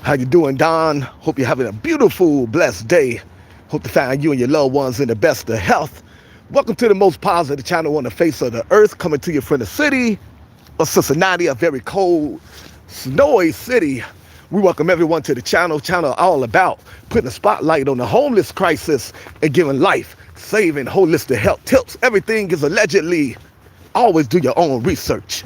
How you doing, Don? Hope you're having a beautiful, blessed day. Hope to find you and your loved ones in the best of health. Welcome to the most positive channel on the face of the earth, coming to you from the city of Cincinnati, a very cold, snowy city. We welcome everyone to the channel all about putting a spotlight on the homeless crisis and giving life, saving, holistic health tips. Everything is allegedly. Always do your own research.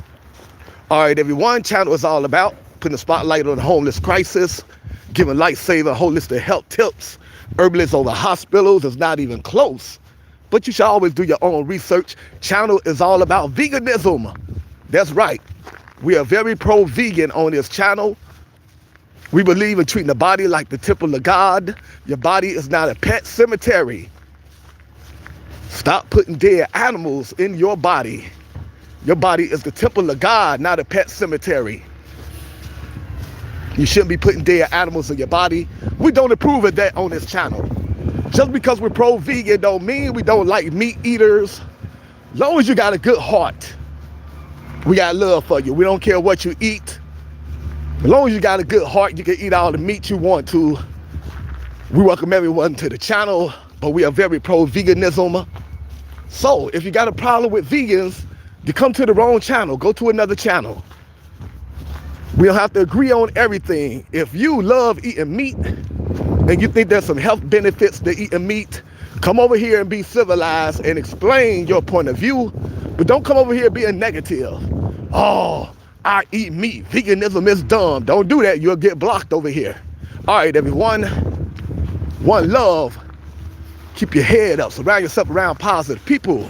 All right, everyone, channel is all about putting a spotlight on the homeless crisis, giving life-saving, holistic health tips. Herbalists over hospitals is not even close, but you should always do your own research. Channel is all about veganism. That's right. We are very pro-vegan on this channel. We believe in treating the body like the temple of God. Your body is not a pet cemetery. Stop putting dead animals in your body. Your body is the temple of God, not a pet cemetery. You shouldn't be putting dead animals in your body. We don't approve of that on this channel. Just because we're pro-vegan don't mean we don't like meat eaters. As long as you got a good heart, we got love for you. We don't care what you eat. As long as you got a good heart, you can eat all the meat you want to. We welcome everyone to the channel, but we are very pro-veganism. So if you got a problem with vegans, you come to the wrong channel. Go to another channel. We don't have to agree on everything. If you love eating meat and you think there's some health benefits to eating meat, come over here and be civilized and explain your point of view. But don't come over here being negative. Oh, I eat meat. Veganism is dumb. Don't do that. You'll get blocked over here. All right, everyone. One love. Keep your head up. Surround yourself around positive people.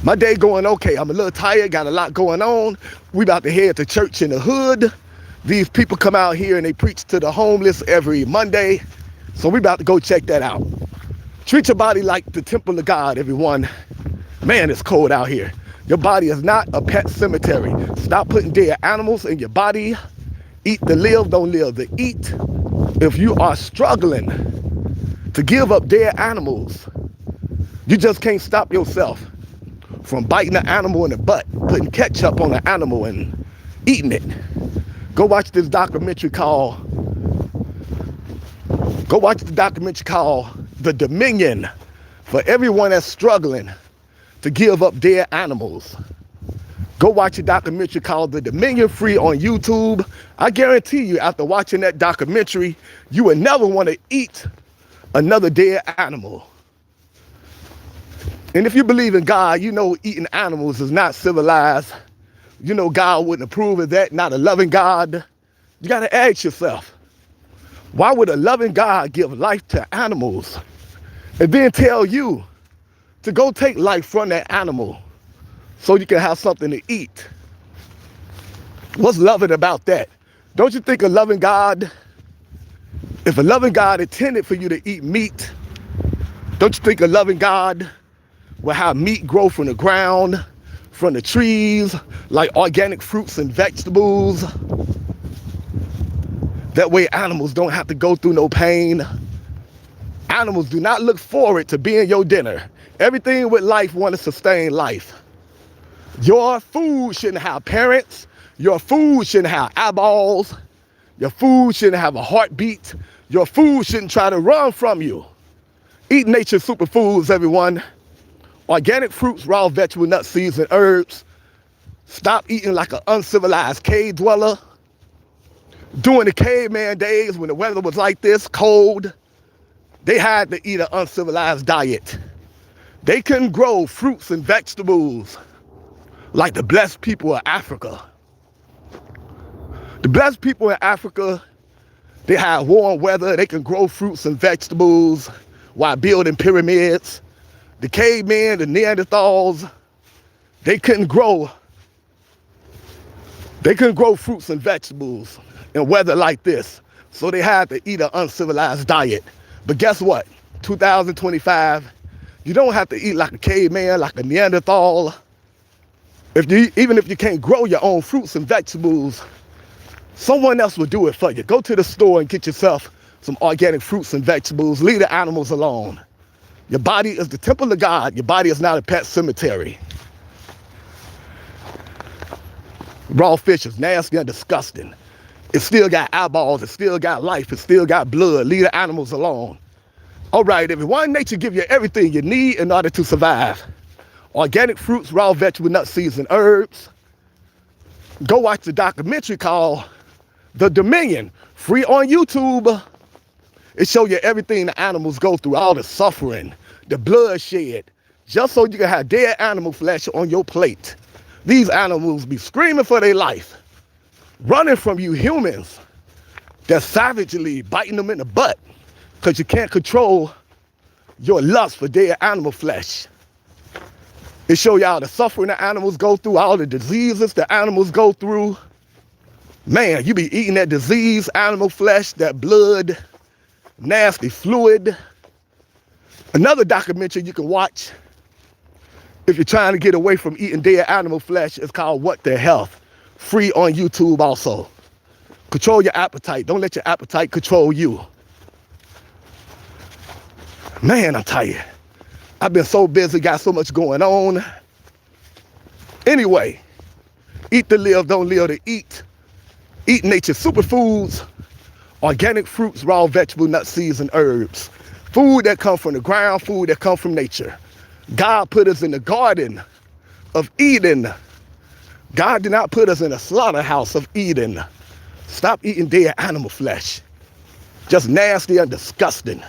My day going okay. I'm a little tired, got a lot going on. We about to head to church in the hood. These people come out here and they preach to the homeless every Monday. So we about to go check that out. Treat your body like the temple of God, everyone. Man, it's cold out here. Your body is not a pet cemetery. Stop putting dead animals in your body. Eat to live, don't live to eat. If you are struggling to give up dead animals, you just can't stop yourself from biting the animal in the butt, putting ketchup on the animal and eating it. Go watch this documentary called The Dominion, for everyone that's struggling to give up dead animals. Go watch a documentary called The Dominion free on YouTube. I guarantee you, after watching that documentary, you will never want to eat another dead animal. And if you believe in God, you know eating animals is not civilized. You know God wouldn't approve of that, not a loving God. You got to ask yourself, why would a loving God give life to animals and then tell you to go take life from that animal so you can have something to eat? What's loving about that? Don't you think a loving God, if a loving God intended for you to eat meat, don't you think a loving God will have meat grow from the ground, from the trees, like organic fruits and vegetables? That way animals don't have to go through no pain. Animals do not look forward to being your dinner. Everything with life wants to sustain life. Your food shouldn't have parents. Your food shouldn't have eyeballs. Your food shouldn't have a heartbeat. Your food shouldn't try to run from you. Eat nature's superfoods, everyone. Organic fruits, raw vegetable, nuts, seeds, and herbs. Stop eating like an uncivilized cave dweller. During the caveman days when the weather was like this, cold, they had to eat an uncivilized diet. They couldn't grow fruits and vegetables like the blessed people of Africa. The blessed people in Africa, they have warm weather. They can grow fruits and vegetables while building pyramids. The cavemen, the Neanderthals, they couldn't grow fruits and vegetables in weather like this. So they had to eat an uncivilized diet. But guess what? 2025, you don't have to eat like a caveman, like a Neanderthal. Even if you can't grow your own fruits and vegetables, someone else will do it for you. Go to the store and get yourself some organic fruits and vegetables. Leave the animals alone. Your body is the temple of God. Your body is not a pet cemetery. Raw fish is nasty and disgusting. It still got eyeballs, it still got life, it still got blood. Leave the animals alone. All right, everyone, nature give you everything you need in order to survive. Organic fruits, raw vegetable, nuts, seeds, and herbs. Go watch the documentary called The Dominion, free on YouTube. It shows you everything the animals go through, all the suffering, the bloodshed, just so you can have dead animal flesh on your plate. These animals be screaming for their life, running from you humans that's savagely biting them in the butt because you can't control your lust for dead animal flesh. It show y'all the suffering the animals go through, all the diseases the animals go through. Man, you be eating that diseased animal flesh, that blood, nasty fluid. Another documentary you can watch if you're trying to get away from eating dead animal flesh is called What the Health, free on YouTube also. Control your appetite. Don't let your appetite control you. Man, I'm tired. I've been so busy, got so much going on. Anyway, eat to live, don't live to eat. Eat nature's superfoods, organic fruits, raw vegetables, nuts, seeds, and herbs. Food that come from the ground, food that come from nature. God put us in the garden of Eden. God did not put us in a slaughterhouse of Eden. Stop eating dead animal flesh. Just nasty and disgusting.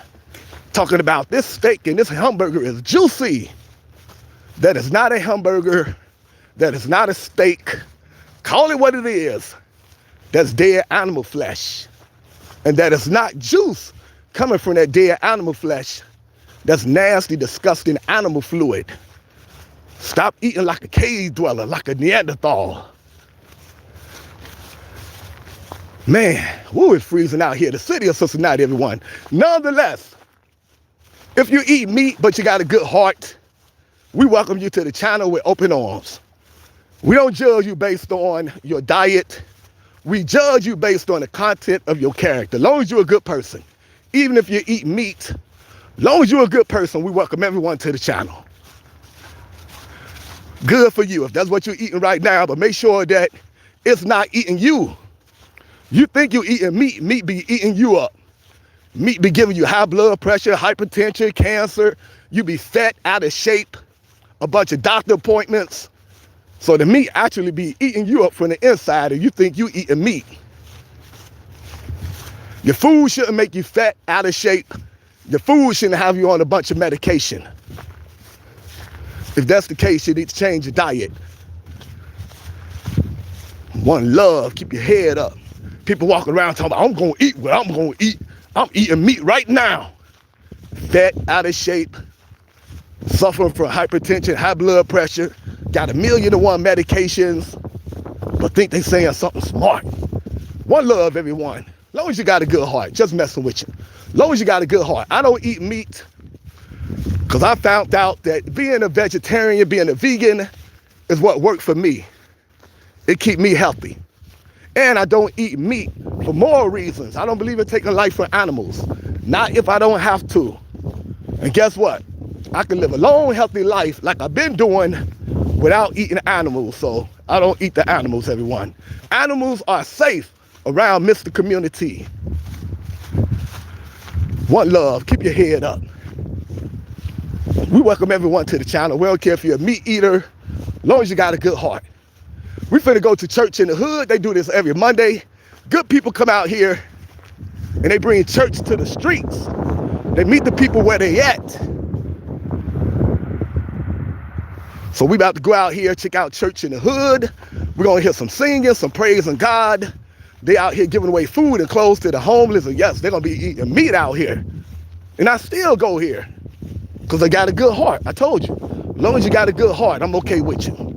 Talking about this steak and this hamburger is juicy. That is not a hamburger. That is not a steak. Call it what it is. That's dead animal flesh. And that is not juice coming from that dead animal flesh. That's nasty, disgusting animal fluid. Stop eating like a cave dweller, like a Neanderthal. Man, woo, it's freezing out here. The city of Cincinnati, everyone. Nonetheless, if you eat meat, but you got a good heart, we welcome you to the channel with open arms. We don't judge you based on your diet. We judge you based on the content of your character. As long as you're a good person, even if you eat meat, as long as you're a good person, we welcome everyone to the channel. Good for you if that's what you're eating right now, but make sure that it's not eating you. You think you're eating meat, meat be eating you up. Meat be giving you high blood pressure, hypertension, cancer. You be fat, out of shape, a bunch of doctor appointments. So the meat actually be eating you up from the inside and you think you eating meat. Your food shouldn't make you fat, out of shape. Your food shouldn't have you on a bunch of medication. If that's the case, you need to change your diet. One love, keep your head up. People walking around talking about, I'm going to eat what I'm going to eat. I'm eating meat right now. Fat, out of shape, suffering from hypertension, high blood pressure, got 1,000,001 medications, but think they saying something smart. One love, everyone. As long as you got a good heart, just messing with you. As long as you got a good heart. I don't eat meat because I found out that being a vegetarian, being a vegan is what worked for me. It keep me healthy. And I don't eat meat for moral reasons. I don't believe in taking life from animals. Not if I don't have to. And guess what? I can live a long, healthy life like I've been doing without eating animals. So I don't eat the animals, everyone. Animals are safe around Mr. Community. One love, keep your head up. We welcome everyone to the channel. We don't care if you're a meat eater, as long as you got a good heart. We finna go to church in the hood. They do this every Monday. Good people come out here and they bring church to the streets. They meet the people where they at. So we about to go out here, check out church in the hood. We're gonna hear some singing, some praising God. They out here giving away food and clothes to the homeless. And yes, they're gonna be eating meat out here. And I still go here because I got a good heart. I told you, as long as you got a good heart, I'm okay with you.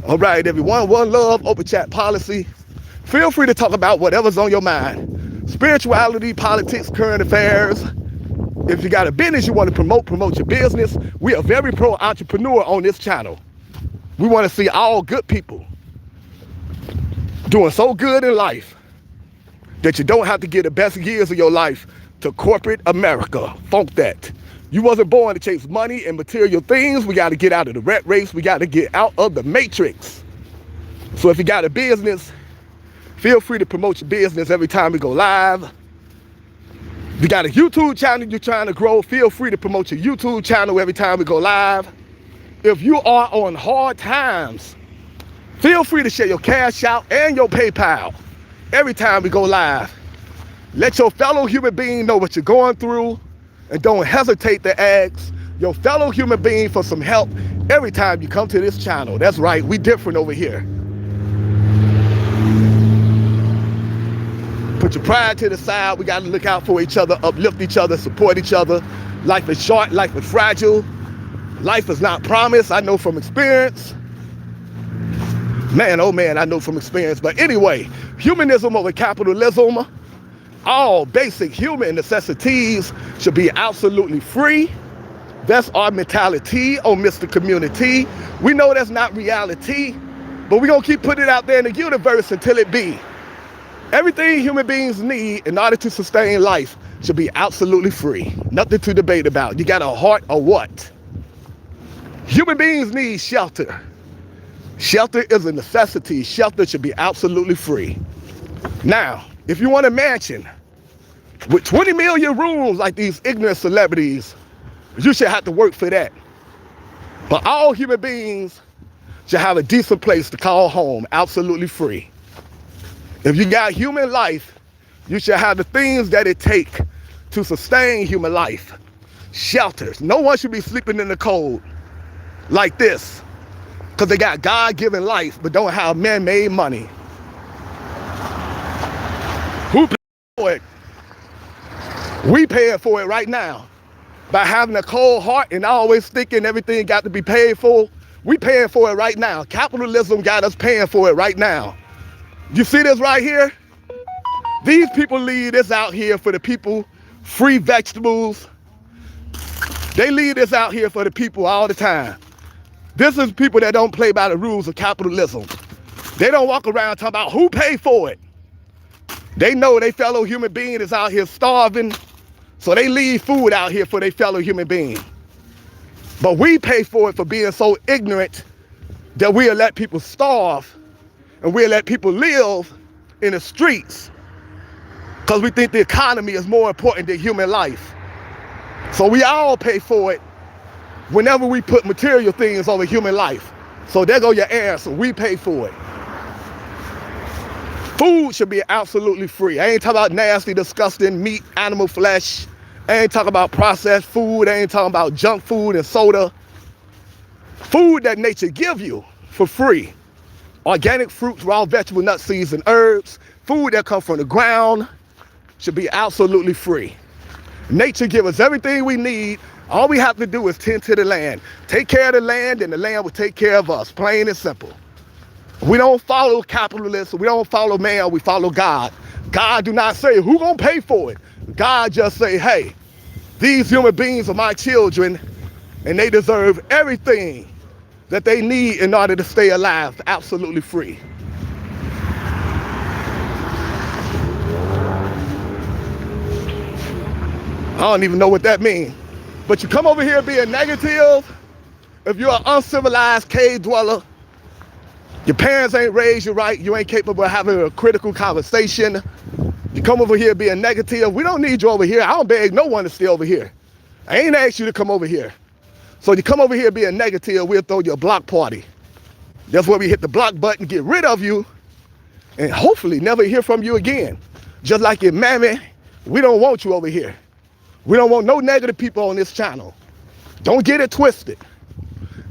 All right, everyone, one love, open chat policy. Feel free to talk about whatever's on your mind. Spirituality, politics, current affairs. If you got a business you want to promote your business. We are very pro-entrepreneur on this channel. We want to see all good people doing so good in life that you don't have to give the best years of your life to corporate America. Funk that. You wasn't born to chase money and material things. We got to get out of the rat race. We got to get out of the matrix. So if you got a business, Feel free to promote your business every time we go live. If you got a YouTube channel you're trying to grow, feel free to promote your YouTube channel every time we go live. If you are on hard times, feel free to share your Cash App and your PayPal every time we go live. Let your fellow human being know what you're going through, and don't hesitate to ask your fellow human being for some help every time you come to this channel. That's right, we different over here. Put your pride to the side. We got to look out for each other, uplift each other, support each other. Life is short, life is fragile. Life is not promised. I know from experience. Man, oh man, I know from experience. But anyway, humanism over capitalism. All basic human necessities should be absolutely free. That's our mentality on Mr. Community. We know that's not reality, but we're going to keep putting it out there in the universe until it be. Everything human beings need in order to sustain life should be absolutely free. Nothing to debate about. You got a heart or what? Human beings need shelter. Shelter is a necessity. Shelter should be absolutely free. Now, if you want a mansion with 20 million rooms like these ignorant celebrities, you should have to work for that. But all human beings should have a decent place to call home, absolutely free. If you got human life, you should have the things that it takes to sustain human life. Shelters. No one should be sleeping in the cold like this because they got God-given life but don't have man-made money. Who paid for it? We paying for it right now. By having a cold heart and always thinking everything got to be paid for, we paying for it right now. Capitalism got us paying for it right now. You see this right here? These people leave this out here for the people, free vegetables. They leave this out here for the people all the time. This is people that don't play by the rules of capitalism. They don't walk around talking about who paid for it. They know their fellow human being is out here starving, so they leave food out here for their fellow human being. But we pay for it for being so ignorant that we'll let people starve and we'll let people live in the streets because we think the economy is more important than human life. So we all pay for it whenever we put material things over human life. So there go your answer. We pay for it. Food should be absolutely free. I ain't talking about nasty, disgusting meat, animal flesh. I ain't talking about processed food. I ain't talking about junk food and soda. Food that nature give you for free. Organic fruits, raw vegetable, nuts, seeds, and herbs. Food that comes from the ground should be absolutely free. Nature gives us everything we need. All we have to do is tend to the land. Take care of the land, and the land will take care of us. Plain and simple. We don't follow capitalists. We don't follow man. We follow God. God do not say, who gonna pay for it? God just say, hey, these human beings are my children, and they deserve everything that they need in order to stay alive, absolutely free. I don't even know what that means. But you come over here being negative, if you're an uncivilized cave dweller, your parents ain't raised you right, you ain't capable of having a critical conversation, you come over here being negative, we don't need you over here. I don't beg no one to stay over here. I ain't asked you to come over here. So you come over here being negative, we'll throw you a block party. That's where we hit the block button, get rid of you, and hopefully never hear from you again. Just like your mammy, we don't want you over here. We don't want no negative people on this channel. Don't get it twisted.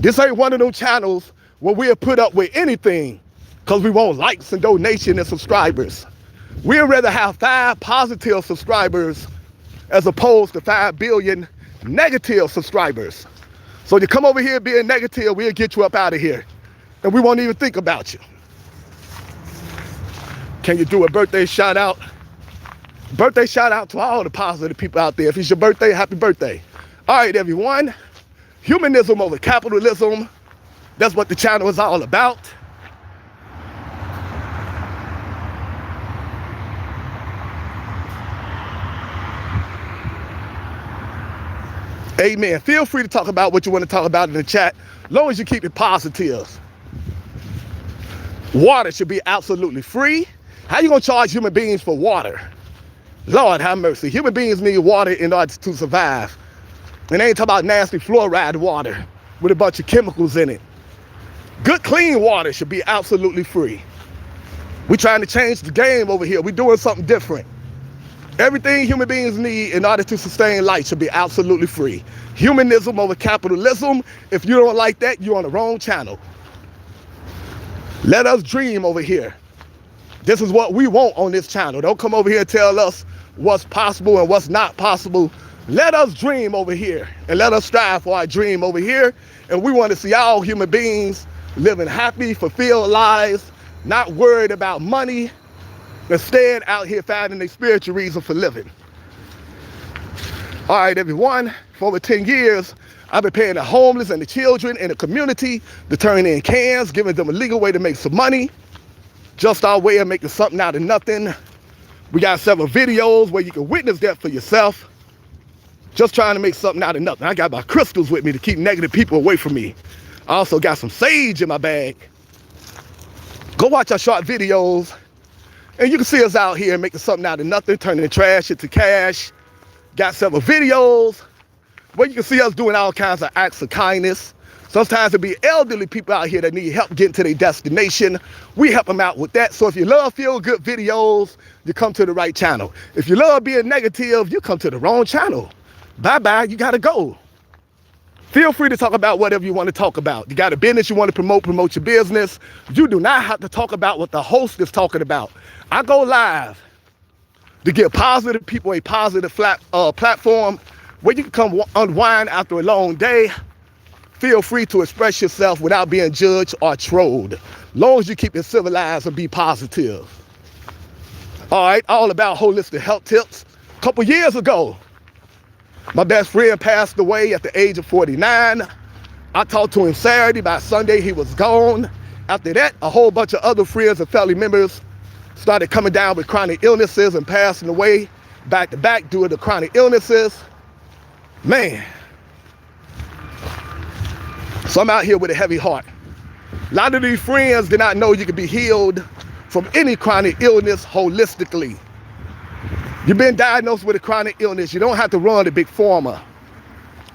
This ain't one of those channels where we'll put up with anything because we want likes and donation and subscribers. We'd rather have 5 positive subscribers as opposed to 5 billion negative subscribers. So you come over here being negative, we'll get you up out of here. And we won't even think about you. Can you do a birthday shout out? Birthday shout out to all the positive people out there. If it's your birthday, happy birthday. All right, everyone. Humanism over capitalism. That's what the channel is all about. Amen. Feel free to talk about what you want to talk about in the chat, as long as you keep it positive. Water should be absolutely free. How you gonna charge human beings for water? Lord have mercy. Human beings need water in order to survive. And they ain't talking about nasty fluoride water with a bunch of chemicals in it. Good clean water should be absolutely free. We're trying to change the game over here. We're doing something different. Everything human beings need in order to sustain life should be absolutely free. Humanism over capitalism. If you don't like that, you're on the wrong channel. Let us dream over here. This is what we want on this channel. Don't come over here and tell us what's possible and what's not possible. Let us dream over here and let us strive for our dream over here. And we want to see all human beings living happy, fulfilled lives, not worried about money, instead out here finding a spiritual reason for living. All right, everyone, for over 10 years, I've been paying the homeless and the children in the community to turn in cans, giving them a legal way to make some money. Just our way of making something out of nothing. We got several videos where you can witness that for yourself. Just trying to make something out of nothing. I got my crystals with me to keep negative people away from me. I also got some sage in my bag. Go watch our short videos, and you can see us out here making something out of nothing, turning trash into cash. Got several videos where you can see us doing all kinds of acts of kindness. Sometimes it be elderly people out here that need help getting to their destination. We help them out with that. So if you love feel-good videos, you come to the right channel. If you love being negative, you come to the wrong channel. Bye-bye, you gotta go. Feel free to talk about whatever you want to talk about. You got a business you want to promote your business. You do not have to talk about what the host is talking about. I go live to give positive people a positive platform where you can come unwind after a long day. Feel free to express yourself without being judged or trolled. Long as you keep it civilized and be positive. All right, all about holistic health tips. A couple years ago, my best friend passed away at the age of 49. I talked to him Saturday. By Sunday, he was gone. After that, a whole bunch of other friends and family members started coming down with chronic illnesses and passing away back to back due to chronic illnesses. Man. So I'm out here with a heavy heart. A lot of these friends did not know you could be healed from any chronic illness holistically. You've been diagnosed with a chronic illness. You don't have to run to big pharma.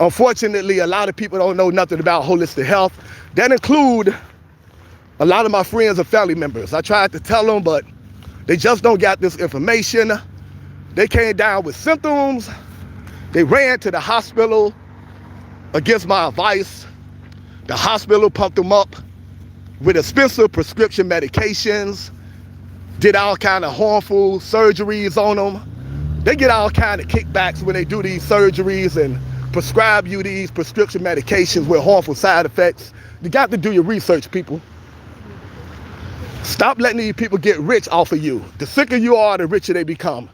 Unfortunately, a lot of people don't know nothing about holistic health. That include a lot of my friends and family members. I tried to tell them, but they just don't got this information. They came down with symptoms. They ran to the hospital against my advice. The hospital pumped them up with expensive prescription medications, did all kind of harmful surgeries on them. They get all kind of kickbacks when they do these surgeries and prescribe you these prescription medications with harmful side effects. You got to do your research, people. Stop letting these people get rich off of you. The sicker you are, the richer they become.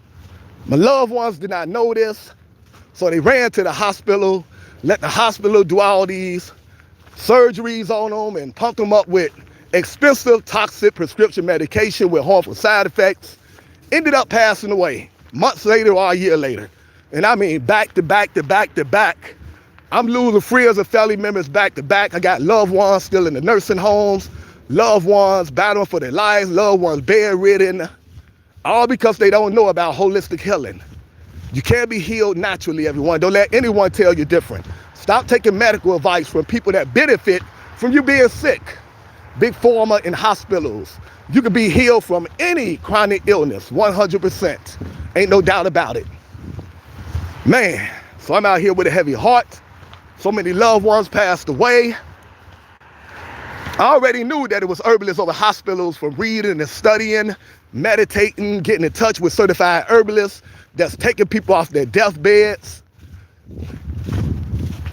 My loved ones did not know this, so they ran to the hospital, let the hospital do all these surgeries on them and pumped them up with expensive, toxic prescription medication with harmful side effects. Ended up passing away months later or a year later. And I mean back to back to back to back. I'm losing friends and family members back to back. I got loved ones still in the nursing homes, loved ones battling for their lives, loved ones bedridden, all because they don't know about holistic healing. You can't be healed naturally, everyone. Don't let anyone tell you different. Stop taking medical advice from people that benefit from you being sick. Big pharma in hospitals. You can be healed from any chronic illness, 100%. Ain't no doubt about it. Man, so I'm out here with a heavy heart. So many loved ones passed away. I already knew that it was herbalists over hospitals from reading and studying, meditating, getting in touch with certified herbalists that's taking people off their deathbeds.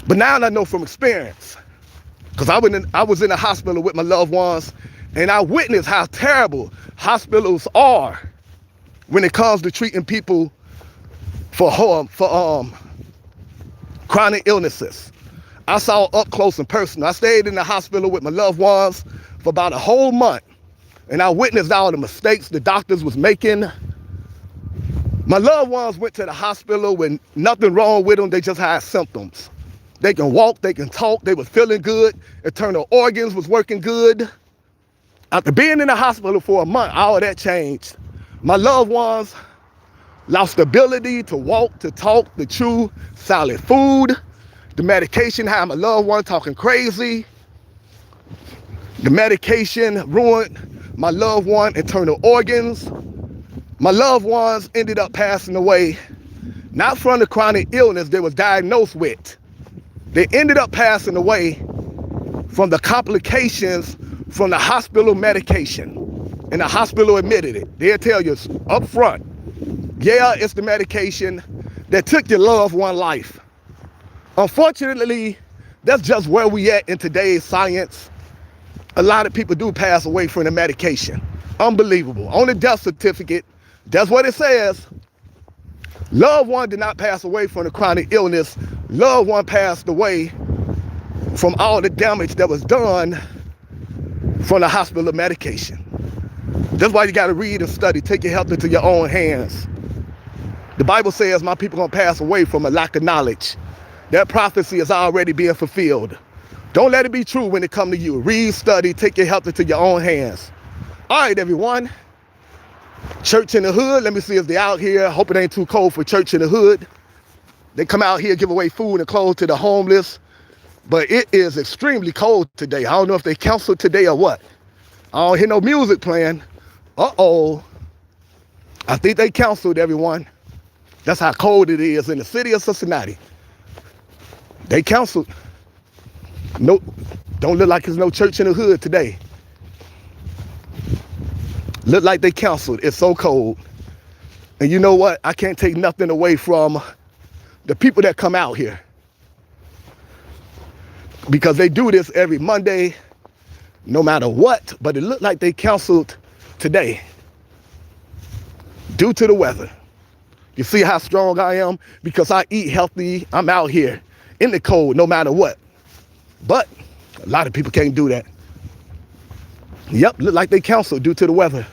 But now I know from experience, because I was in the hospital with my loved ones, and I witnessed how terrible hospitals are when it comes to treating people for chronic illnesses. I saw up close and personal. I stayed in the hospital with my loved ones for about a whole month, and I witnessed all the mistakes the doctors was making. My loved ones went to the hospital with nothing wrong with them. They just had symptoms. They can walk, they can talk, they was feeling good, internal organs was working good. After being in the hospital for a month, all of that changed. My loved ones lost the ability to walk, to talk, to chew solid food. The medication had my loved one talking crazy. The medication ruined my loved one internal organs. My loved ones ended up passing away, not from the chronic illness they was diagnosed with. They ended up passing away from the complications from the hospital medication. And the hospital admitted it. They'll tell you up front, yeah, it's the medication that took your loved one life. Unfortunately, that's just where we at in today's science. A lot of people do pass away from the medication. Unbelievable. On the death certificate, that's what it says. Loved one did not pass away from the chronic illness. Loved one passed away from all the damage that was done from the hospital medication. That's why you got to read and study. Take your health into your own hands. The Bible says my people are going to pass away from a lack of knowledge. That prophecy is already being fulfilled. Don't let it be true when it comes to you. Read, study, take your health into your own hands. All right, everyone. Church in the hood. Let me see if they're out here. Hope it ain't too cold for church in the hood. They come out here, give away food and clothes to the homeless. But it is extremely cold today. I don't know if they canceled today or what. I don't hear no music playing. Uh-oh. I think they canceled, everyone. That's how cold it is in the city of Cincinnati. They canceled. No, don't look like there's no church in the hood today. Look like they canceled. It's so cold. And you know what? I can't take nothing away from the people that come out here, because they do this every Monday, no matter what. But it looked like they canceled today due to the weather. You see how strong I am? Because I eat healthy. I'm out here in the cold no matter what. But a lot of people can't do that. Yep, look like they canceled due to the weather.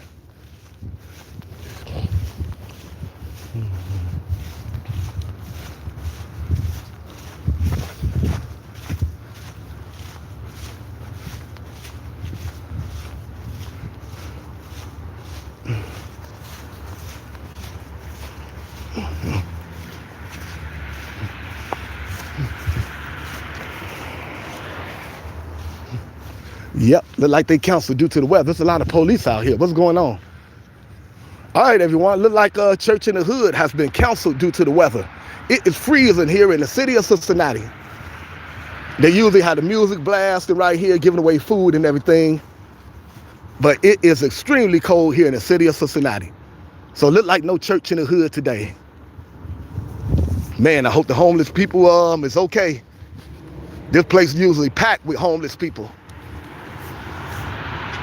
Yep, look like they canceled due to the weather. There's a lot of police out here. What's going on? All right, everyone. Look like church in the hood has been canceled due to the weather. It is freezing here in the city of Cincinnati. They usually have the music blasting right here, giving away food and everything. But it is extremely cold here in the city of Cincinnati. So look like no church in the hood today. Man, I hope the homeless people is okay. This place is usually packed with homeless people.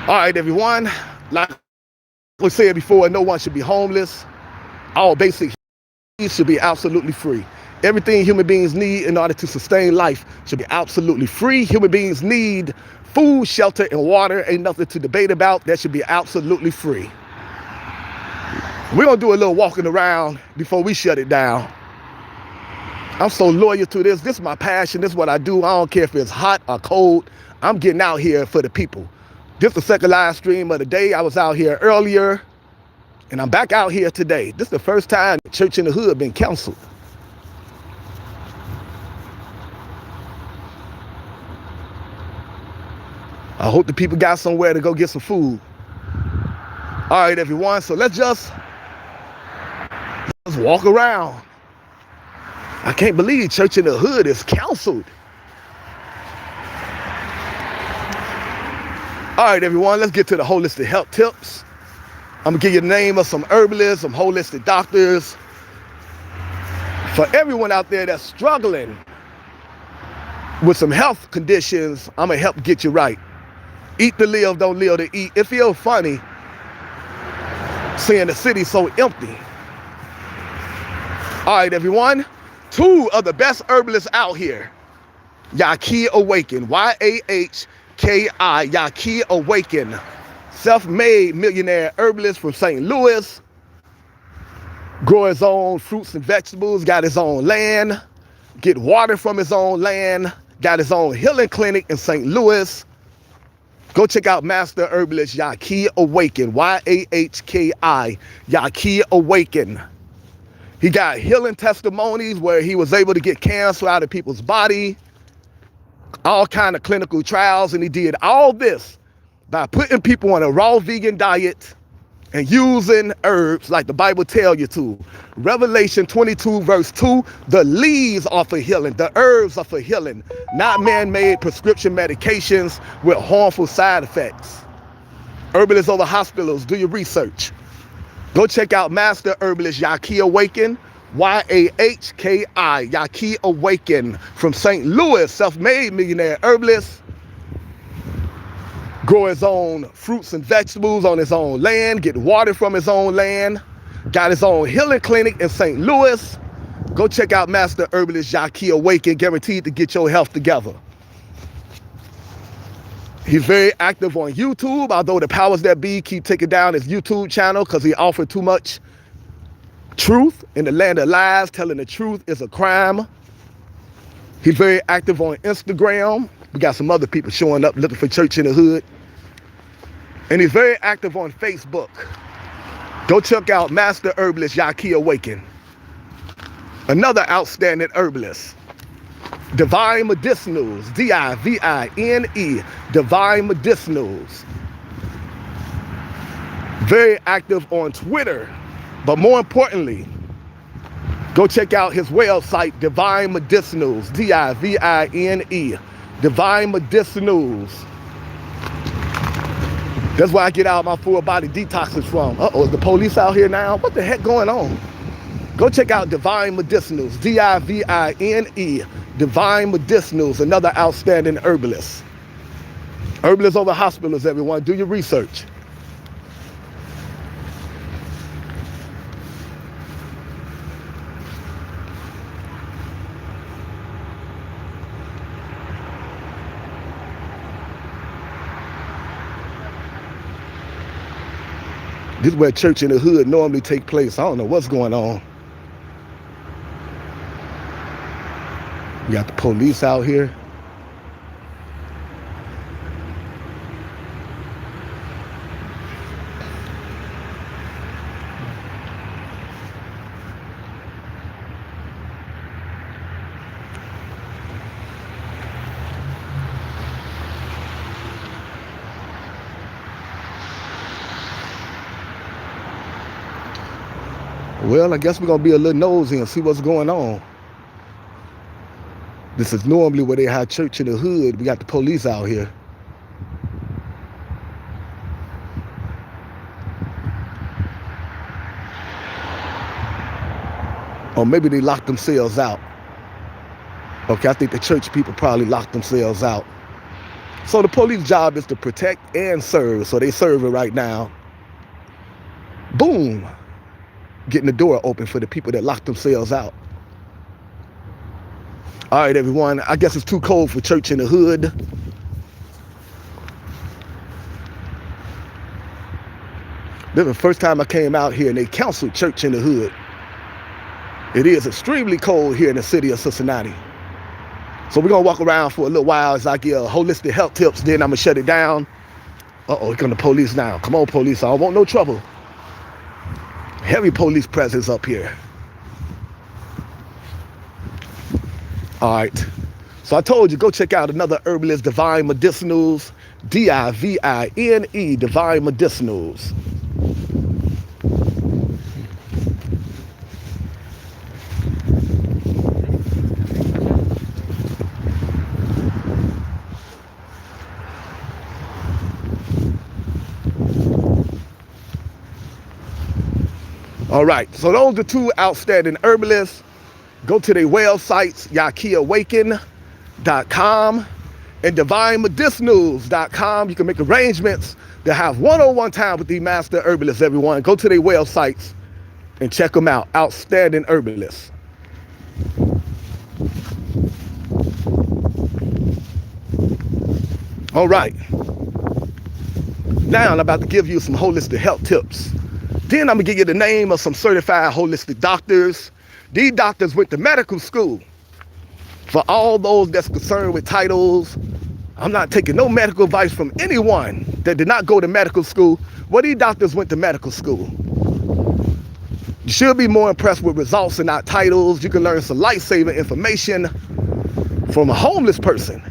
All right, everyone. Like we said before, no one should be homeless. All basic needs should be absolutely free. Everything human beings need in order to sustain life should be absolutely free. Human beings need food, shelter, and water. Ain't nothing to debate about. That should be absolutely free. We're going to do a little walking around before we shut it down. I'm so loyal to this. This is my passion. This is what I do. I don't care if it's hot or cold. I'm getting out here for the people. This is the second live stream of the day. I was out here earlier, and I'm back out here today. This is the first time Church in the Hood been canceled. I hope the people got somewhere to go get some food. All right, everyone. So let's just walk around. I can't believe Church in the Hood is canceled. All right, everyone, let's get to the holistic health tips. I'm gonna give you the name of some herbalists, some holistic doctors. For everyone out there that's struggling with some health conditions, I'm gonna help get you right. Eat to live, don't live to eat. It feels funny seeing the city so empty. All right, everyone. 2 of the best herbalists out here. Yahki Awaken, Y-A-H-K-I, Yahki Awaken. Self-made millionaire herbalist from St. Louis. Grow his own fruits and vegetables, got his own land. Get water from his own land. Got his own healing clinic in St. Louis. Go check out Master Herbalist Yahki Awaken, Y-A-H-K-I, Yahki Awaken. He got healing testimonies where he was able to get cancer out of people's body, all kind of clinical trials, and he did all this by putting people on a raw vegan diet and using herbs like the Bible tells you to. Revelation 22 verse 2, the leaves are for healing, the herbs are for healing, not man-made prescription medications with harmful side effects. Herbalists over hospitals, do your research. Go check out Master Herbalist Yahki Awaken, Y-A-H-K-I, Yahki Awaken, from St. Louis, self-made millionaire herbalist. Grow his own fruits and vegetables on his own land, get water from his own land, got his own healing clinic in St. Louis. Go check out Master Herbalist Yahki Awaken, guaranteed to get your health together. He's very active on YouTube, although the powers that be keep taking down his YouTube channel because he offered too much truth in the land of lies. Telling the truth is a crime. He's very active on Instagram. We got some other people showing up looking for church in the hood. And he's very active on Facebook. Go check out Master Herbalist Yahki Awaken. Another outstanding herbalist. Divine Medicinals, D-I-V-I-N-E, Divine Medicinals. Very active on Twitter, but more importantly, go check out his website, Divine Medicinals, D-I-V-I-N-E, Divine Medicinals. That's where I get out my full body detoxes from. Uh-oh, is the police out here now? What the heck going on? Go check out Divine Medicinals, D-I-V-I-N-E, Divine Medicinals, another outstanding herbalist. Herbalists over hospitals, everyone. Do your research. This is where church in the hood normally take place. I don't know what's going on. We got the police out here. Well, I guess we're going to be a little nosy and see what's going on. This is normally where they have church in the hood. We got the police out here. Or maybe they locked themselves out. Okay, I think the church people probably locked themselves out. So the police job is to protect and serve. So they serve it right now. Boom. Getting the door open for the people that locked themselves out. All right, everyone. I guess it's too cold for church in the hood. This is the first time I came out here and they canceled church in the hood. It is extremely cold here in the city of Cincinnati. So we're going to walk around for a little while as I give holistic health tips. Then I'm going to shut it down. Uh-oh, here come the police now. Come on, police. I don't want no trouble. Heavy police presence up here. All right. So I told you, go check out another herbalist, Divine Medicinals, D-I-V-I-N-E, Divine Medicinals. All right, so those are two outstanding herbalists. Go to their websites, YahkiAwaken.com and DivineMedicinals.com. You can make arrangements to have one-on-one time with the master herbalists, everyone. Go to their websites and check them out. Outstanding herbalists. All right. Now I'm about to give you some holistic health tips. Then I'm going to give you the name of some certified holistic doctors. These doctors went to medical school. For all those that's concerned with titles, I'm not taking no medical advice from anyone that did not go to medical school. What these doctors went to medical school? You should be more impressed with results and not titles. You can learn some life-saving information from a homeless person.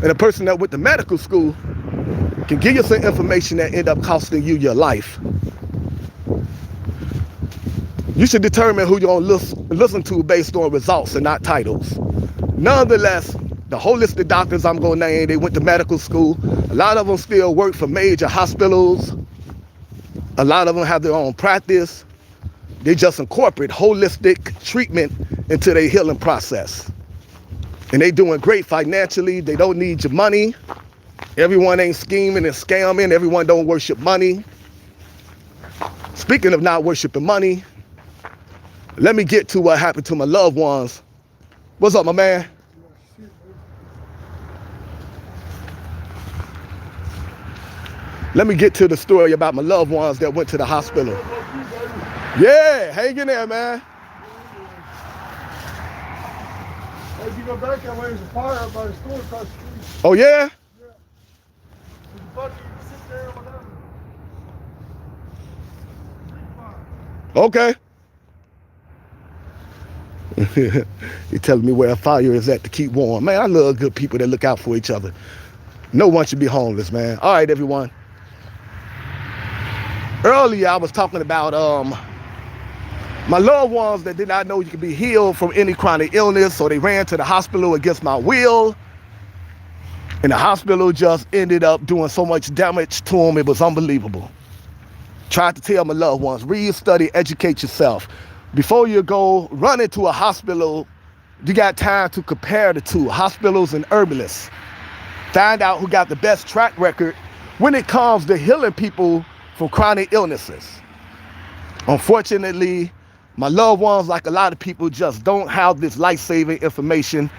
And a person that went to medical school can give you some information that end up costing you your life. You should determine who you're going to listen to based on results and not titles. Nonetheless, the holistic doctors I'm going to name, they went to medical school. A lot of them still work for major hospitals. A lot of them have their own practice. They just incorporate holistic treatment into their healing process. And they doing great financially. They don't need your money. Everyone ain't scheming and scamming. Everyone don't worship money. Speaking of not worshiping money, let me get to what happened to my loved ones. What's up, my man? Let me get to the story about my loved ones that went to the hospital. Yeah, hang in there, man. As you go back that way, there's a fire up by the store across the street. Oh, yeah? Yeah. There's a bucket, you can sit there or whatever. Okay. You're telling me where a fire is at to keep warm. Man, I love good people that look out for each other. No one should be homeless, man. All right, everyone. Earlier, I was talking about my loved ones that did not know you could be healed from any chronic illness, so they ran to the hospital against my will. And the hospital just ended up doing so much damage to them, it was unbelievable. Tried to tell my loved ones, read, study, educate yourself. Before you go run into a hospital, you got time to compare the two, hospitals and herbalists. Find out who got the best track record when it comes to healing people from chronic illnesses. Unfortunately, my loved ones, like a lot of people, just don't have this life-saving information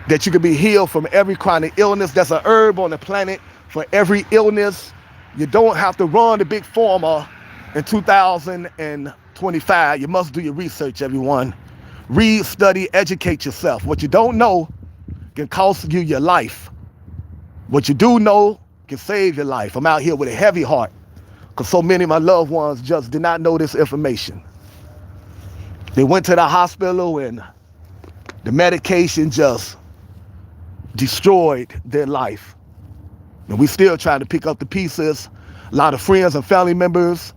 that you can be healed from every chronic illness. There's an herb on the planet for every illness. You don't have to run the big pharma in 2025. You must do your research, everyone. Read, study, educate yourself. What you don't know can cost you your life. What you do know can save your life. I'm out here with a heavy heart because so many of my loved ones just did not know this information. They went to the hospital and the medication just destroyed their life. And we still trying to pick up the pieces. A lot of friends and family members,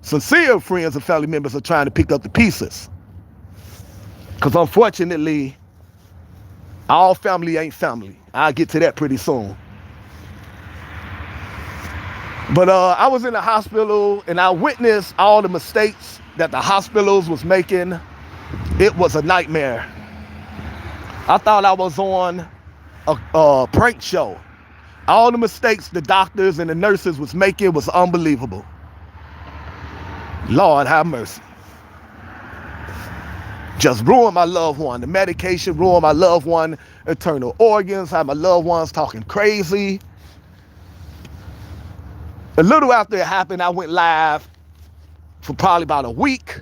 sincere friends and family members, are trying to pick up the pieces. Because unfortunately, all family ain't family. I'll get to that pretty soon. But I was in the hospital and I witnessed all the mistakes that the hospitals was making. It was a nightmare. I thought I was on a prank show. All the mistakes the doctors and the nurses was making was unbelievable. Lord have mercy. Just ruined my loved one. The medication ruined my loved one internal organs, had my loved ones talking crazy. A little after it happened, I went live for probably about a week.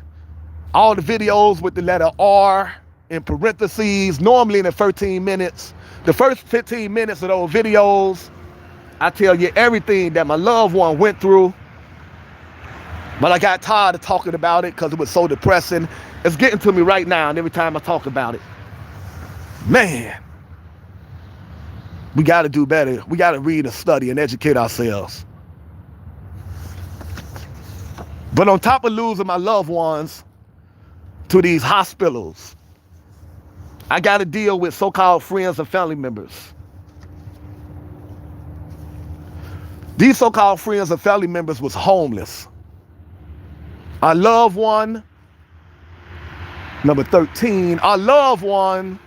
All the videos with the letter R in parentheses, normally in the 13 minutes. The first 15 minutes of those videos, I tell you everything that my loved one went through. But I got tired of talking about it because it was so depressing. It's getting to me right now, and every time I talk about it. Man, we got to do better. We got to read and study and educate ourselves. But on top of losing my loved ones to these hospitals, I got to deal with so-called friends and family members. These so-called friends and family members was homeless. Our loved one, number 13, our loved one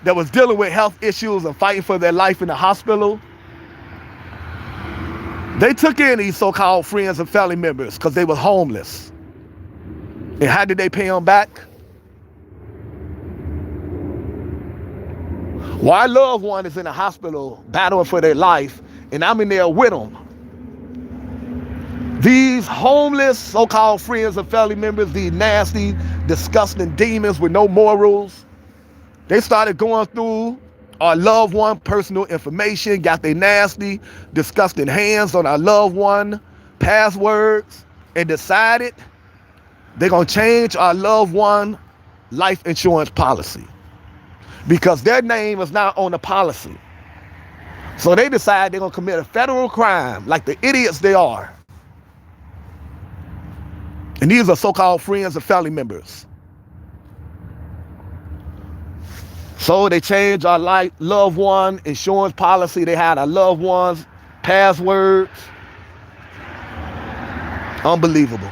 that was dealing with health issues and fighting for their life in the hospital, they took in these so-called friends and family members because they were homeless. And how did they pay them back? While our loved one is in the hospital battling for their life, and I'm in there with them, these homeless so-called friends and family members, these nasty, disgusting demons with no morals, they started going through our loved one personal information, got their nasty, disgusting hands on our loved one passwords, and decided they're going to change our loved one life insurance policy because their name is not on the policy. So they decide they're going to commit a federal crime like the idiots they are. And these are so-called friends and family members. So they changed our loved one insurance policy. They had our loved ones passwords. Unbelievable.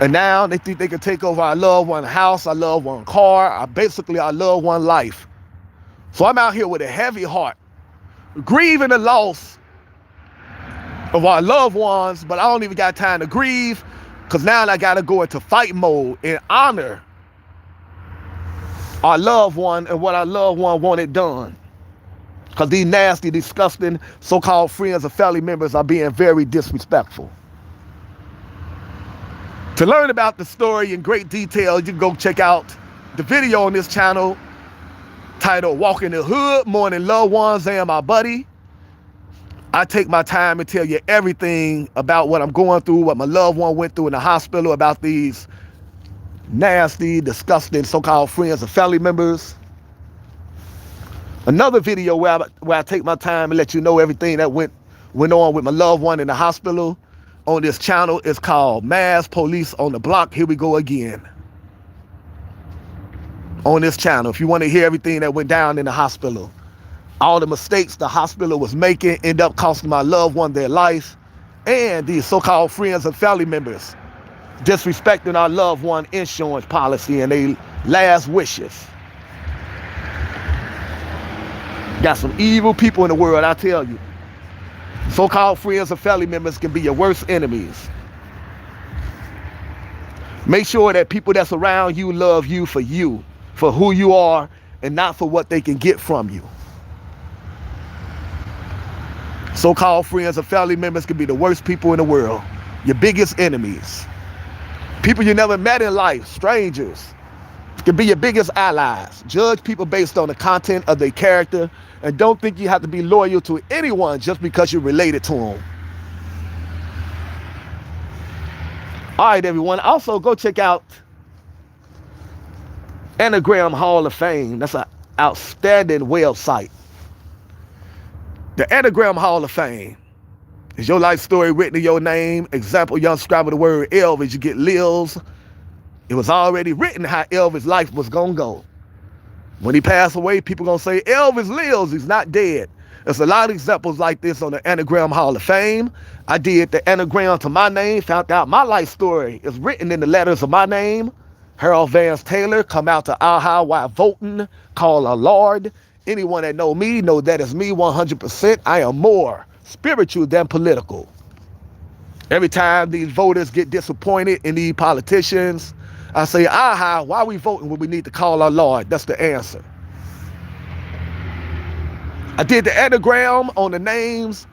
And now they think they can take over our loved one house, our loved one car, basically our loved one life. So I'm out here with a heavy heart, grieving the loss of our loved ones, but I don't even got time to grieve because now I got to go into fight mode and honor our loved one and what our loved one wanted done. Because these nasty, disgusting so-called friends and family members are being very disrespectful. To learn about the story in great detail, you can go check out the video on this channel titled Walking the Hood, Mourning Loved Ones and My Buddy. I take my time and tell you everything about what I'm going through, what my loved one went through in the hospital, about these nasty, disgusting so-called friends and family members. Another video where I take my time and let you know everything that went on with my loved one in the hospital on this channel is called Mass Police on the Block. Here we go again. On this channel, if you want to hear everything that went down in the hospital, all the mistakes the hospital was making end up costing my loved one their life, and these so-called friends and family members disrespecting our loved one insurance policy and their last wishes. Got some evil people in the world, I tell you. So-called friends and family members can be your worst enemies. Make sure that people that's around you love you, for who you are, and not for what they can get from you. So-called friends and family members can be the worst people in the world, your biggest enemies. People you never met in life, strangers, can be your biggest allies. Judge people based on the content of their character, and don't think you have to be loyal to anyone just because you're related to them. All right, everyone. Also, go check out Anagram Hall of Fame. That's an outstanding website. The Anagram Hall of Fame is your life story written in your name. Example, young scribe the word Elvis, you get Lils. It was already written how Elvis' life was going to go. When he passed away, people going to say, Elvis lives, he's not dead. There's a lot of examples like this on the Anagram Hall of Fame. I did the anagram to my name, found out my life story is written in the letters of my name. Harold Vance Taylor, come out to Aha while voting, call a Lord. Anyone that know me know that is me 100%. I am more spiritual than political. Every time these voters get disappointed in these politicians, I say, aha, why are we voting when we need to call our Lord? That's the answer. I did the anagram on the names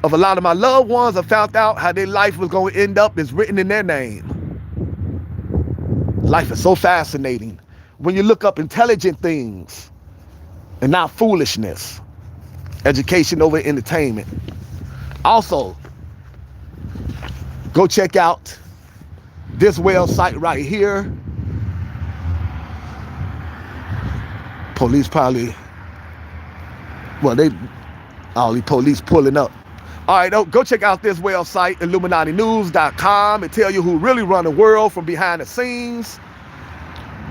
of a lot of my loved ones. I found out how their life was going to end up is written in their name. Life is so fascinating when you look up intelligent things and not foolishness. Education over entertainment. Also, go check out this website right here. Police probably, well, all the police pulling up. All right, go check out this website, IlluminatiNews.com, and tell you who really run the world from behind the scenes.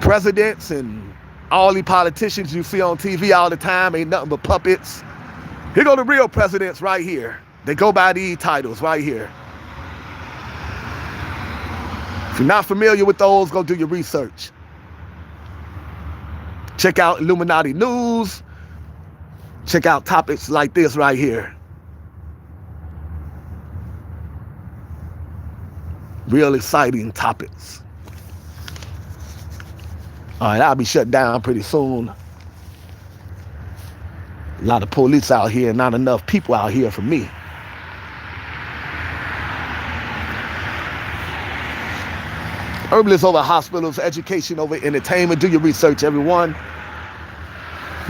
Presidents and all the politicians you see on TV all the time ain't nothing but puppets. Here go the real presidents right here. They go by these titles right here. If you're not familiar with those, go do your research. Check out Illuminati News. Check out topics like this right here. Real exciting topics. All right, I'll be shut down pretty soon. A lot of police out here, not enough people out here for me. Herbalists over hospitals, education over entertainment. Do your research, everyone.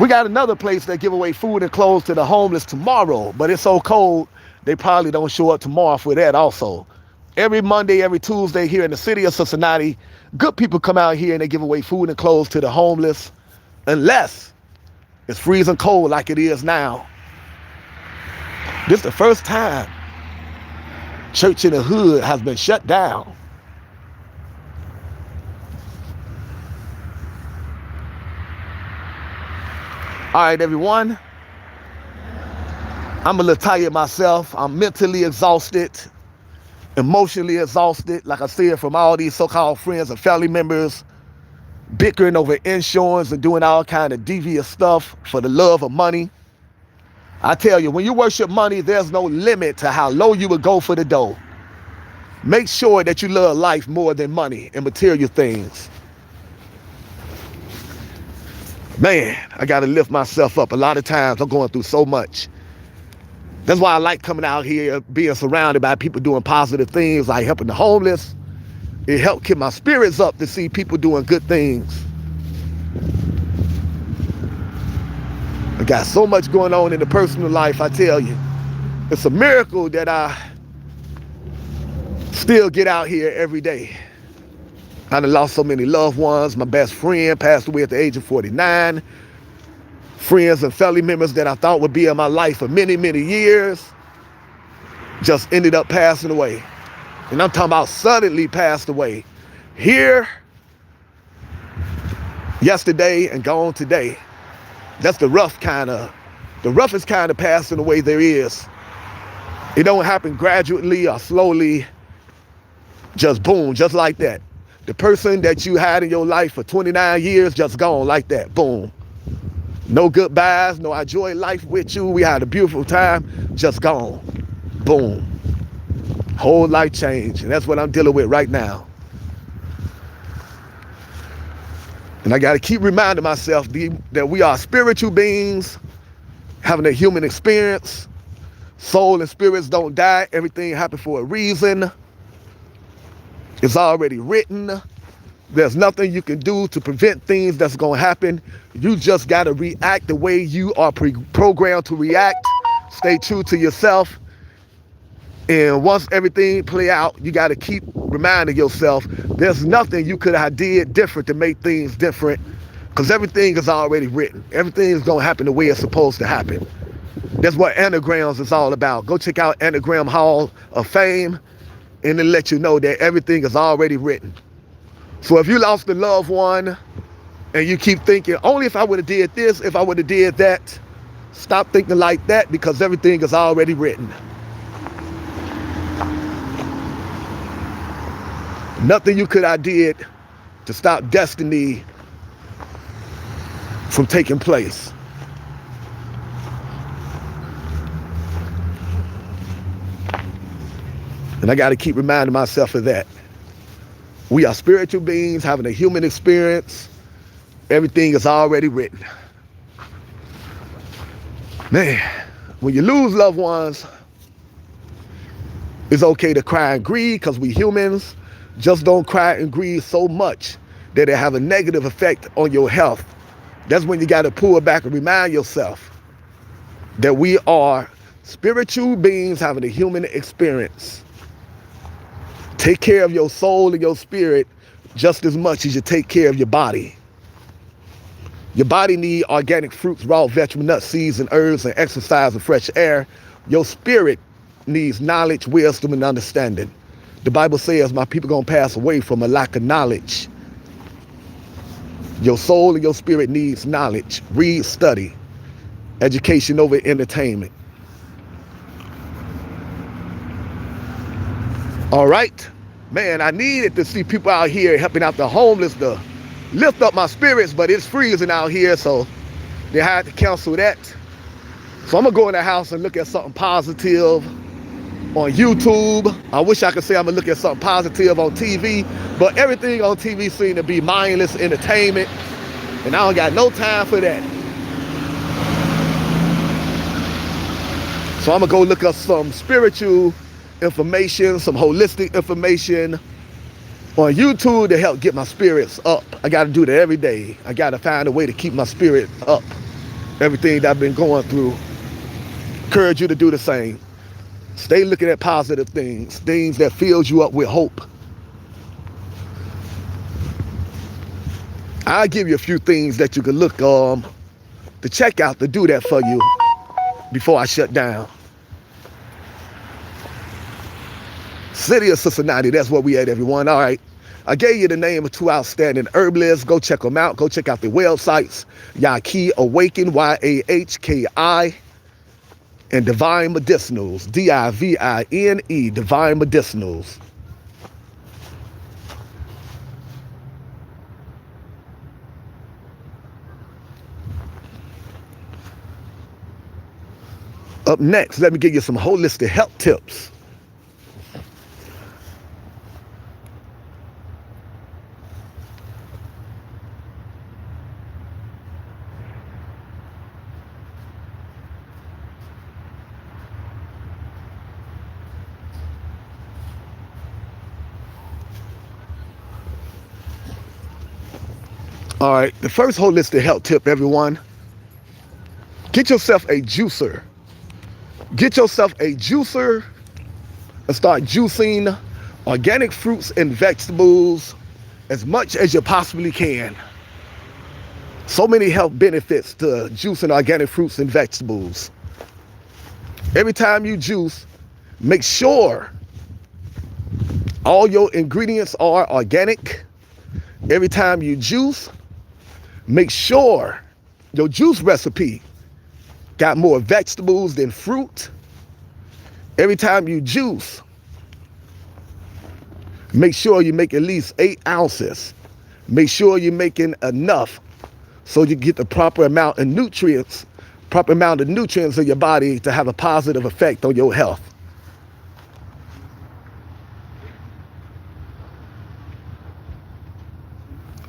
We got another place that give away food and clothes to the homeless tomorrow, but it's so cold, they probably don't show up tomorrow for that also. Every Monday, every Tuesday here in the city of Cincinnati, good people come out here and they give away food and clothes to the homeless, unless it's freezing cold like it is now. This is the first time church in the hood has been shut down. All right, everyone. I'm a little tired myself. I'm mentally exhausted, emotionally exhausted. Like I said, from all these so-called friends and family members bickering over insurance and doing all kind of devious stuff for the love of money. I tell you, when you worship money, there's no limit to how low you would go for the dough. Make sure that you love life more than money and material things. Man, I got to lift myself up. A lot of times I'm going through so much. That's why I like coming out here, being surrounded by people doing positive things, like helping the homeless. It helped keep my spirits up to see people doing good things. I got so much going on in the personal life, I tell you. It's a miracle that I still get out here every day. I done lost so many loved ones. My best friend passed away at the age of 49. Friends and family members that I thought would be in my life for many, many years just ended up passing away. And I'm talking about suddenly passed away. Here, yesterday, and gone today. That's the roughest kind of passing away there is. It don't happen gradually or slowly, just boom, just like that. The person that you had in your life for 29 years just gone like that, boom. No goodbyes, no I enjoyed life with you, we had a beautiful time, just gone, boom. Whole life change, and that's what I'm dealing with right now. And I got to keep reminding myself that we are spiritual beings having a human experience. Soul and spirits don't die. Everything happened for a reason. It's already written. There's nothing you can do to prevent things that's going to happen. You just got to react the way you are programmed to react. Stay true to yourself. And once everything play out, you got to keep reminding yourself there's nothing you could have did different to make things different, because everything is already written. Everything is going to happen the way it's supposed to happen. That's what anagrams is all about. Go check out Anagram Hall of Fame, and it'll let you know that everything is already written. So if you lost a loved one and you keep thinking, only if I would have did this, if I would have did that, stop thinking like that, because everything is already written. Nothing you could have did to stop destiny from taking place. And I got to keep reminding myself of that. We are spiritual beings having a human experience. Everything is already written. Man, when you lose loved ones, it's okay to cry and grieve, because we humans. Just don't cry and grieve so much that it have a negative effect on your health. That's when you got to pull back and remind yourself that we are spiritual beings having a human experience. Take care of your soul and your spirit just as much as you take care of your body. Your body needs organic fruits, raw vegetable nuts, seeds, and herbs, and exercise and fresh air. Your spirit needs knowledge, wisdom, and understanding. The Bible says my people going to pass away from a lack of knowledge. Your soul and your spirit needs knowledge. Read, study. Education over entertainment. All right. Man, I needed to see people out here helping out the homeless to lift up my spirits, but it's freezing out here, so they had to cancel that. So I'm going to go in the house and look at something positive on YouTube. I wish I could say I'm going to look at something positive on TV, but everything on TV seems to be mindless entertainment, and I don't got no time for that. So I'm going to go look up some spiritual information, some holistic information on YouTube to help get my spirits up. I got to do that every day. I got to find a way to keep my spirit up. everything that I've been going through. Encourage you to do the same. Stay looking at positive things, things that fills you up with hope. I'll give you a few things that you can look to check out to do that for you before I shut down. City of Cincinnati, that's where we at, everyone. All right. I gave you the name of 2 outstanding herbalists. Go check them out. Go check out their websites. Yahki Awaken, YAHKI, and Divine Medicinals, DIVINE, Divine Medicinals. Up next, let me give you some holistic health tips. All right, the first holistic health tip, everyone. Get yourself a juicer. Get yourself a juicer and start juicing organic fruits and vegetables as much as you possibly can. So many health benefits to juicing organic fruits and vegetables. Every time you juice, make sure all your ingredients are organic. Every time you juice, make sure your juice recipe got more vegetables than fruit. Every time you juice, make sure you make at least 8 ounces. Make sure you're making enough so you get the proper amount of nutrients in your body to have a positive effect on your health.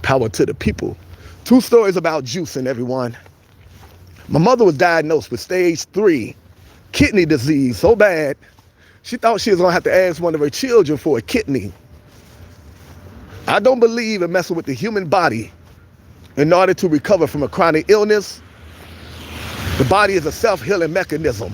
Power to the people. 2 stories about juicing, everyone. My mother was diagnosed with stage 3 kidney disease so bad, she thought she was gonna have to ask one of her children for a kidney. I don't believe in messing with the human body in order to recover from a chronic illness. The body is a self-healing mechanism.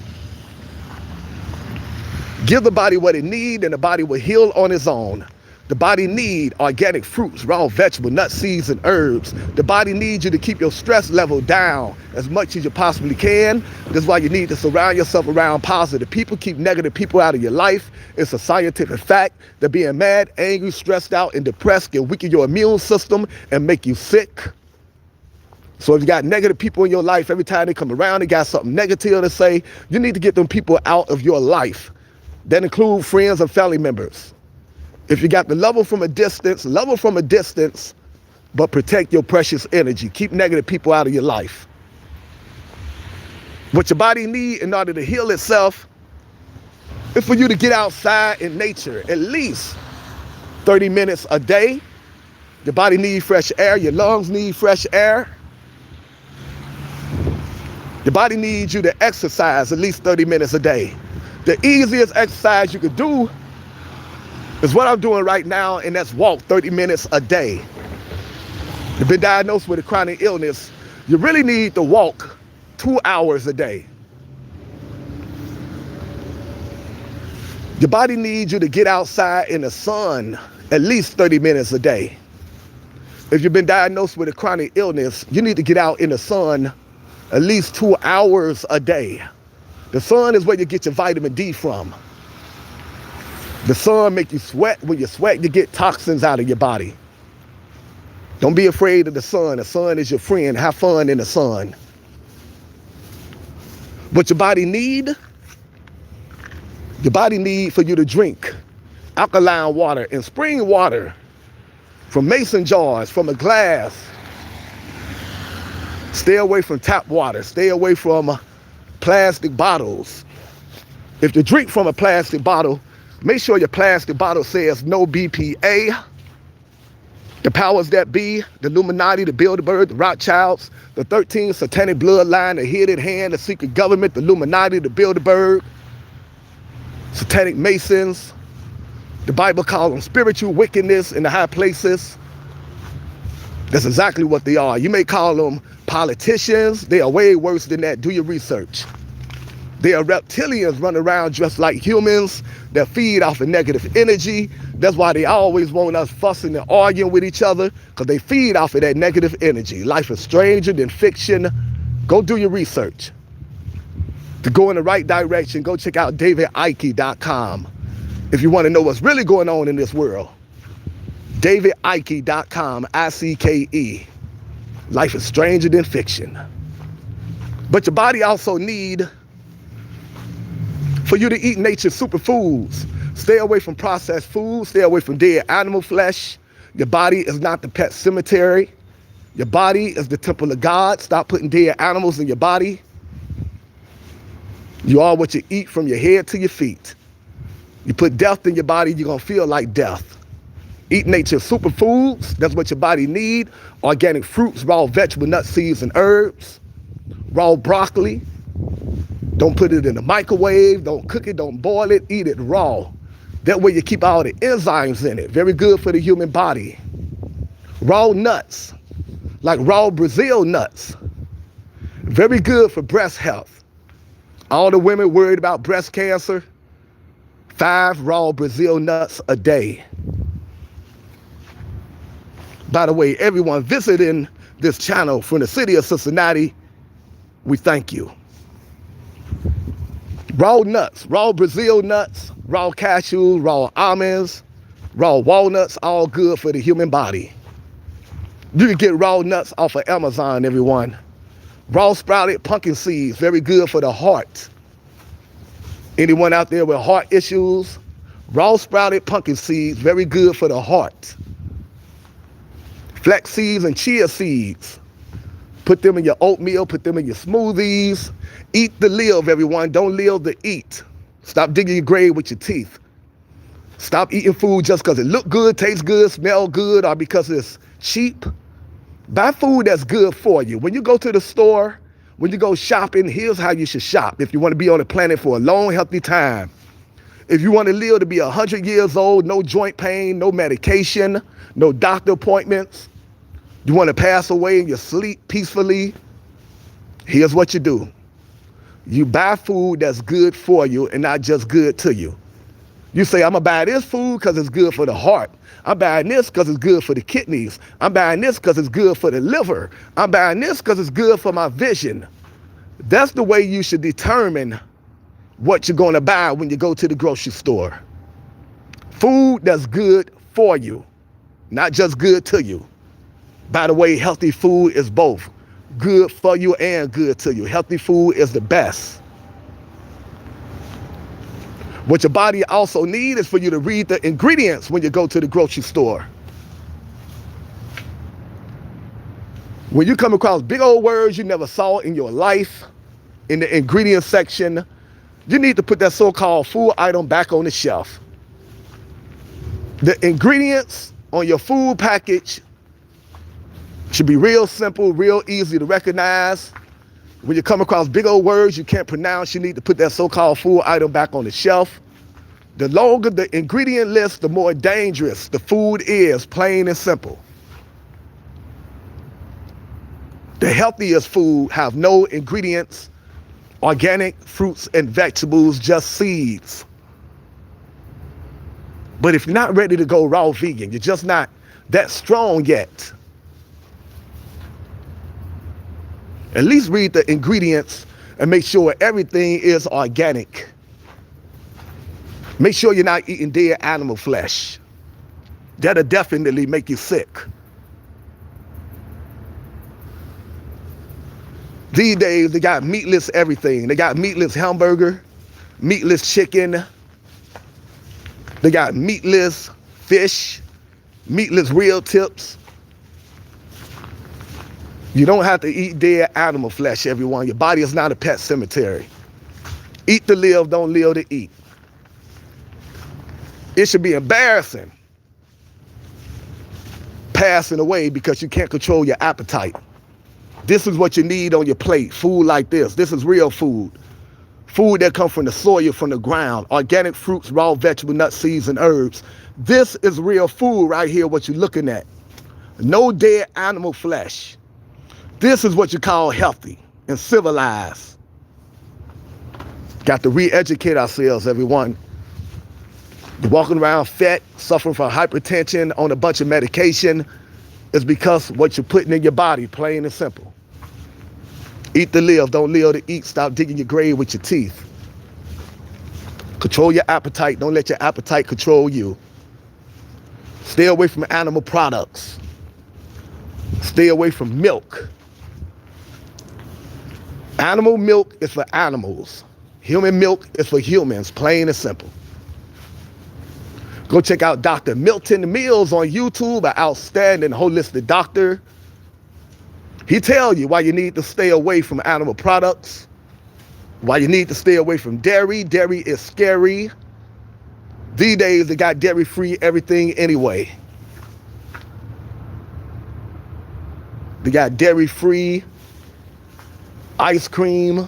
Give the body what it needs and the body will heal on its own. The body needs organic fruits, raw vegetables, nuts, seeds, and herbs. The body needs you to keep your stress level down as much as you possibly can. That's why you need to surround yourself around positive people. Keep negative people out of your life. It's a scientific fact that being mad, angry, stressed out, and depressed can weaken your immune system and make you sick. So if you got negative people in your life, every time they come around, they got something negative to say, you need to get them people out of your life. That include friends and family members. If you got to love them from a distance, but protect your precious energy. Keep negative people out of your life. What your body needs in order to heal itself is for you to get outside in nature at least 30 minutes a day. Your body needs fresh air. Your lungs need fresh air. Your body needs you to exercise at least 30 minutes a day. The easiest exercise you could do is what I'm doing right now, and that's walk 30 minutes a day. You've been diagnosed with a chronic illness, you really need to walk 2 hours a day. Your body needs you to get outside in the sun at least 30 minutes a day. If you've been diagnosed with a chronic illness, you need to get out in the sun at least 2 hours a day. The sun is where you get your vitamin D from. The sun make you sweat. When you sweat, you get toxins out of your body. Don't be afraid of the sun. The sun is your friend. Have fun in the sun. What your body need for you to drink alkaline water and spring water from mason jars, from a glass. Stay away from tap water. Stay away from plastic bottles. If you drink from a plastic bottle, make sure your plastic bottle says no BPA. The powers that be, the Illuminati, the Bilderberg, the Rothschilds, the 13 satanic bloodline, the hidden hand, the secret government, the Illuminati, the Bilderberg, satanic masons. The Bible calls them spiritual wickedness in the high places. That's exactly what they are. You may call them Politicians, they are way worse than that. Do your research. They are reptilians running around just like humans that feed off of negative energy. That's why they always want us fussing and arguing with each other, because they feed off of that negative energy. Life is stranger than fiction. Go do your research. To go in the right direction, go check out davidike.com. If you want to know what's really going on in this world, davidike.com, ICKE. Life is stranger than fiction. But your body also need for you to eat nature's superfoods. Stay away from processed foods. Stay away from dead animal flesh. Your body is not the pet cemetery. Your body is the temple of God. Stop putting dead animals in your body. You are what you eat from your head to your feet. You put death in your body, you're going to feel like death. Eat nature's superfoods. That's what your body need. Organic fruits, raw vegetable, nuts, seeds, and herbs. Raw broccoli. Don't put it in the microwave. Don't cook it. Don't boil it. Eat it raw. That way you keep all the enzymes in it. Very good for the human body. Raw nuts, like raw Brazil nuts. Very good for breast health. All the women worried about breast cancer, 5 raw Brazil nuts a day. By the way, everyone visiting this channel from the city of Cincinnati, we thank you. Raw nuts, raw Brazil nuts, raw cashews, raw almonds, raw walnuts, all good for the human body. You can get raw nuts off of Amazon, everyone. Raw sprouted pumpkin seeds, very good for the heart. Anyone out there with heart issues? Raw sprouted pumpkin seeds, very good for the heart. Flax seeds and chia seeds. Put them in your oatmeal, put them in your smoothies. Eat to live, everyone. Don't live to eat. Stop digging your grave with your teeth. Stop eating food just because it look good, tastes good, smell good, or because it's cheap. Buy food that's good for you. When you go to the store, when you go shopping, here's how you should shop. If you want to be on the planet for a long, healthy time. If you want to live to be 100 years old, no joint pain, no medication, no doctor appointments. You want to pass away in your sleep peacefully. Here's what you do. You buy food that's good for you and not just good to you. You say, I'm going to buy this food because it's good for the heart. I'm buying this because it's good for the kidneys. I'm buying this because it's good for the liver. I'm buying this because it's good for my vision. That's the way you should determine what you're going to buy when you go to the grocery store. Food that's good for you, not just good to you. By the way, healthy food is both good for you and good to you. Healthy food is the best. What your body also needs is for you to read the ingredients when you go to the grocery store. When you come across big old words you never saw in your life, in the ingredient section, you need to put that so-called food item back on the shelf. The ingredients on your food package should be real simple, real easy to recognize. When you come across big old words you can't pronounce, you need to put that so-called food item back on the shelf. The longer the ingredient list, the more dangerous the food is, plain and simple. The healthiest food have no ingredients, organic fruits and vegetables, just seeds. But if you're not ready to go raw vegan, you're just not that strong yet, at least read the ingredients and make sure everything is organic. Make sure you're not eating dead animal flesh. That'll definitely make you sick. These days, they got meatless everything. They got meatless hamburger, meatless chicken. They got meatless fish, meatless real tips. You don't have to eat dead animal flesh, everyone. Your body is not a pet cemetery. Eat to live, don't live to eat. It should be embarrassing passing away because you can't control your appetite. This is what you need on your plate, food like this. This is real food. Food that comes from the soil, from the ground. Organic fruits, raw vegetable, nuts, seeds, and herbs. This is real food right here, what you're looking at. No dead animal flesh. This is what you call healthy and civilized. Got to re-educate ourselves, everyone. You're walking around fat, suffering from hypertension, on a bunch of medication, is because what you're putting in your body, plain and simple. Eat to live, don't live to eat. Stop digging your grave with your teeth. Control your appetite, don't let your appetite control you. Stay away from animal products. Stay away from milk. Animal milk is for animals. Human milk is for humans, plain and simple. Go check out Dr. Milton Mills on YouTube, an outstanding holistic doctor. He tells you why you need to stay away from animal products, why you need to stay away from dairy. Dairy is scary. These days, they got dairy-free everything anyway. They got dairy-free ice cream.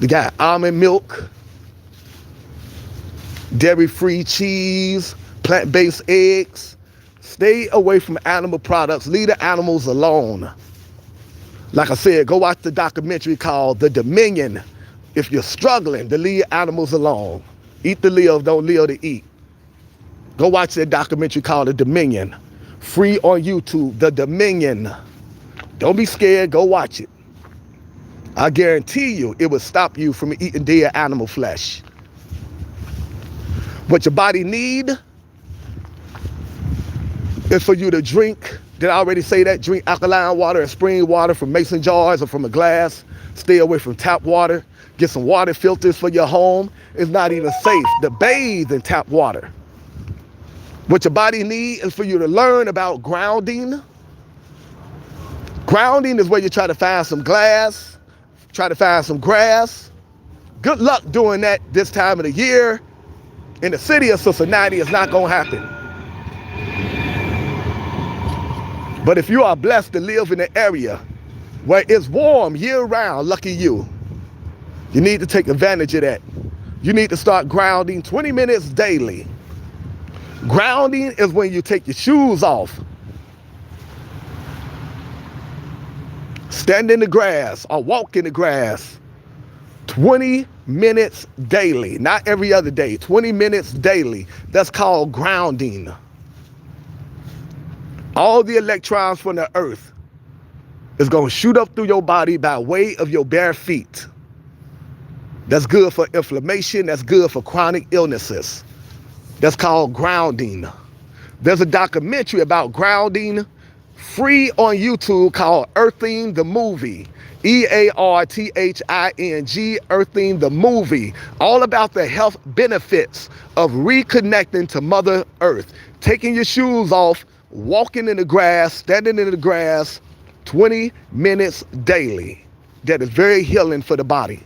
They got almond milk, dairy-free cheese, plant-based eggs. Stay away from animal products. Leave the animals alone. Like I said, go watch the documentary called The Dominion if you're struggling to leave animals alone. Eat to live, don't live to eat. Go watch that documentary called The Dominion. Free on YouTube, The Dominion. Don't be scared, go watch it. I guarantee you it will stop you from eating dead animal flesh. What your body need is for you to drink. Did I already say that? Drink alkaline water and spring water from mason jars or from a glass. Stay away from tap water. Get some water filters for your home. It's not even safe to bathe in tap water. What your body needs is for you to learn about grounding. Grounding is where you try to find some glass, try to find some grass. Good luck doing that this time of the year. In the city of Cincinnati, it's not going to happen. But if you are blessed to live in an area where it's warm year-round, lucky you. You need to take advantage of that. You need to start grounding 20 minutes daily. Grounding is when you take your shoes off, stand in the grass or walk in the grass 20 minutes daily, not every other day, 20 minutes daily. That's called grounding. All the electrons from the earth is going to shoot up through your body by way of your bare feet. That's good for inflammation. That's good for chronic illnesses. That's called grounding. There's a documentary about grounding free on YouTube called Earthing the Movie. EARTHING, Earthing the Movie. All about the health benefits of reconnecting to Mother Earth. Taking your shoes off, walking in the grass, standing in the grass, 20 minutes daily. That is very healing for the body.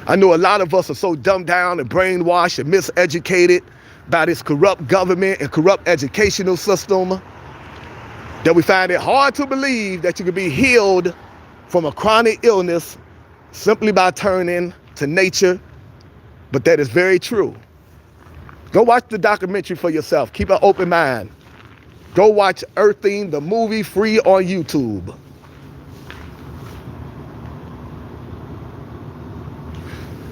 I know a lot of us are so dumbed down and brainwashed and miseducated by this corrupt government and corrupt educational system that we find it hard to believe that you can be healed from a chronic illness simply by turning to nature. But that is very true. Go watch the documentary for yourself. Keep an open mind. Go watch Earthing the Movie free on YouTube.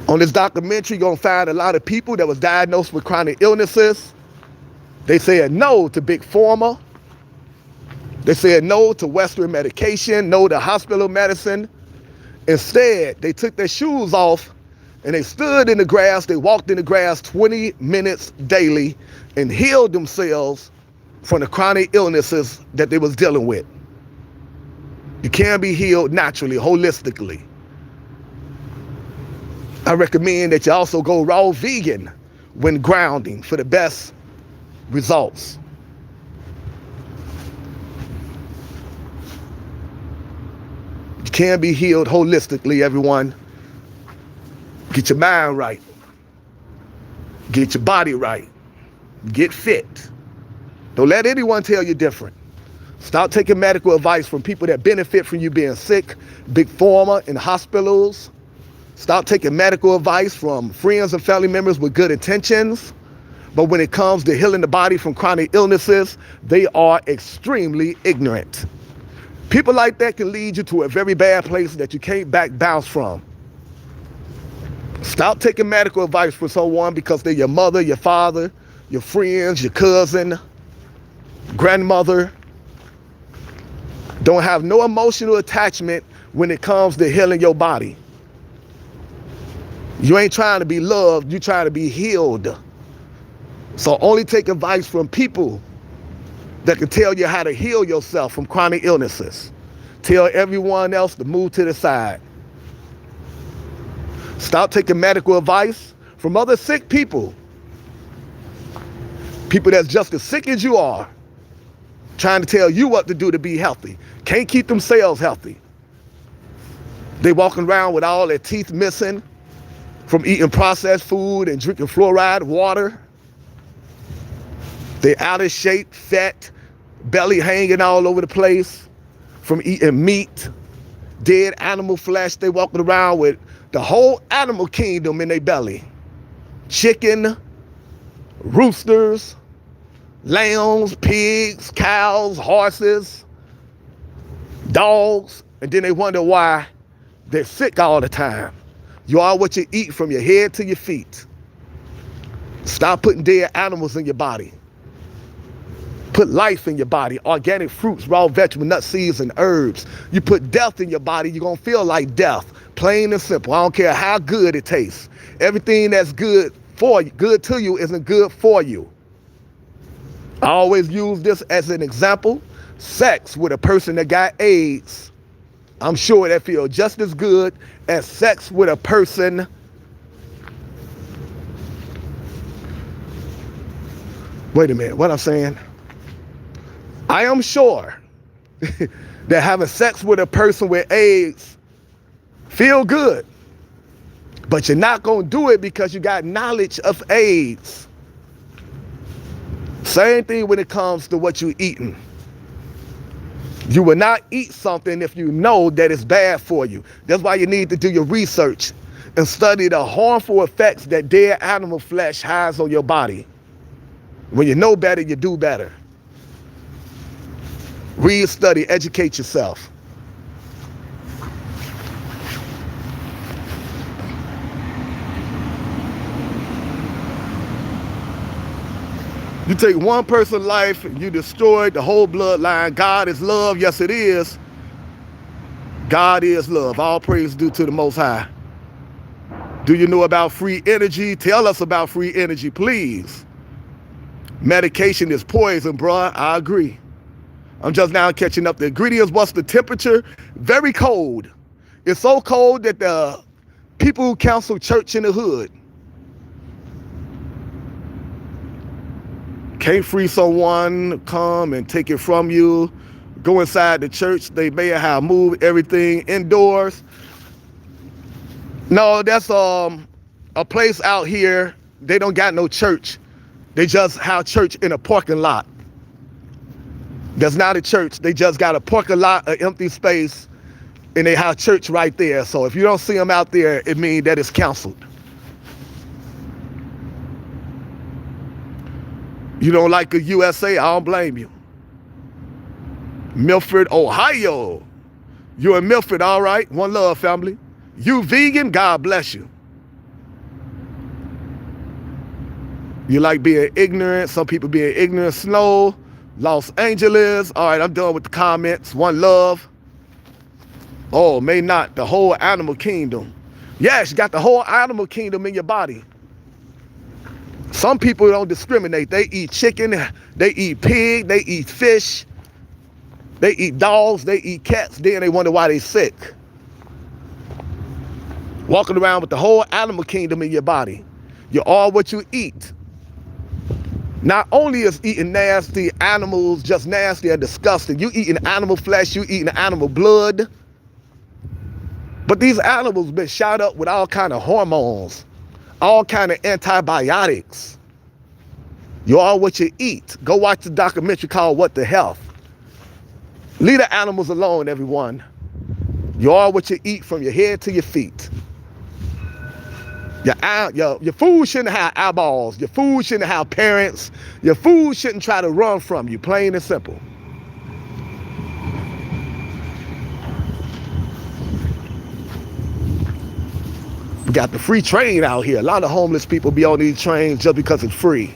On this documentary, you're going to find a lot of people that was diagnosed with chronic illnesses. They said no to big pharma. They said no to Western medication, no to hospital medicine. Instead, they took their shoes off and they stood in the grass. They walked in the grass 20 minutes daily and healed themselves from the chronic illnesses that they was dealing with. You can be healed naturally, holistically. I recommend that you also go raw vegan when grounding for the best results. You can be healed holistically, everyone. Get your mind right. Get your body right. Get fit. Don't let anyone tell you different. Stop taking medical advice from people that benefit from you being sick, big pharma in hospitals. Stop taking medical advice from friends and family members with good intentions. But when it comes to healing the body from chronic illnesses, they are extremely ignorant. People like that can lead you to a very bad place that you can't bounce from. Stop taking medical advice from someone because they're your mother, your father, your friends, your cousin, grandmother. Don't have no emotional attachment when it comes to healing your body. You ain't trying to be loved, you're trying to be healed. So only take advice from people that can tell you how to heal yourself from chronic illnesses. Tell everyone else to move to the side. Stop taking medical advice from other sick people. People that's just as sick as you are, trying to tell you what to do to be healthy. Can't keep themselves healthy. They walking around with all their teeth missing from eating processed food and drinking fluoride water. They out of shape, fat, belly hanging all over the place from eating meat, dead animal flesh. They walking around with the whole animal kingdom in their belly. Chicken, roosters, lambs, pigs, cows, horses, dogs, and then they wonder why they're sick all the time. You are what you eat from your head to your feet. Stop putting dead animals in your body. Put life in your body. Organic fruits, raw vegetables, nuts, seeds, and herbs. You put death in your body, you're going to feel like death. Plain and simple. I don't care how good it tastes. Everything that's good for you, good to you, isn't good for you. I always use this as an example. Sex with a person that got AIDS. I'm sure that feels just as good as sex with a person wait a minute, what I'm saying? I am sure that having sex with a person with AIDS feel good, but you're not going to do it because you got knowledge of AIDS. Same thing when it comes to what you're eating. You will not eat something if you know that it's bad for you. That's why you need to do your research and study the harmful effects that dead animal flesh has on your body. When you know better, you do better. Read, study, educate yourself. You take one person's life and you destroy the whole bloodline. God is love. Yes, it is. God is love. All praise due to the Most High. Do you know about free energy? Tell us about free energy, please. Medication is poison, bruh. I agree. I'm just now catching up. The ingredients, what's the temperature? Very cold. It's so cold that the people who counsel church in the hood can't free someone, come and take it from you. Go inside the church. They may have moved everything indoors. No, that's a place out here. They don't got no church. They just have church in a parking lot. That's not a church. They just got a parking lot, an empty space, and they have church right there. So if you don't see them out there, it means that it's canceled. You don't like the USA? I don't blame you. Milford, Ohio. You're in Milford, all right? One love, family. You vegan? God bless you. You like being ignorant? Some people being ignorant. Snow, Los Angeles. All right, I'm done with the comments. One love. Oh, may not. The whole animal kingdom. Yes, you got the whole animal kingdom in your body. Some people don't discriminate. They eat chicken, they eat pig, they eat fish, they eat dogs, they eat cats. Then they wonder why they sick. Walking around with the whole animal kingdom in your body. You're all what you eat. Not only is eating nasty animals just nasty and disgusting, you eating animal flesh, you eating animal blood. But these animals been shot up with all kind of hormones, all kind of antibiotics. You are what you eat. Go watch the documentary called What the Health. Leave the animals alone, everyone. You are what you eat from your head to your feet. Your food shouldn't have eyeballs. Your food shouldn't have parents. Your food shouldn't try to run from you, plain and simple. We got the free train out here. A lot of homeless people be on these trains just because it's free.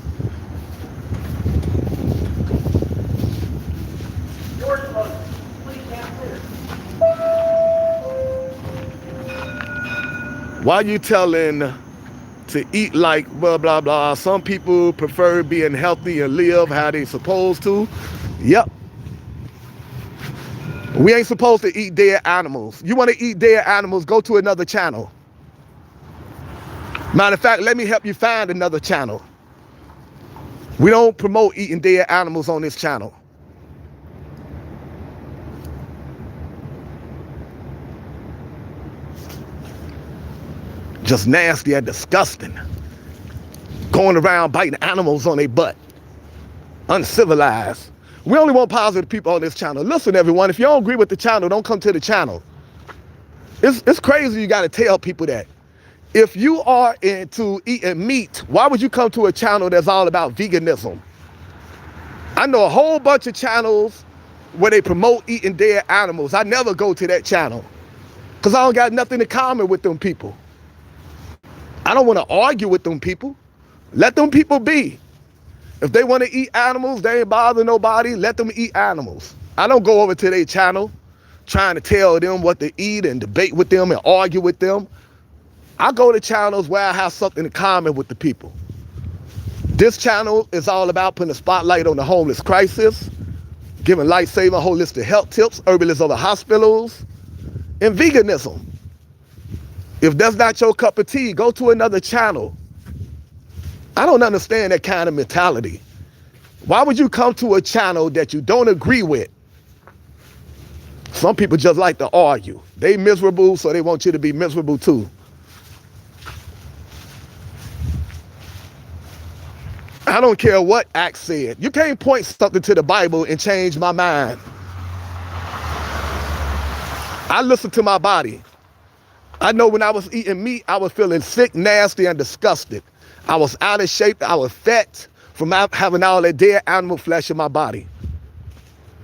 Why you telling to eat like blah, blah, blah? Some people prefer being healthy and live how they supposed to. Yep. We ain't supposed to eat dead animals. You want to eat dead animals, go to another channel. Matter of fact, let me help you find another channel. We don't promote eating dead animals on this channel. Just nasty and disgusting. Going around biting animals on their butt. Uncivilized. We only want positive people on this channel. Listen, everyone, if you don't agree with the channel, don't come to the channel. It's crazy you got to tell people that. If you are into eating meat, why would you come to a channel that's all about veganism? I know a whole bunch of channels where they promote eating dead animals. I never go to that channel because I don't got nothing in common with them people. I don't want to argue with them people. Let them people be. If they want to eat animals, they ain't bother nobody. Let them eat animals. I don't go over to their channel trying to tell them what to eat and debate with them and argue with them. I go to channels where I have something in common with the people. This channel is all about putting a spotlight on the homeless crisis, giving life-saving holistic health tips, herbalism over hospitals, and veganism. If that's not your cup of tea, go to another channel. I don't understand that kind of mentality. Why would you come to a channel that you don't agree with? Some people just like to argue. They miserable, so they want you to be miserable too. I don't care what Acts said. You can't point something to the Bible and change my mind. I listen to my body. I know when I was eating meat, I was feeling sick, nasty, and disgusted. I was out of shape. I was fat from having all that dead animal flesh in my body.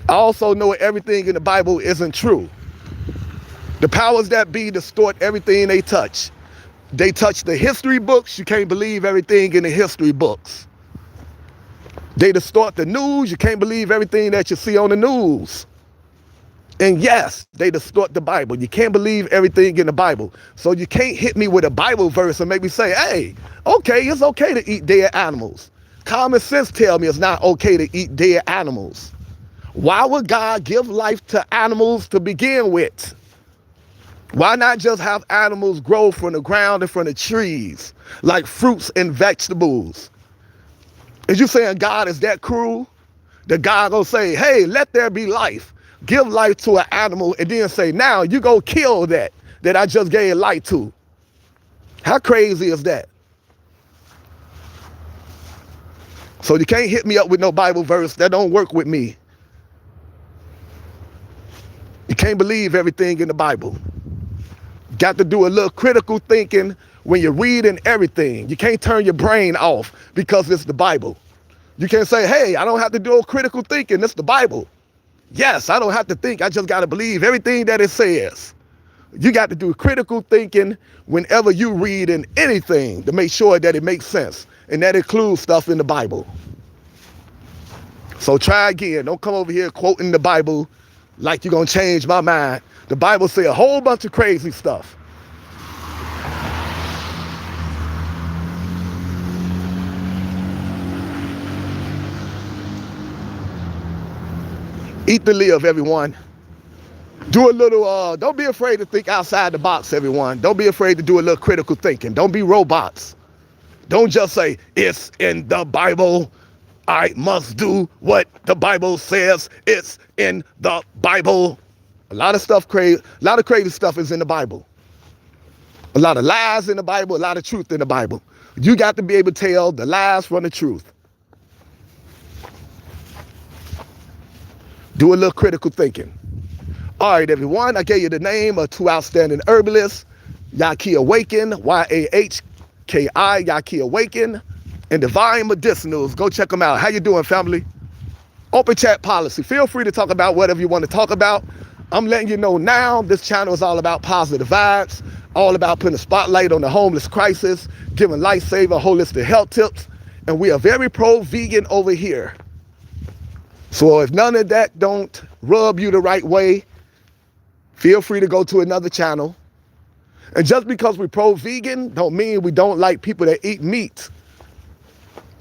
I also know everything in the Bible isn't true. The powers that be distort everything they touch. They touch the history books. You can't believe everything in the history books. They distort the news. You can't believe everything that you see on the news. And yes, they distort the Bible. You can't believe everything in the Bible. So you can't hit me with a Bible verse and make me say, hey, okay, it's okay to eat dead animals. Common sense tell me it's not okay to eat dead animals. Why would God give life to animals to begin with? Why not just have animals grow from the ground and from the trees, like fruits and vegetables? Is you saying God is that cruel? That God gonna say, hey, let there be life. Give life to an animal and then say, now you go kill that I just gave life to. How crazy is that? So you can't hit me up with no Bible verse. That don't work with me. You can't believe everything in the Bible. Got to do a little critical thinking when you're reading everything. You can't turn your brain off because it's the Bible. You can't say, hey, I don't have to do a critical thinking. It's the Bible. Yes, I don't have to think. I just got to believe everything that it says. You got to do critical thinking whenever you read in anything to make sure that it makes sense. And that includes stuff in the Bible. So try again. Don't come over here quoting the Bible like you're going to change my mind. The Bible says a whole bunch of crazy stuff. Eat to live, everyone. Do a little, don't be afraid to think outside the box, everyone. Don't be afraid to do a little critical thinking. Don't be robots. Don't just say, it's in the Bible. I must do what the Bible says. It's in the Bible. A lot of crazy stuff is in the Bible. A lot of lies in the Bible, a lot of truth in the Bible. You got to be able to tell the lies from the truth. Do a little critical thinking. All right, everyone, I gave you the name of two outstanding herbalists, Yahki Awaken, YAH Yaki Awaken, and Divine Medicinals. Go check them out. How you doing, family? Open chat policy. Feel free to talk about whatever you want to talk about. I'm letting you know now, this channel is all about positive vibes, all about putting a spotlight on the homeless crisis, giving lifesaver holistic health tips, and we are very pro-vegan over here. So if none of that don't rub you the right way, feel free to go to another channel. And just because we're pro-vegan don't mean we don't like people that eat meat.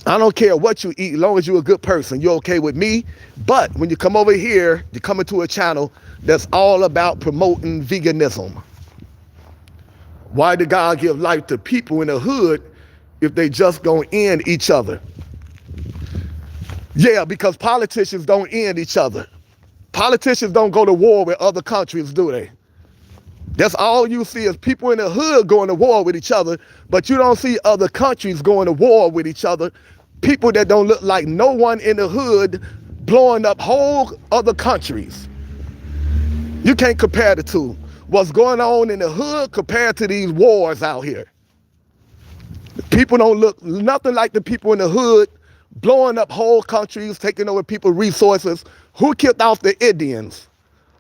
I don't care what you eat, as long as you're a good person, you're okay with me. But when you come over here, you come into a channel that's all about promoting veganism. Why did God give life to people in the hood if they just gonna end each other? Yeah, because politicians don't end each other. Politicians don't go to war with other countries, do they? That's all you see is people in the hood going to war with each other, but you don't see other countries going to war with each other. People that don't look like no one in the hood blowing up whole other countries. You can't compare the two. What's going on in the hood compared to these wars out here. People don't look nothing like the people in the hood blowing up whole countries, taking over people's resources. Who killed off the Indians?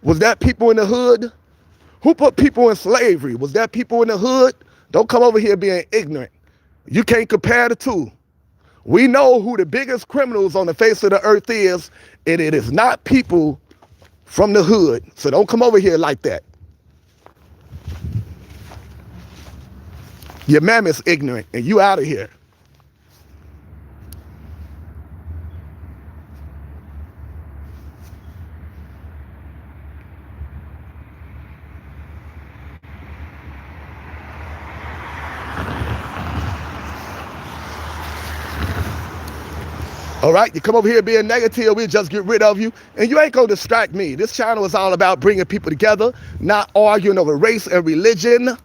Was that people in the hood? Who put people in slavery? Was that people in the hood? Don't come over here being ignorant. You can't compare the two. We know who the biggest criminals on the face of the earth is, and it is not people from the hood. So don't come over here like that. Your mammoth's ignorant, and you out of here. All right, you come over here being negative, we'll just get rid of you, and you ain't gonna distract me. This channel is all about bringing people together, not arguing over race and religion.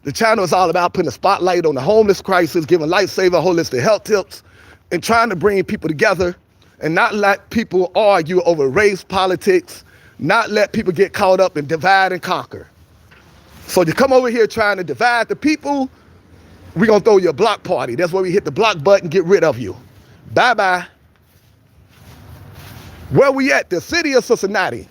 The channel is all about putting a spotlight on the homeless crisis, giving lifesaver holistic health tips, and trying to bring people together and not let people argue over race, politics, not let people get caught up in divide and conquer. So you come over here trying to divide the people, we're gonna throw you a block party. That's where we hit the block button, get rid of you. Bye-bye. Where we at? The city of Cincinnati.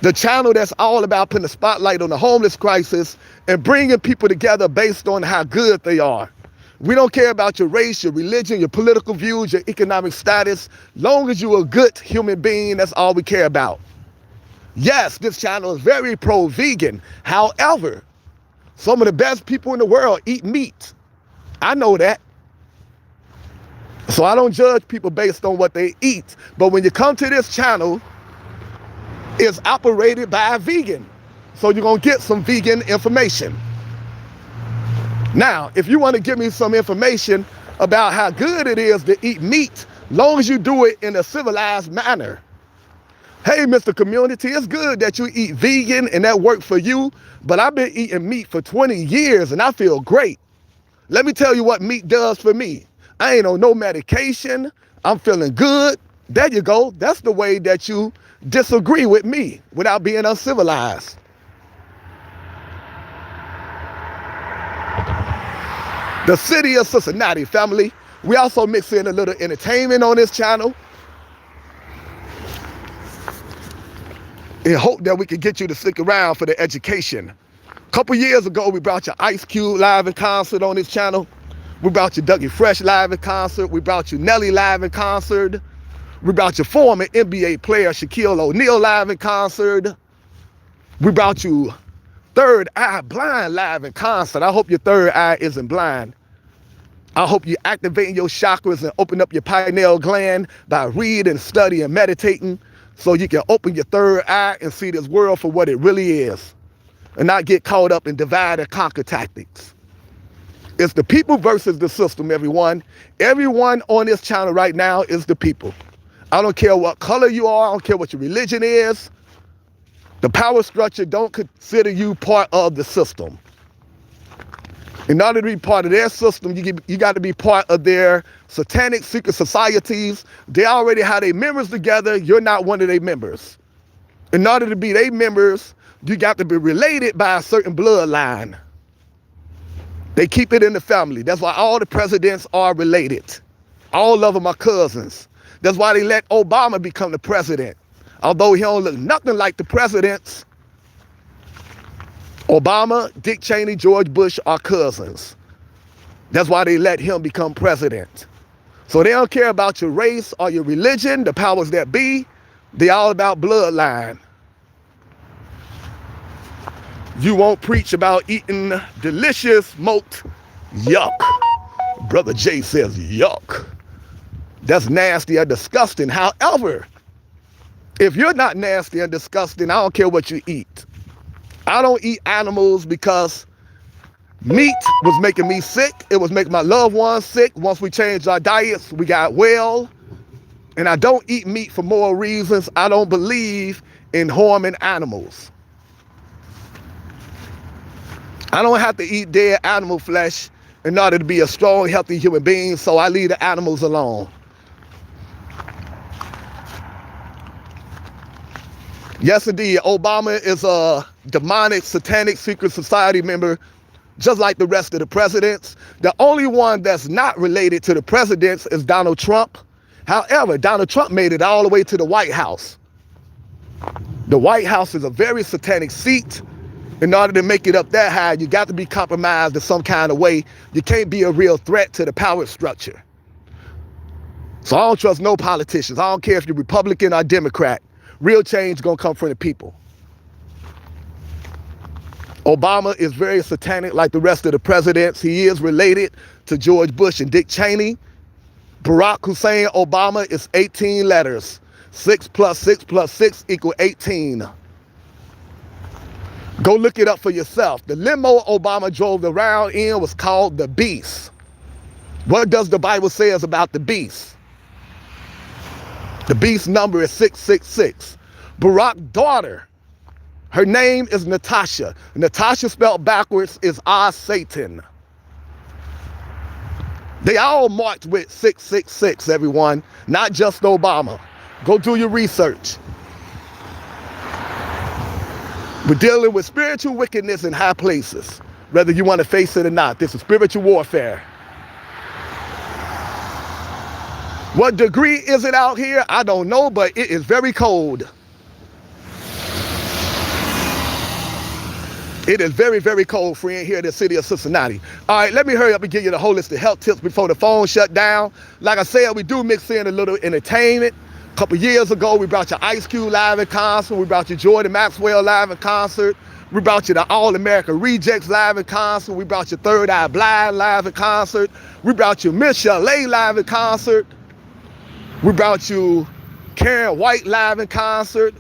The channel that's all about putting a spotlight on the homeless crisis and bringing people together based on how good they are. We don't care about your race, your religion, your political views, your economic status. Long as you're a good human being, that's all we care about. Yes, this channel is very pro-vegan. However, some of the best people in the world eat meat. I know that. So I don't judge people based on what they eat. But when you come to this channel, it's operated by a vegan. So you're going to get some vegan information. Now, if you want to give me some information about how good it is to eat meat, long as you do it in a civilized manner. Hey, Mr. Community, it's good that you eat vegan and that worked for you, but I've been eating meat for 20 years and I feel great. Let me tell you what meat does for me. I ain't on no medication. I'm feeling good. There you go. That's the way that you disagree with me without being uncivilized. The city of Cincinnati, family. We also mix in a little entertainment on this channel in hope that we can get you to stick around for the education. A couple years ago, we brought you Ice Cube live in concert on this channel. We brought you Dougie Fresh live in concert. We brought you Nelly live in concert. We brought you former NBA player Shaquille O'Neal live in concert. We brought you Third Eye Blind live in concert. I hope your third eye isn't blind. I hope you're activating your chakras and open up your pineal gland by reading, studying, and meditating so you can open your third eye and see this world for what it really is and not get caught up in divide and conquer tactics. It's the people versus the system, everyone. Everyone on this channel right now is the people. I don't care what color you are. I don't care what your religion is. The power structure don't consider you part of the system. In order to be part of their system, you got to be part of their satanic secret societies. They already have their members together. You're not one of their members. In order to be their members, you got to be related by a certain bloodline. They keep it in the family. That's why all the presidents are related. All of them are cousins. That's why they let Obama become the president. Although he don't look nothing like the presidents, Obama, Dick Cheney, George Bush are cousins. That's why they let him become president. So they don't care about your race or your religion, the powers that be. They all about bloodline. You won't preach about eating delicious smoked yuck. Brother Jay says yuck. That's nasty and disgusting. However, if you're not nasty and disgusting, I don't care what you eat. I don't eat animals because meat was making me sick. It was making my loved ones sick. Once we changed our diets, we got well. And I don't eat meat for moral reasons. I don't believe in harming animals. I don't have to eat dead animal flesh in order to be a strong, healthy human being, so I leave the animals alone. Yes, indeed, Obama is a demonic, satanic, secret society member, just like the rest of the presidents. The only one that's not related to the presidents is Donald Trump. However, Donald Trump made it all the way to the White House. The White House is a very satanic seat. In order to make it up that high, you got to be compromised in some kind of way. You can't be a real threat to the power structure. So I don't trust no politicians. I don't care if you're Republican or Democrat. Real change is going to come from the people. Obama is very satanic like the rest of the presidents. He is related to George Bush and Dick Cheney. Barack Hussein Obama is 18 letters. 6 plus 6 plus 6 equal 18. Go look it up for yourself. The limo Obama drove around in was called the Beast. What does the Bible say about the Beast? The Beast number is 666. Barack's daughter, her name is Natasha. Natasha spelled backwards is Satan. They all marked with 666, everyone, not just Obama. Go do your research. We're dealing with spiritual wickedness in high places, whether you want to face it or not. This is spiritual warfare. What degree is it out here? I don't know, but it is very cold. It is very, very cold, friend, here in the city of Cincinnati. All right, let me hurry up and give you the holistic health tips before the phone shut down. Like I said, we do mix in a little entertainment. A couple years ago, we brought you Ice Cube live in concert. We brought you Jordan Maxwell live in concert. We brought you the All-American Rejects live in concert. We brought you Third Eye Blind live in concert. We brought you Miss Chalet live in concert. We brought you Karen White live in concert.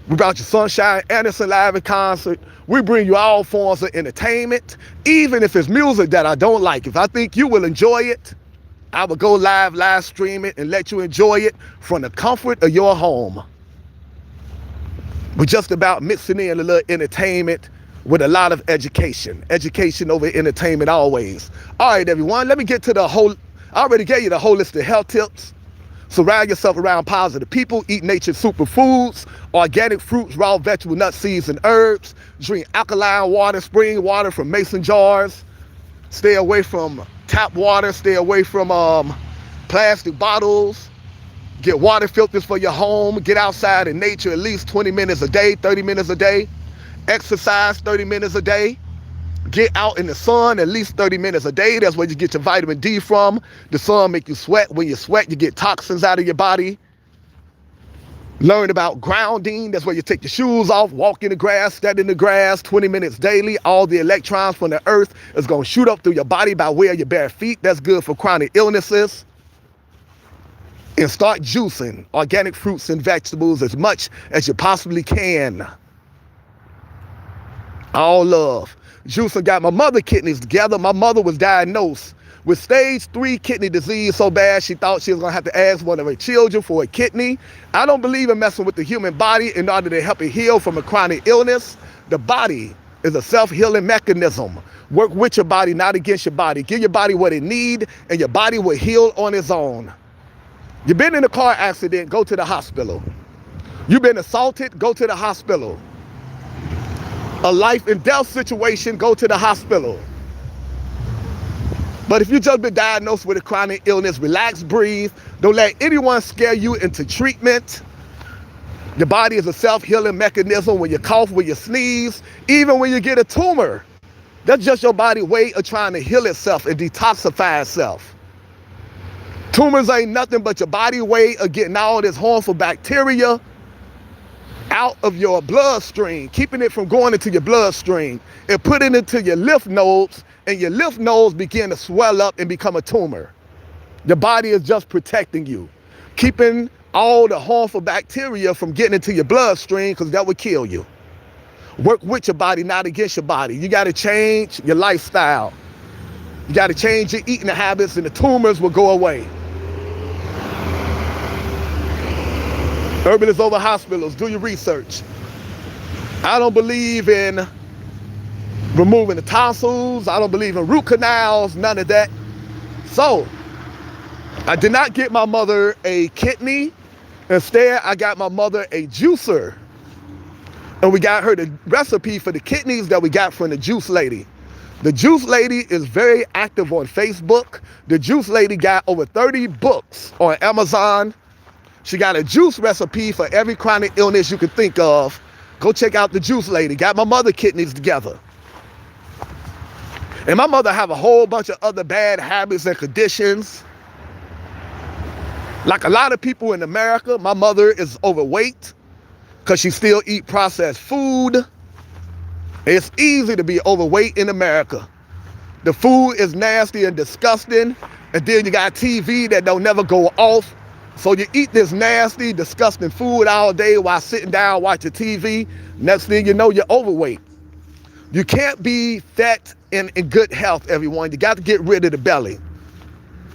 We brought you Sunshine Anderson live in concert. We bring you all forms of entertainment, even if it's music that I don't like. If I think you will enjoy it, I will go live stream it and let you enjoy it from the comfort of your home. We're just about mixing in a little entertainment with a lot of education. Education over entertainment always. All right, everyone, let me get to I already gave you the holistic health tips. Surround yourself around positive people. Eat nature's superfoods, organic fruits, raw vegetable nuts, seeds, and herbs. Drink alkaline water, spring water from mason jars. Stay away from tap water. Stay away from plastic bottles. Get water filters for your home. Get outside in nature at least 20 minutes a day, 30 minutes a day. Exercise 30 minutes a day. Get out in the sun at least 30 minutes a day. That's where you get your vitamin D from. The sun make you sweat. When you sweat, you get toxins out of your body. Learn about grounding. That's where you take your shoes off, walk in the grass, stand in the grass 20 minutes daily. All the electrons from the earth is going to shoot up through your body by way of your bare feet. That's good for chronic illnesses. And start juicing organic fruits and vegetables as much as you possibly can. All love. Juicing got my mother kidneys together. My mother was diagnosed with stage 3 kidney disease so bad she thought she was going to have to ask one of her children for a kidney. I don't believe in messing with the human body in order to help it heal from a chronic illness. The body is a self-healing mechanism. Work with your body, not against your body. Give your body what it needs, and your body will heal on its own. You've been in a car accident, go to the hospital. You've been assaulted, go to the hospital. A life and death situation, go to the hospital. But if you've just been diagnosed with a chronic illness, relax, breathe. Don't let anyone scare you into treatment. The body is a self-healing mechanism. When you cough, when you sneeze, even when you get a tumor, that's just your body way of trying to heal itself and detoxify itself. Tumors ain't nothing but your body way of getting all this harmful bacteria out of your bloodstream, keeping it from going into your bloodstream and putting it into your lymph nodes, and your lymph nodes begin to swell up and become a tumor. Your body is just protecting you, keeping all the harmful bacteria from getting into your bloodstream, because that would kill you. Work with your body, not against your body. You got to change your lifestyle. You got to change your eating habits, and the tumors will go away. Urban is over hospitals. Do your research. I don't believe in removing the tonsils. I don't believe in root canals, none of that. So, I did not get my mother a kidney. Instead, I got my mother a juicer. And we got her the recipe for the kidneys that we got from the juice lady. The juice lady is very active on Facebook. The juice lady got over 30 books on Amazon. She got a juice recipe for every chronic illness you can think of. Go check out the juice lady. Got my mother kidneys together. And my mother have a whole bunch of other bad habits and conditions. Like a lot of people in America, my mother is overweight because she still eat processed food. It's easy to be overweight in America. The food is nasty and disgusting. And then you got TV that don't never go off. So you eat this nasty, disgusting food all day while sitting down watching TV. Next thing you know, you're overweight. You can't be fat and in good health, everyone. You got to get rid of the belly.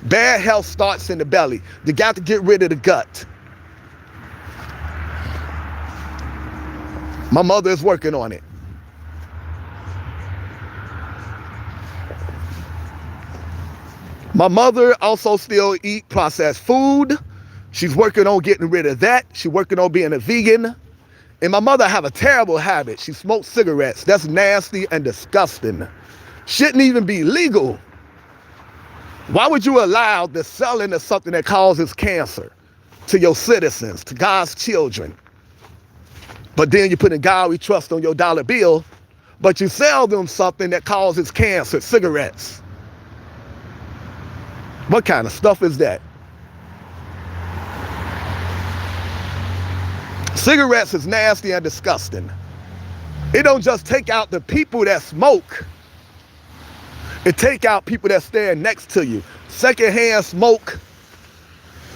Bad health starts in the belly. You got to get rid of the gut. My mother is working on it. My mother also still eat processed food. She's working on getting rid of that. She's working on being a vegan. And my mother have a terrible habit. She smokes cigarettes. That's nasty and disgusting. Shouldn't even be legal. Why would you allow the selling of something that causes cancer to your citizens, to God's children? But then you put in God we trust on your dollar bill, but you sell them something that causes cancer, cigarettes. What kind of stuff is that? Cigarettes is nasty and disgusting. It don't just take out the people that smoke. It take out people that stand next to you. Secondhand smoke.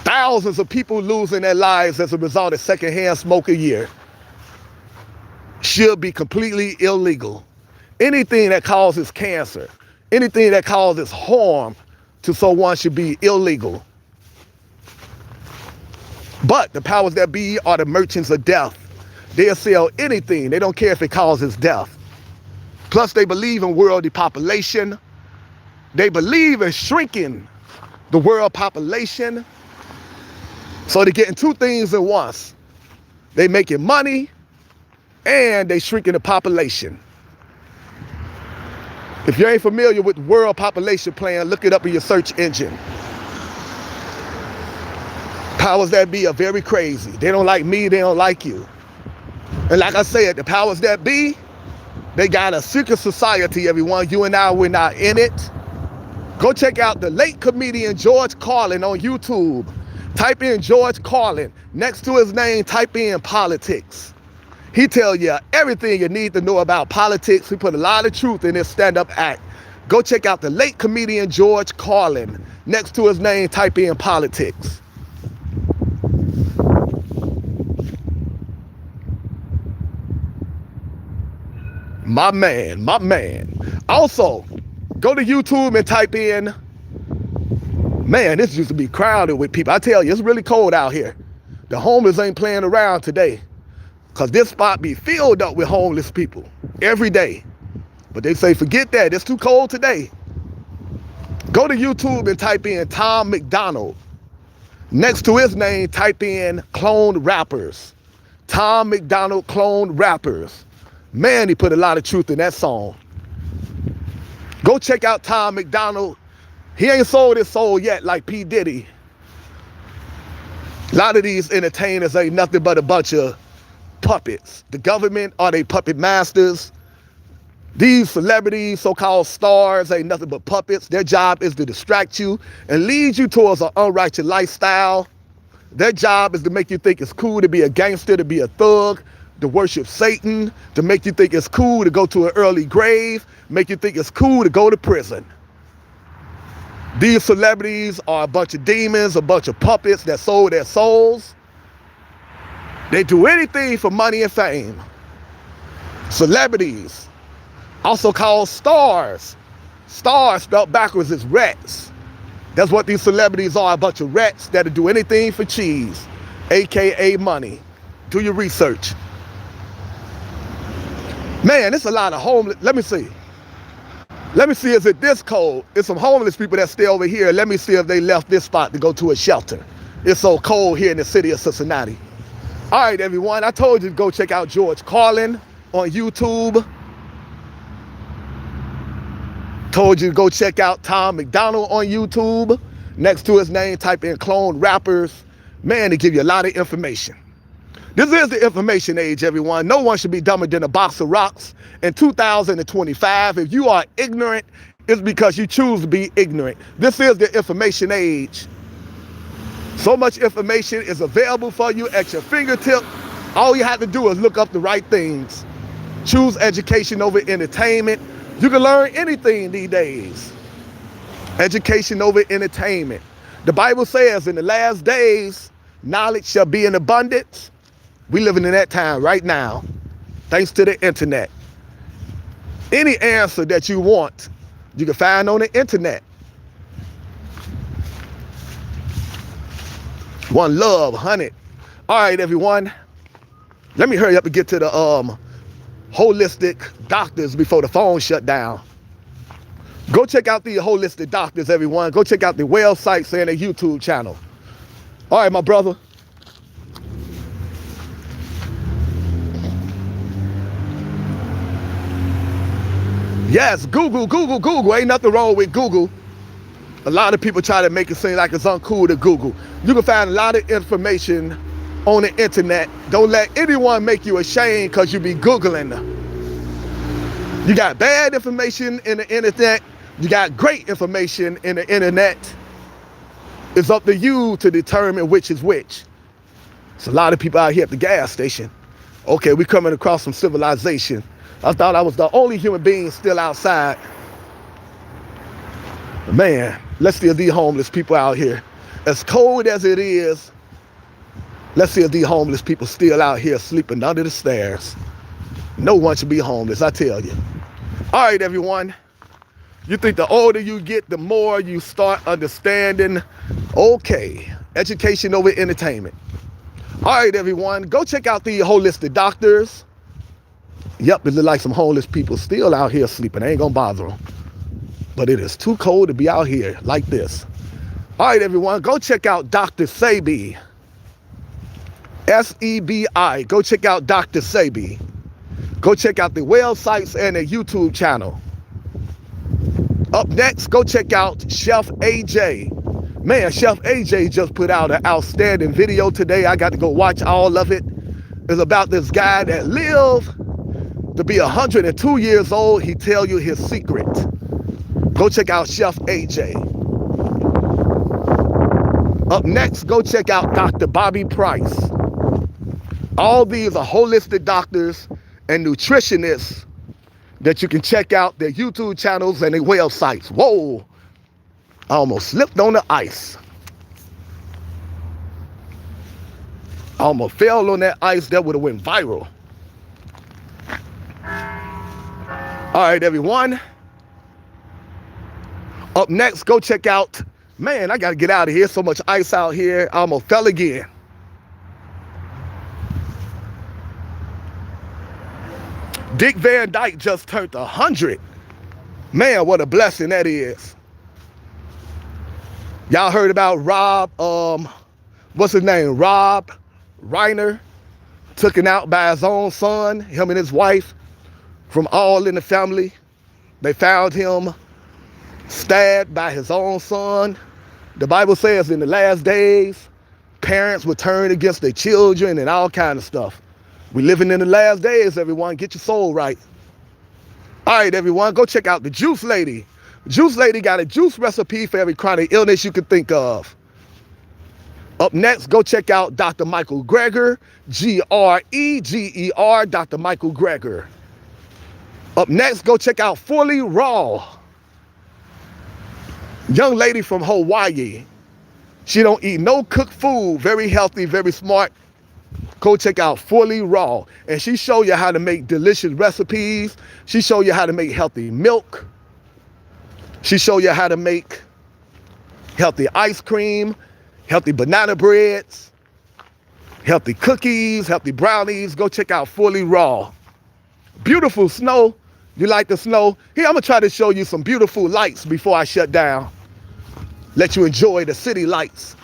Thousands of people losing their lives as a result of secondhand smoke a year. Should be completely illegal. Anything that causes cancer, anything that causes harm to someone should be illegal. But the powers that be are the merchants of death. They'll sell anything. They don't care if it causes death. Plus, they believe in world depopulation. They believe in shrinking the world population. So they're getting two things at once. They making money and they shrinking the population. If you ain't familiar with the world population plan, look it up in your search engine. Powers that be are very crazy. They don't like me, they don't like you. And like I said, the powers that be, they got a secret society, everyone. You and I, we're not in it. Go check out the late comedian George Carlin on YouTube. Type in George Carlin. Next to his name, type in politics. He tell you everything you need to know about politics. He put a lot of truth in his stand-up act. Go check out the late comedian George Carlin. Next to his name, type in politics. My man, my man. Also, go to YouTube and type in, man, this used to be crowded with people. I tell you, it's really cold out here. The homeless ain't playing around today, because this spot be filled up with homeless people every day. But they say, forget that, it's too cold today. Go to YouTube and type in Tom McDonald. Next to his name, type in cloned rappers. Tom McDonald cloned rappers. Man, he put a lot of truth in that song. Go check out Tom McDonald He ain't sold his soul yet like P. Diddy. A lot of these entertainers ain't nothing but a bunch of puppets. The government are they puppet masters. These celebrities, so-called stars, ain't nothing but puppets. Their job is to distract you and lead you towards an unrighteous lifestyle. Their job is to make you think it's cool to be a gangster, to be a thug, to worship Satan, to make you think it's cool to go to an early grave, make you think it's cool to go to prison. These celebrities are a bunch of demons, a bunch of puppets that sold their souls. They do anything for money and fame. Celebrities, also called stars. Stars spelled backwards is rats. That's what these celebrities are, a bunch of rats that'll do anything for cheese, AKA money. Do your research. Man, it's a lot of homeless. Let me see. Is it this cold? It's some homeless people that stay over here. Let me see if they left this spot to go to a shelter. It's so cold here in the city of Cincinnati. All right, everyone. I told you to go check out George Carlin on YouTube. Told you to go check out Tom McDonald on YouTube. Next to his name, type in clone rappers. Man, they give you a lot of information. This is the information age, everyone. No one should be dumber than a box of rocks. In 2025, if you are ignorant, it's because you choose to be ignorant. This is the information age. So much information is available for you at your fingertip. All you have to do is look up the right things. Choose education over entertainment. You can learn anything these days. Education over entertainment. The Bible says in the last days, knowledge shall be in abundance. We living in that time right now, thanks to the internet. Any answer that you want, you can find on the internet. One love, 100. All right, everyone. Let me hurry up and get to the holistic doctors before the phone shut down. Go check out the holistic doctors, everyone. Go check out the websites and the YouTube channel. All right, my brother. Yes, Google. Ain't nothing wrong with Google. A lot of people try to make it seem like it's uncool to Google. You can find a lot of information on the internet. Don't let anyone make you ashamed because you be Googling. You got bad information in the internet. You got great information in the internet. It's up to you to determine which is which. There's a lot of people out here at the gas station. Okay, we coming across some civilization. I thought I was the only human being still outside. Man, let's see if these homeless people out here, as cold as it is, let's see if these homeless people still out here sleeping under the stairs. No one should be homeless, I tell you. All right, everyone. You think the older you get, the more you start understanding. Okay, education over entertainment. All right, everyone. Go check out the holistic doctors. Yep, it look like some homeless people still out here sleeping. I ain't gonna bother them. But it is too cold to be out here like this. All right, everyone, go check out Dr. Sebi. S-E-B-I. Go check out Dr. Sebi. Go check out the websites and the YouTube channel. Up next, go check out Chef AJ. Man, Chef AJ just put out an outstanding video today. I got to go watch all of it. It's about this guy that lived to be 102 years old. He tell you his secret. Go check out Chef AJ. Up next, go check out Dr. Bobby Price. All these are holistic doctors and nutritionists that you can check out their YouTube channels and their websites. Whoa, I almost slipped on the ice. I almost fell on that ice. That would have went viral. All right, everyone. Up next, go check out, man, I got to get out of here. So much ice out here. I almost fell again. Dick Van Dyke just turned 100. Man, what a blessing that is. Y'all heard about Rob, what's his name? Rob Reiner, taken out by his own son, him and his wife, from All in the Family. They found him stabbed by his own son. The Bible says in the last days, parents will turn against their children and all kind of stuff. We're living in the last days, everyone. Get your soul right. All right, everyone, go check out the Juice Lady. Juice Lady got a juice recipe for every chronic illness you can think of. Up next, go check out Dr. Michael Greger, Greger, Dr. Michael Greger. Up next, go check out Fully Raw. Young lady from Hawaii. She don't eat no cooked food. Very healthy, very smart. Go check out Fully Raw. And she show you how to make delicious recipes. She show you how to make healthy milk. She show you how to make healthy ice cream, healthy banana breads, healthy cookies, healthy brownies. Go check out Fully Raw. Beautiful snow. You like the snow? Here, I'm gonna try to show you some beautiful lights before I shut down. Let you enjoy the city lights.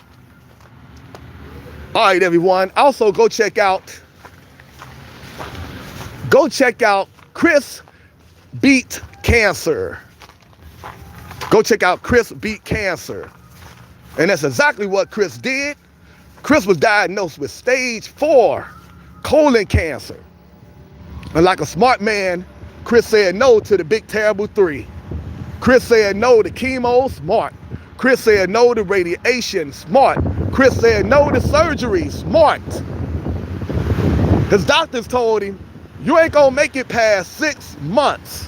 All right, everyone. Also, go check out Chris Beat Cancer. Go check out Chris Beat Cancer. And that's exactly what Chris did. Chris was diagnosed with stage 4 colon cancer. And like a smart man, Chris said no to the big terrible 3. Chris said no to chemo, smart. Chris said no to radiation, smart. Chris said no to surgery, smart. His doctors told him, you ain't gonna make it past 6 months.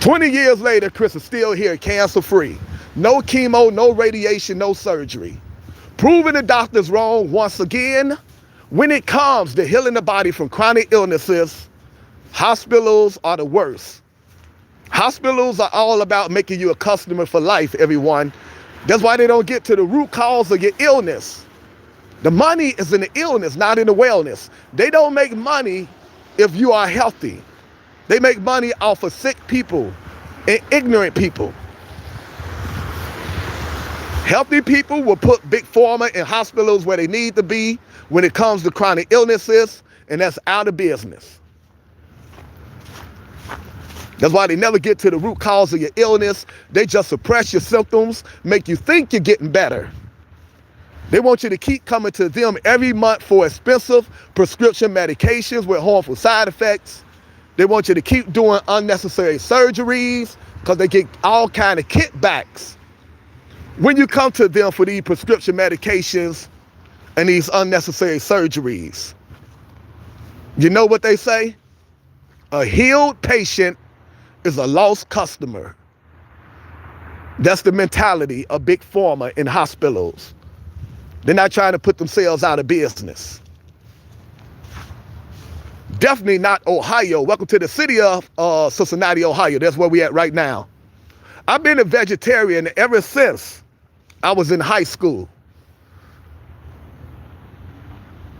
20 years later, Chris is still here, cancer-free. No chemo, no radiation, no surgery. Proving the doctors wrong once again. When it comes to healing the body from chronic illnesses, hospitals are the worst. Hospitals are all about making you a customer for life, everyone. That's why they don't get to the root cause of your illness. The money is in the illness, not in the wellness. They don't make money if you are healthy. They make money off of sick people and ignorant people. Healthy people will put big pharma in hospitals where they need to be when it comes to chronic illnesses, and that's out of business. That's why they never get to the root cause of your illness. They just suppress your symptoms, make you think you're getting better. They want you to keep coming to them every month for expensive prescription medications with harmful side effects. They want you to keep doing unnecessary surgeries because they get all kind of kickbacks. When you come to them for these prescription medications and these unnecessary surgeries, you know what they say? A healed patient is a lost customer. That's the mentality of big pharma in hospitals. They're not trying to put themselves out of business. Definitely not Ohio. Welcome to the city of Cincinnati, Ohio. That's where we're at right now. I've been a vegetarian ever since I was in high school.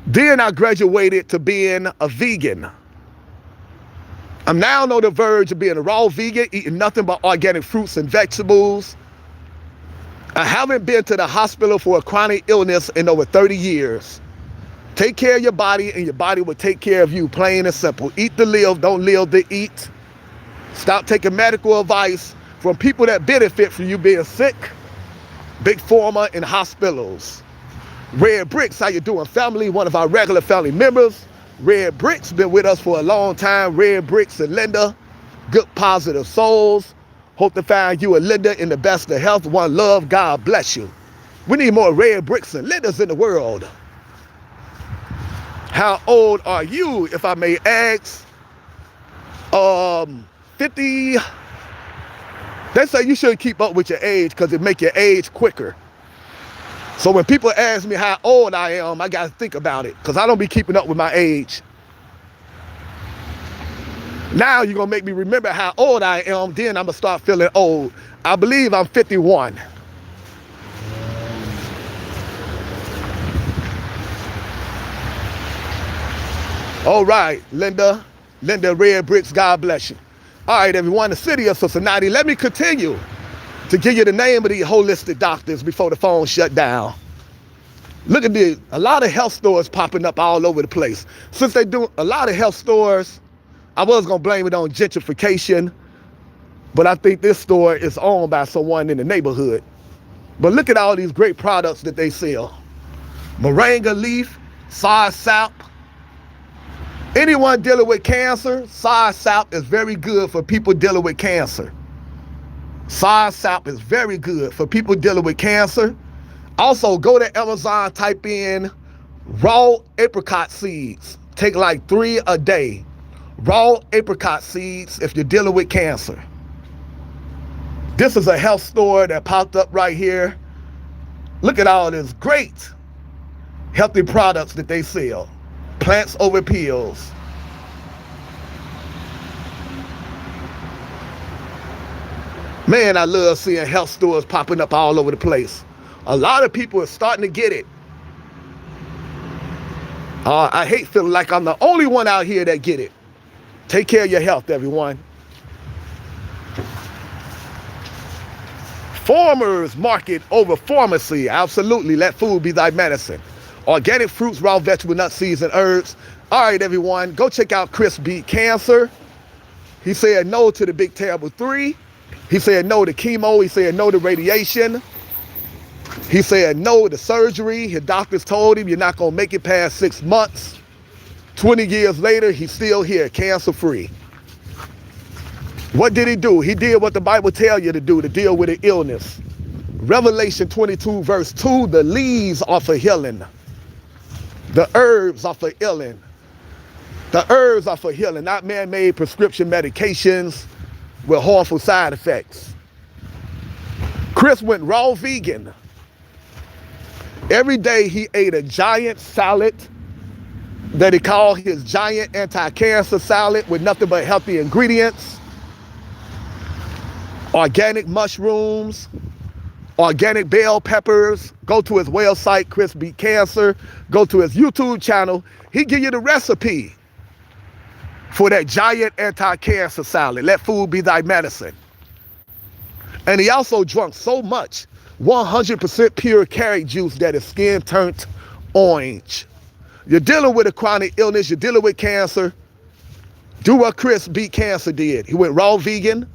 Then I graduated to being a vegan. I'm now on the verge of being a raw vegan, eating nothing but organic fruits and vegetables. I haven't been to the hospital for a chronic illness in over 30 years. Take care of your body and your body will take care of you, plain and simple. Eat to live, don't live to eat. Stop taking medical advice from people that benefit from you being sick. Big pharma and hospitals. Red Bricks, how you doing, family? One of our regular family members. Red Bricks, been with us for a long time. Red Bricks and Linda, good positive souls. Hope to find you and Linda in the best of health. One love, God bless you. We need more Red Bricks and Lindas in the world. How old are you, if I may ask? 50. They say you shouldn't keep up with your age because it make your age quicker. So when people ask me how old I am, I got to think about it because I don't be keeping up with my age. Now you're going to make me remember how old I am, then I'm going to start feeling old. I believe I'm 51. All right, Linda, Red Bricks, God bless you. All right, everyone, the city of Cincinnati, let me continue to give you the name of these holistic doctors before the phone shut down. Look at this, a lot of health stores popping up all over the place. Since they do a lot of health stores, I was gonna blame it on gentrification, but I think this store is owned by someone in the neighborhood. But look at all these great products that they sell. Moringa leaf, sour sap. Anyone dealing with cancer, sour sap is very good for people dealing with cancer. Sour sap is very good for people dealing with cancer. Also, go to Amazon, type in raw apricot seeds. Take like 3 a day. Raw apricot seeds if you're dealing with cancer. This is a health store that popped up right here. Look at all this great healthy products that they sell. Plants over pills. Man, I love seeing health stores popping up all over the place. A lot of people are starting to get it. I hate feeling like I'm the only one out here that get it. Take care of your health, everyone. Farmers market over pharmacy. Absolutely, let food be thy medicine. Organic fruits, raw vegetable, nuts, seeds, and herbs. All right, everyone, go check out Chris Beat Cancer. He said no to the big terrible 3. He said no to chemo. He said no to radiation. He said no to surgery. His doctors told him you're not going to make it past 6 months. 20 years later, he's still here, cancer-free. What did he do? He did what the Bible tells you to do, to deal with an illness. Revelation 22, verse 2, the leaves are for healing. The herbs are for healing. The herbs are for healing, not man-made prescription medications with harmful side effects. Chris went raw vegan. Every day he ate a giant salad that he called his giant anti-cancer salad with nothing but healthy ingredients. Organic mushrooms, organic bell peppers. Go to his website, Chris Beat Cancer. Go to his YouTube channel. He give you the recipe for that giant anti-cancer salad. Let food be thy medicine. And he also drunk so much 100% pure carrot juice that his skin turned orange. You're dealing with a chronic illness. You're dealing with cancer. Do what Chris Beat Cancer did. He went raw vegan.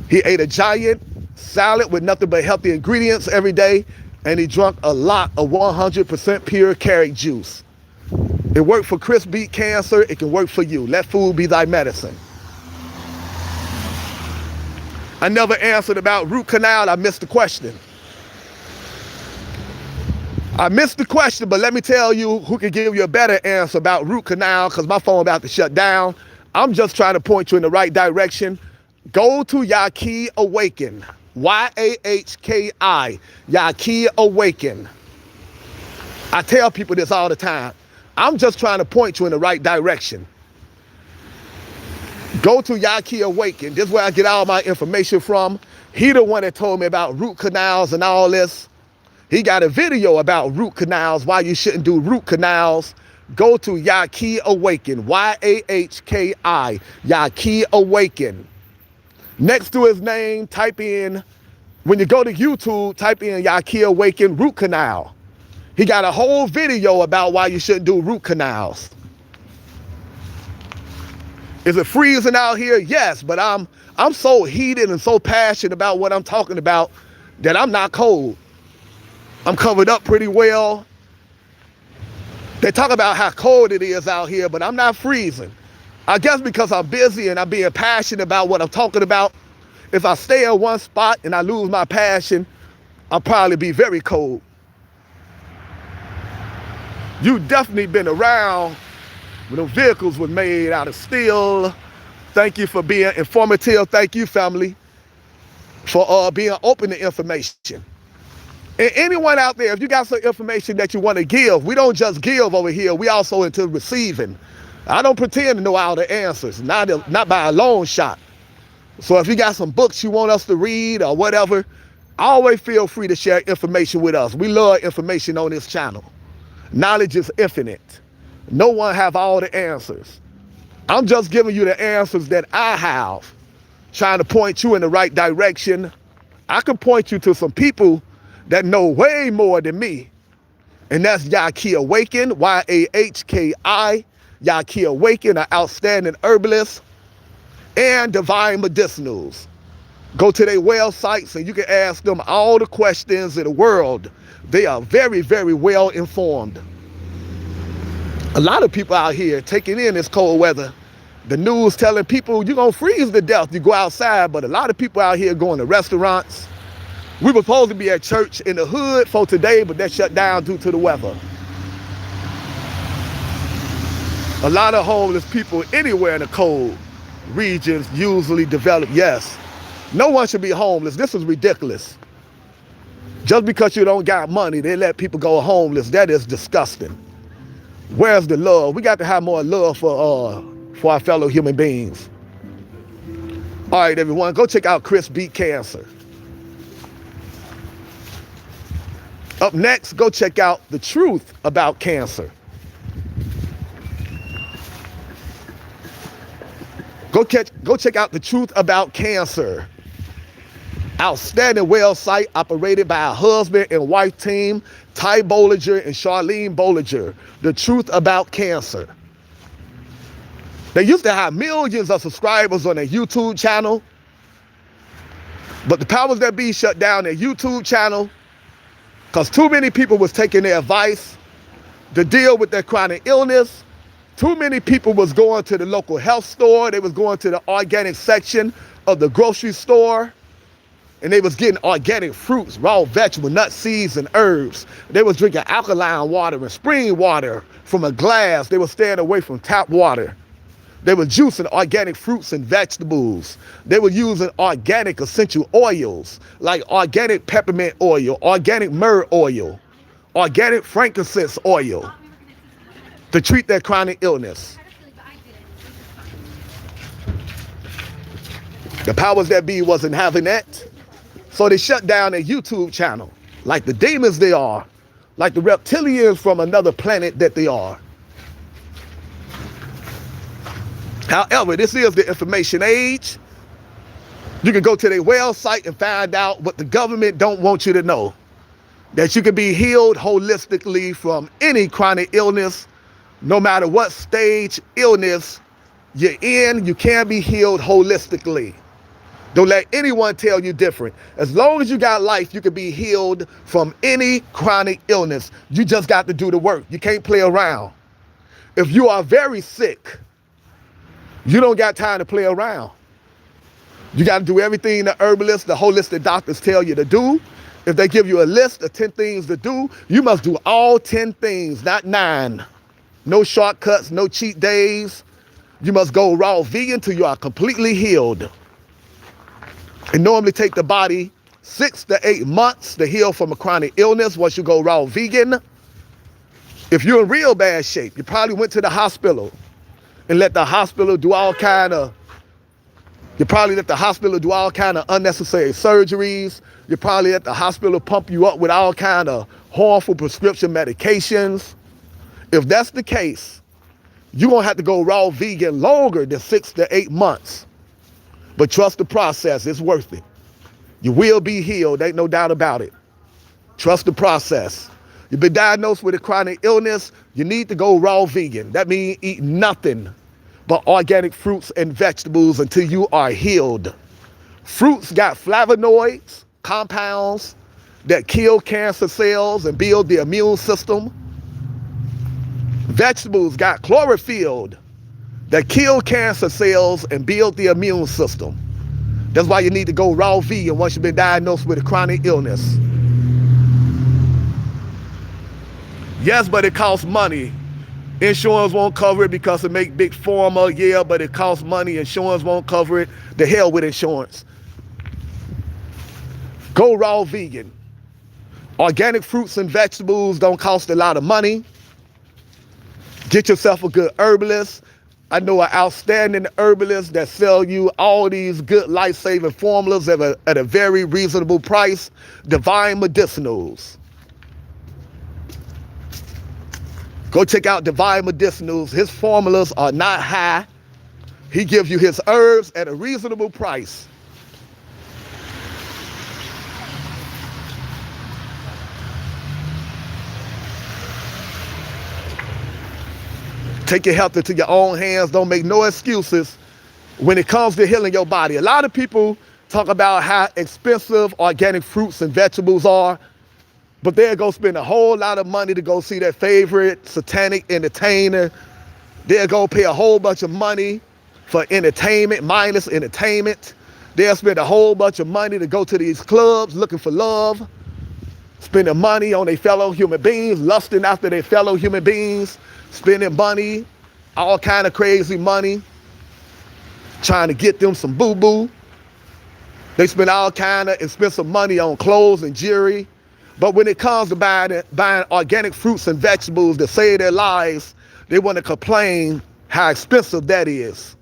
He ate a giant salad with nothing but healthy ingredients every day. And he drank a lot of 100% pure carrot juice. It worked for Chris Beat Cancer. It can work for you. Let food be thy medicine. I never answered about root canal. I missed the question. I missed the question, but let me tell you who can give you a better answer about root canal, because my phone about to shut down. I'm just trying to point you in the right direction. Go to Yahki Awaken. Y-A-H-K-I. Yahki Awaken. I tell people this all the time. I'm just trying to point you in the right direction. Go to Yahki Awaken. This is where I get all my information from. He the one that told me about root canals and all this. He got a video about root canals, why you shouldn't do root canals. Go to Yahki Awaken. Y-A-H-K-I. Yahki Awaken. Next to his name, type in, when you go to YouTube, type in Yahki Awaken root canal. He got a whole video about why you shouldn't do root canals. Is it freezing out here? Yes, but I'm so heated and so passionate about what I'm talking about that I'm not cold. I'm covered up pretty well. They talk about how cold it is out here, but I'm not freezing. I guess because I'm busy and I'm being passionate about what I'm talking about. If I stay in one spot and I lose my passion, I'll probably be very cold. You've definitely been around when those vehicles were made out of steel. Thank you for being informative. Thank you, family, for being open to information. And anyone out there, if you got some information that you want to give, we don't just give over here. We also into receiving. I don't pretend to know all the answers, not by a long shot. So if you got some books you want us to read or whatever, always feel free to share information with us. We love information on this channel. Knowledge is infinite. No one have all the answers. I'm just giving you the answers that I have, trying to point you in the right direction. I can point you to some people that know way more than me. And that's Yahki Awaken, Y-A-H-K-I. Yahki Awaken, an outstanding herbalist. and Divine Medicinals. Go to their websites and you can ask them all the questions in the world. They are very, very well informed. A lot of people out here taking in this cold weather. The news telling people you're going to freeze to death. You go outside, but a lot of people out here going to restaurants. We were supposed to be at church in the hood for today, but that shut down due to the weather. A lot of homeless people anywhere in the cold regions usually develop, yes. No one should be homeless. This is ridiculous. Just because you don't got money, they let people go homeless. That is disgusting. Where's the love? We got to have more love for our fellow human beings. All right, everyone, go check out Chris Beat Cancer. Up next, go check out The Truth About Cancer. Go check out The Truth About Cancer. Outstanding website operated by a husband and wife team, Ty Bollinger and Charlene Bollinger. The Truth About Cancer. They used to have millions of subscribers on their YouTube channel, but the powers that be shut down their YouTube channel because too many people was taking their advice to deal with their chronic illness. Too many people was going to the local health store. They was going to the organic section of the grocery store. And they was getting organic fruits, raw vegetables, nuts, seeds, and herbs. They was drinking alkaline water and spring water from a glass. They was staying away from tap water. They were juicing organic fruits and vegetables. They were using organic essential oils like organic peppermint oil, organic myrrh oil, organic frankincense oil to treat their chronic illness. The powers that be wasn't having that. So they shut down their YouTube channel, like the demons they are, like the reptilians from another planet that they are. However, this is the information age. You can go to their website and find out what the government don't want you to know. That you can be healed holistically from any chronic illness, no matter what stage illness you're in, you can be healed holistically. Don't let anyone tell you different. As long as you got life, you can be healed from any chronic illness. You just got to do the work. You can't play around. If you are very sick, you don't got time to play around. You got to do everything the herbalists, the holistic doctors tell you to do. If they give you a list of 10 things to do, you must do all 10 things, not 9. No shortcuts, no cheat days. You must go raw vegan till you are completely healed. It normally takes the body 6 to 8 months to heal from a chronic illness once you go raw vegan. If you're in real bad shape, you probably went to the hospital and let the hospital do all kind of unnecessary surgeries. You probably let the hospital pump you up with all kind of harmful prescription medications. If that's the case, you're going to have to go raw vegan longer than 6 to 8 months. But trust the process, it's worth it. You will be healed, ain't no doubt about it. Trust the process. You've been diagnosed with a chronic illness, you need to go raw vegan. That means eat nothing but organic fruits and vegetables until you are healed. Fruits got flavonoids, compounds that kill cancer cells and build the immune system. Vegetables got chlorophyll that kill cancer cells and build the immune system. That's why you need to go raw vegan once you've been diagnosed with a chronic illness. Yes, but it costs money. Insurance won't cover it because it make big pharma, yeah, but it costs money. Insurance won't cover it. The hell with insurance. Go raw vegan. Organic fruits and vegetables don't cost a lot of money. Get yourself a good herbalist. I know an outstanding herbalist that sell you all these good life-saving formulas at a very reasonable price. Divine Medicinals. Go check out Divine Medicinals. His formulas are not high. He gives you his herbs at a reasonable price. Take your health into your own hands. Don't make no excuses. when it comes to healing your body. A lot of people talk about how expensive organic fruits and vegetables are, but they'll go spend a whole lot of money to go see their favorite satanic entertainer. They'll go pay a whole bunch of money for entertainment, mindless entertainment. They'll spend a whole bunch of money to go to these clubs looking for love, spending money on their fellow human beings, lusting after their fellow human beings, spending money, all kind of crazy money, trying to get them some boo-boo. They spend all kind of expensive money on clothes and jewelry. But when it comes to buying organic fruits and vegetables to save their lives, they want to complain how expensive that is.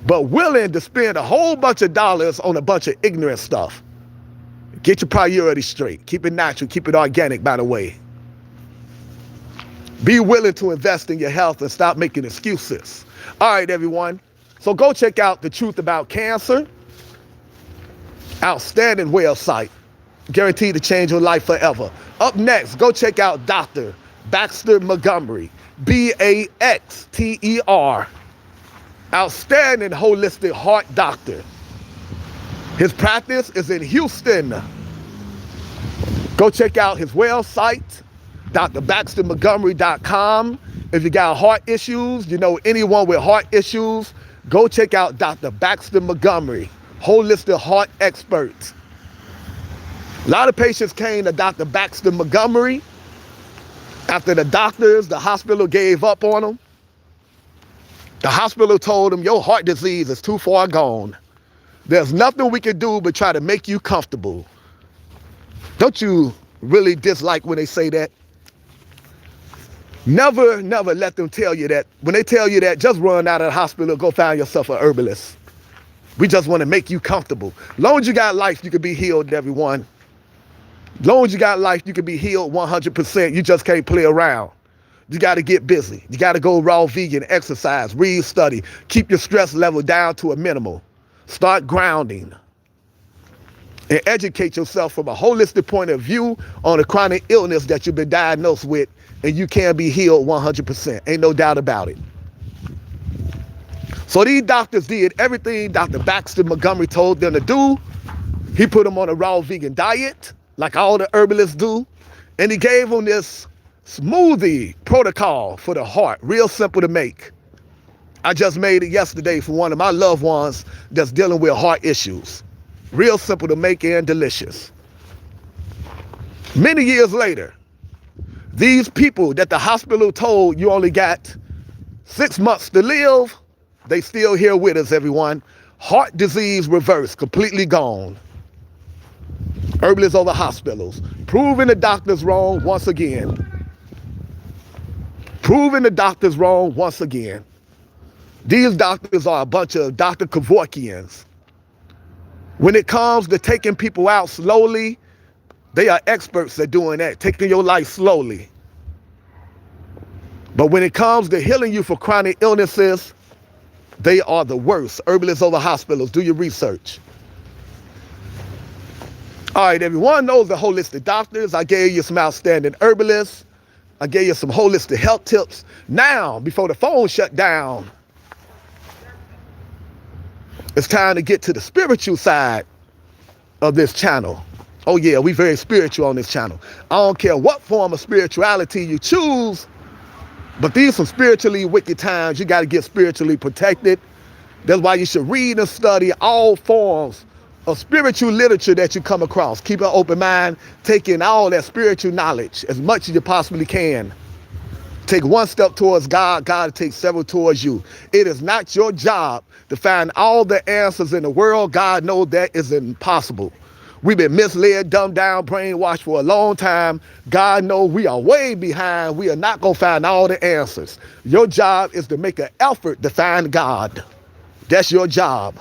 But willing to spend a whole bunch of dollars on a bunch of ignorant stuff. Get your priorities straight. Keep it natural. Keep it organic, by the way. Be willing to invest in your health and stop making excuses. All right, everyone. So go check out The Truth About Cancer. Outstanding website. Guaranteed to change your life forever. Up next, go check out Dr. Baxter Montgomery. Baxter. Outstanding holistic heart doctor. His practice is in Houston. Go check out his website, drbaxtermontgomery.com. If you got heart issues, you know anyone with heart issues, go check out Dr. Baxter Montgomery, holistic heart expert. A lot of patients came to Dr. Baxter Montgomery after the hospital gave up on them. The hospital told them, your heart disease is too far gone. There's nothing we can do but try to make you comfortable. Don't you really dislike when they say that? Never let them tell you that. When they tell you that, just run out of the hospital, go find yourself an herbalist. We just want to make you comfortable. As long as you got life, you can be healed, everyone. As long as you got life, you can be healed 100%. You just can't play around. You got to get busy. You got to go raw vegan, exercise, read, study. Keep your stress level down to a minimal. Start grounding. And educate yourself from a holistic point of view on a chronic illness that you've been diagnosed with, and you can be healed 100%. Ain't no doubt about it. So these doctors did everything Dr. Baxter Montgomery told them to do. He put them on a raw vegan diet, like all the herbalists do. And he gave them this smoothie protocol for the heart, real simple to make. I just made it yesterday for one of my loved ones that's dealing with heart issues. Real simple to make and delicious. Many years later, these people that the hospital told you only got 6 months to live, they still here with us, everyone. Heart disease reversed, completely gone. Herbalists over hospitals. Proving the doctors wrong once again. Proving the doctors wrong once again. These doctors are a bunch of Dr. Kevorkians. When it comes to taking people out slowly, they are experts at doing that, taking your life slowly. But when it comes to healing you for chronic illnesses, they are the worst. Herbalists over hospitals. Do your research. All right, everyone knows the holistic doctors. I gave you some outstanding herbalists. I gave you some holistic health tips. Now, before the phone shut down, it's time to get to the spiritual side of this channel. Oh yeah, we very spiritual on this channel. I don't care what form of spirituality you choose, but these are some spiritually wicked times. You got to get spiritually protected. That's why you should read and study all forms of spiritual literature that you come across. Keep an open mind. Take in all that spiritual knowledge as much as you possibly can. Take one step towards God, God takes several towards you. It is not your job to find all the answers in the world. God knows that is impossible. We've been misled, dumbed down, brainwashed for a long time. God knows we are way behind. We are not going to find all the answers. Your job is to make an effort to find God. That's your job.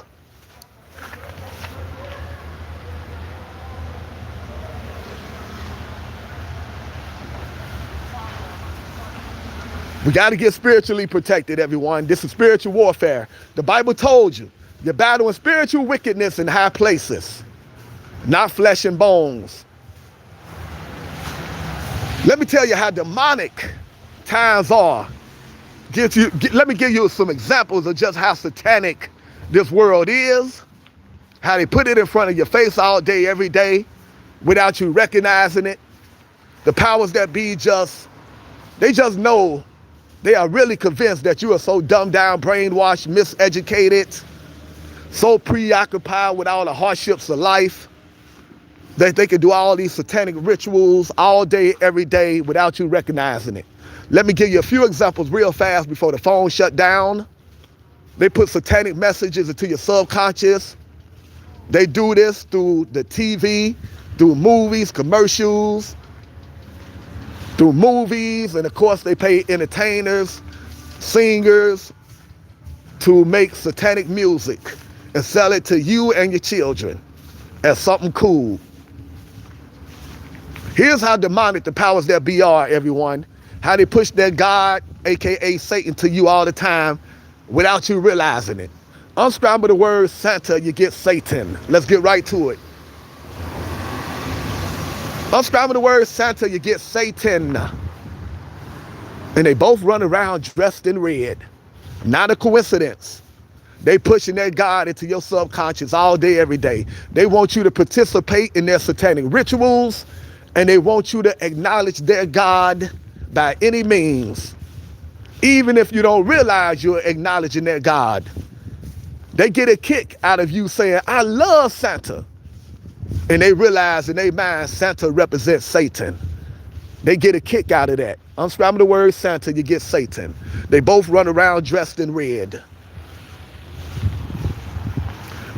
We got to get spiritually protected, everyone. This is spiritual warfare. The Bible told you, you're battling spiritual wickedness in high places, not flesh and bones. Let me tell you how demonic times are Let me give you some examples of just how satanic this world is, how they put it in front of your face all day, every day, without you recognizing it. The powers that be they just know, they are really convinced that you are so dumbed down, brainwashed, miseducated, so preoccupied with all the hardships of life that they can do all these satanic rituals all day, every day without you recognizing it. Let me give you a few examples real fast before the phone shut down. They put satanic messages into your subconscious. They do this through the TV, through movies, commercials, through movies, and of course they pay entertainers, singers to make satanic music and sell it to you and your children as something cool. Here's how demonic the powers that be are, everyone. How they push their God, aka Satan, to you all the time without you realizing it. Unscramble the word Santa, you get Satan. Let's get right to it. Unscramble the word Santa, you get Satan. And they both run around dressed in red. Not a coincidence. They pushing their God into your subconscious all day, every day. They want you to participate in their satanic rituals, and they want you to acknowledge their God by any means. Even if you don't realize you're acknowledging their God. They get a kick out of you saying, I love Santa. And they realize in their mind Santa represents Satan. They get a kick out of that. Unscramble the word Santa, you get Satan. They both run around dressed in red.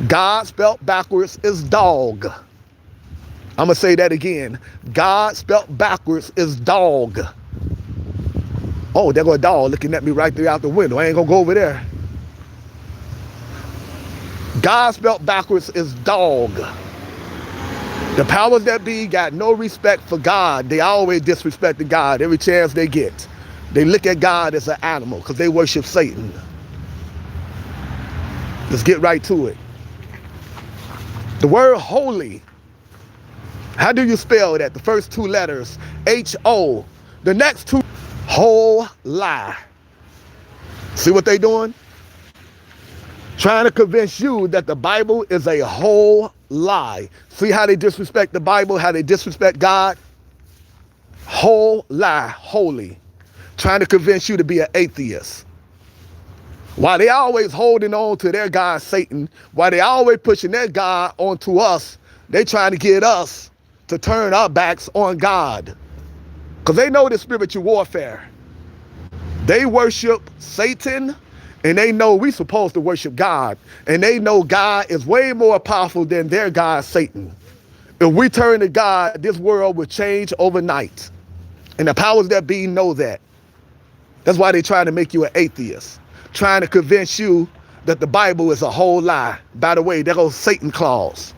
God spelt backwards is dog. I'm going to say that again. God spelt backwards is dog. Oh, there go a dog looking at me right there out the window. I ain't going to go over there. God spelt backwards is dog. The powers that be got no respect for God. They always disrespect God every chance they get. They look at God as an animal because they worship Satan. Let's get right to it. The word holy. How do you spell that? The first two letters, H-O. The next two, whole lie. See what they doing? Trying to convince you that the Bible is a whole lie. See how they disrespect the Bible, how they disrespect God? Whole lie, holy. Trying to convince you to be an atheist. While they always holding on to their God, Satan, while they always pushing their God onto us, they trying to get us to turn our backs on God. Because they know the spiritual warfare. They worship Satan, and they know we supposed to worship God. And they know God is way more powerful than their God, Satan. If we turn to God, this world will change overnight. And the powers that be know that. That's why they trying to make you an atheist. Trying to convince you that the Bible is a whole lie. By the way, there goes Satan Claus.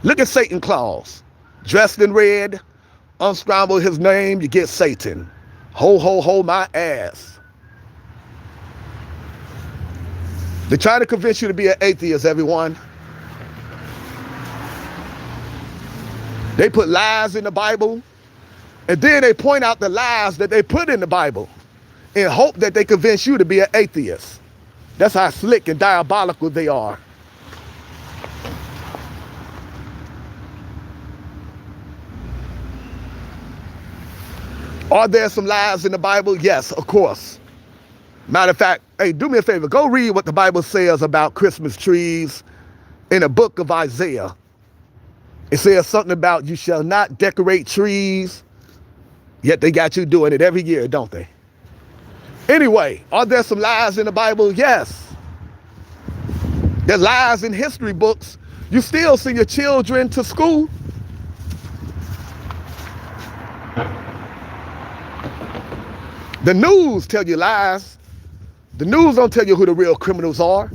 Look at Satan Claus. Dressed in red, unscramble his name, you get Satan. Ho, ho, ho, my ass. They're trying to convince you to be an atheist, everyone. They put lies in the Bible, and then they point out the lies that they put in the Bible in hope that they convince you to be an atheist. That's how slick and diabolical they are. Are there some lies in the Bible? Yes, of course. Matter of fact, hey, do me a favor. Go read what the Bible says about Christmas trees in the book of Isaiah. It says something about you shall not decorate trees, yet they got you doing it every year, don't they? Anyway, are there some lies in the Bible? Yes. There's lies in history books. You still send your children to school. The news tell you lies. The news don't tell you who the real criminals are.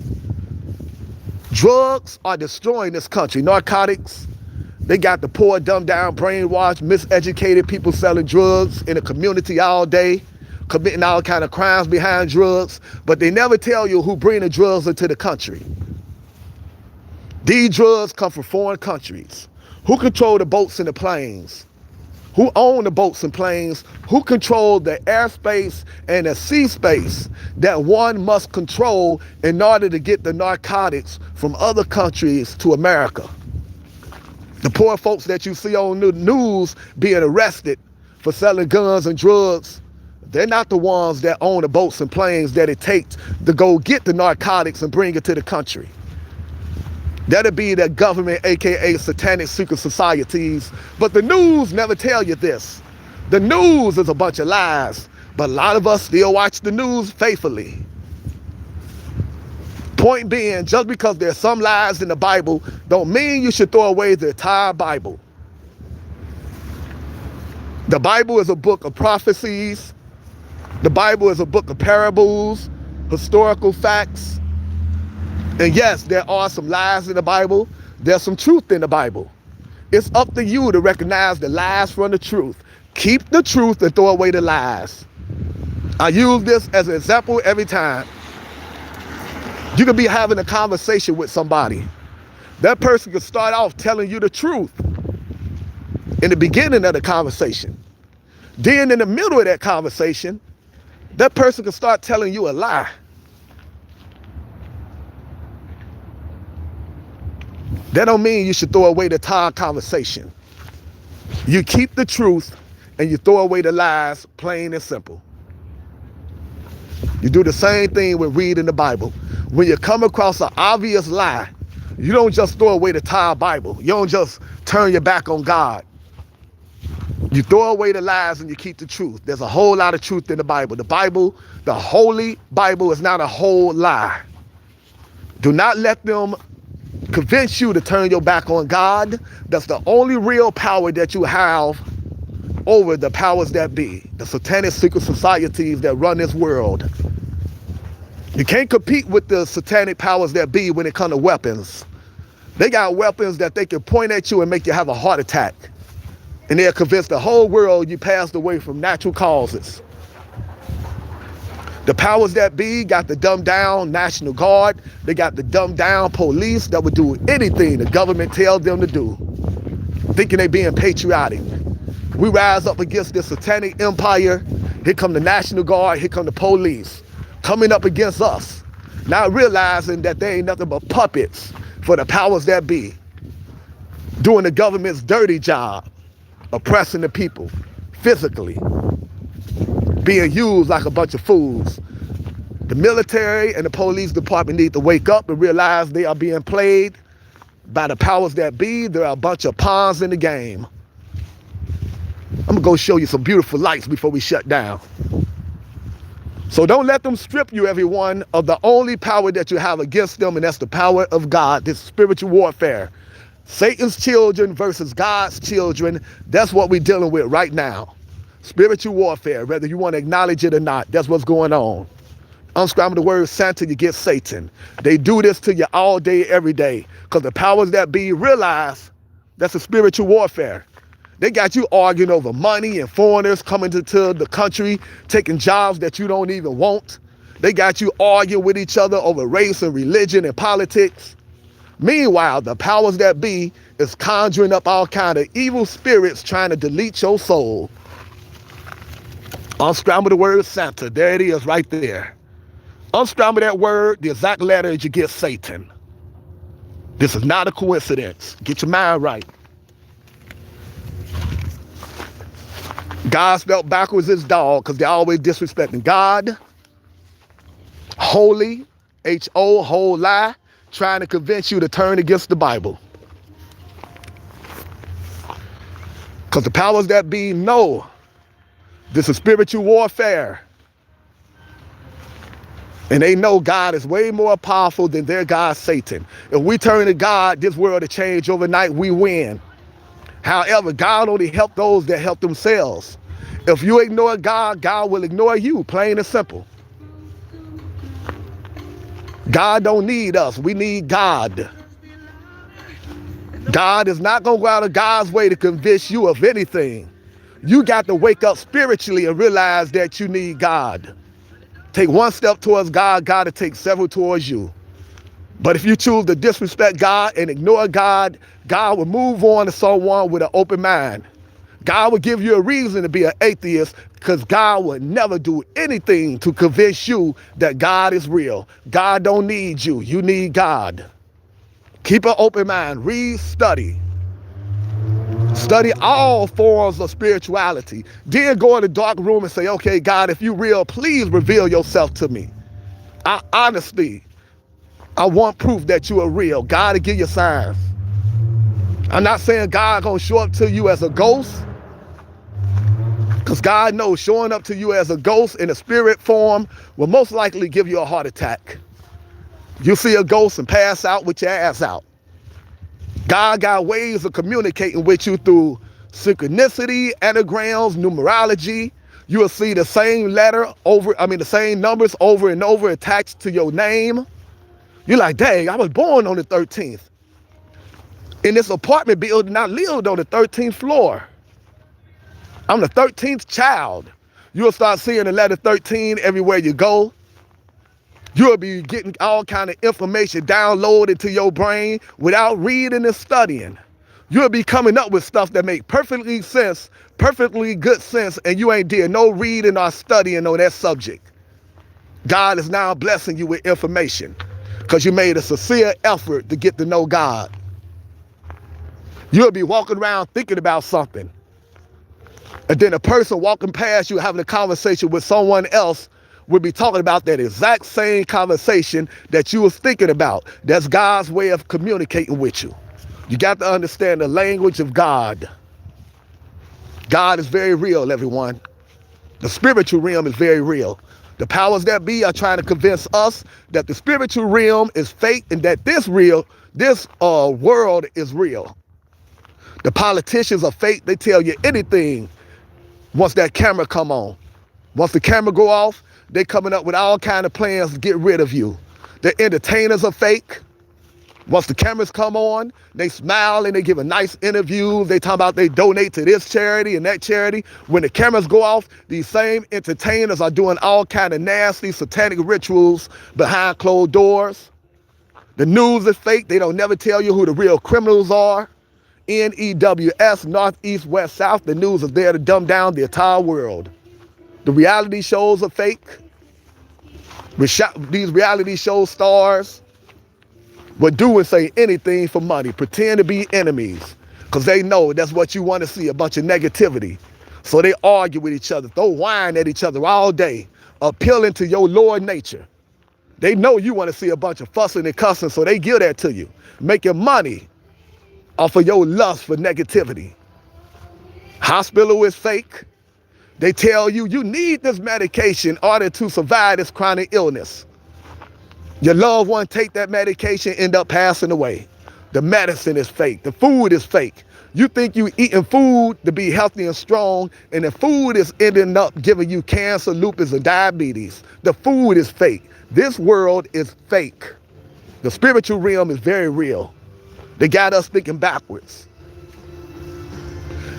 Drugs are destroying this country. Narcotics. They got the poor, dumbed down, brainwashed, miseducated people selling drugs in the community all day, committing all kind of crimes behind drugs, but they never tell you who bring the drugs into the country. These drugs come from foreign countries. Who control the boats and the planes? Who own the boats and planes? Who control the airspace and the sea space that one must control in order to get the narcotics from other countries to America? The poor folks that you see on the news being arrested for selling guns and drugs, they're not the ones that own the boats and planes that it takes to go get the narcotics and bring it to the country. That'll be the government, aka satanic secret societies. But the news never tell you this. The news is a bunch of lies, but a lot of us still watch the news faithfully. Point being, just because there's some lies in the Bible don't mean you should throw away the entire Bible. The Bible is a book of prophecies. The Bible is a book of parables, historical facts. And yes, there are some lies in the Bible. There's some truth in the Bible. It's up to you to recognize the lies from the truth. Keep the truth and throw away the lies. I use this as an example every time. You could be having a conversation with somebody. That person could start off telling you the truth in the beginning of the conversation. Then in the middle of that conversation, that person could start telling you a lie. That don't mean you should throw away the entire conversation. You keep the truth and you throw away the lies, plain and simple. You do the same thing when reading the Bible. When you come across an obvious lie, you don't just throw away the entire Bible. You don't just turn your back on God. You throw away the lies and you keep the truth. There's a whole lot of truth in the Bible. The Bible, the Holy Bible, is not a whole lie. Do not let them convince you to turn your back on God. That's the only real power that you have over the powers that be, the satanic secret societies that run this world. You can't compete with the satanic powers that be when it comes to weapons. They got weapons that they can point at you and make you have a heart attack. And they'll convince the whole world you passed away from natural causes. The powers that be got the dumbed down National Guard. They got the dumbed down police that would do anything the government tells them to do, thinking they being patriotic. We rise up against this satanic empire. Here come the National Guard. Here come the police coming up against us, not realizing that they ain't nothing but puppets for the powers that be, doing the government's dirty job, oppressing the people physically, being used like a bunch of fools. The military and the police department need to wake up and realize they are being played by the powers that be. There are a bunch of pawns in the game. I'm gonna go show you some beautiful lights before we shut down. So don't let them strip you, everyone, of the only power that you have against them, and that's the power of God, this spiritual warfare. Satan's children versus God's children, that's what we're dealing with right now. Spiritual warfare, whether you want to acknowledge it or not, that's what's going on. Unscramble the word Santa, you get Satan. They do this to you all day, every day, because the powers that be realize that's a spiritual warfare. They got you arguing over money and foreigners coming to the country, taking jobs that you don't even want. They got you arguing with each other over race and religion and politics. Meanwhile, the powers that be is conjuring up all kind of evil spirits trying to delete your soul. Unscramble the word Santa. There it is right there. Unscramble that word, the exact letters, you get Satan. This is not a coincidence. Get your mind right. God spelled backwards is dog because they're always disrespecting God. Holy, H-O, whole lie, trying to convince you to turn against the Bible. Because the powers that be know this is spiritual warfare. And they know God is way more powerful than their God, Satan. If we turn to God, this world will change overnight, we win. However, God only helps those that help themselves. If you ignore God, God will ignore you, plain and simple. God don't need us. We need God. God is not going to go out of God's way to convince you of anything. You got to wake up spiritually and realize that you need God. Take one step towards God, God will take several towards you. But if you choose to disrespect God and ignore God, God will move on to someone with an open mind. God will give you a reason to be an atheist because God will never do anything to convince you that God is real. God don't need you. You need God. Keep an open mind. Read, study. Study all forms of spirituality. Then go in the dark room and say, okay, God, if you're real, please reveal yourself to me. Honestly, I want proof that you are real. God will give you signs. I'm not saying God gonna show up to you as a ghost, because God knows showing up to you as a ghost in a spirit form will most likely give you a heart attack. You see a ghost and pass out with your ass out. God got ways of communicating with you through synchronicity, anagrams, numerology. You will see the same the same numbers over and over attached to your name. You're like, dang, I was born on the 13th. In this apartment building, I lived on the 13th floor. I'm the 13th child. You'll start seeing the letter 13 everywhere you go. You'll be getting all kind of information downloaded to your brain without reading and studying. You'll be coming up with stuff that make perfectly good sense, and you ain't did no reading or studying on that subject. God is now blessing you with information because you made a sincere effort to get to know God. You'll be walking around thinking about something, and then a person walking past you having a conversation with someone else will be talking about that exact same conversation that you was thinking about. That's God's way of communicating with you. You got to understand the language of God. God is very real, everyone. The spiritual realm is very real. The powers that be are trying to convince us that the spiritual realm is fake and that this world is real. The politicians are fake. They tell you anything once that camera come on. Once the camera go off, they coming up with all kind of plans to get rid of you. The entertainers are fake. Once the cameras come on, they smile and they give a nice interview. They talk about they donate to this charity and that charity. When the cameras go off, these same entertainers are doing all kind of nasty satanic rituals behind closed doors. The news is fake. They don't never tell you who the real criminals are. NEWS, North, East, West, South. The news is there to dumb down the entire world. The reality shows are fake. These reality show stars would do and say anything for money, pretend to be enemies, because they know that's what you want to see, a bunch of negativity. So they argue with each other, throw wine at each other all day, appealing to your lower nature. They know you want to see a bunch of fussing and cussing, so they give that to you, making money off of your lust for negativity. Hospital is fake. They tell you you need this medication in order to survive this chronic illness. Your loved one take that medication, end up passing away. The medicine is fake. The food is fake. You think you eating food to be healthy and strong, and the food is ending up giving you cancer, lupus, and diabetes. The food is fake. This world is fake. The spiritual realm is very real. They got us thinking backwards.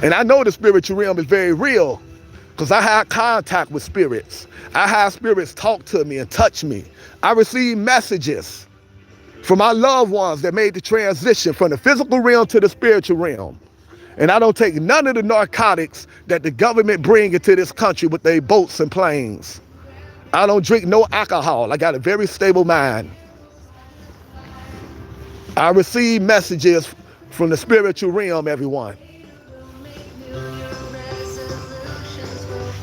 And I know the spiritual realm is very real because I have contact with spirits. I have spirits talk to me and touch me. I receive messages from my loved ones that made the transition from the physical realm to the spiritual realm. And I don't take none of the narcotics that the government bring into this country with their boats and planes. I don't drink no alcohol. I got a very stable mind. I receive messages from the spiritual realm, everyone.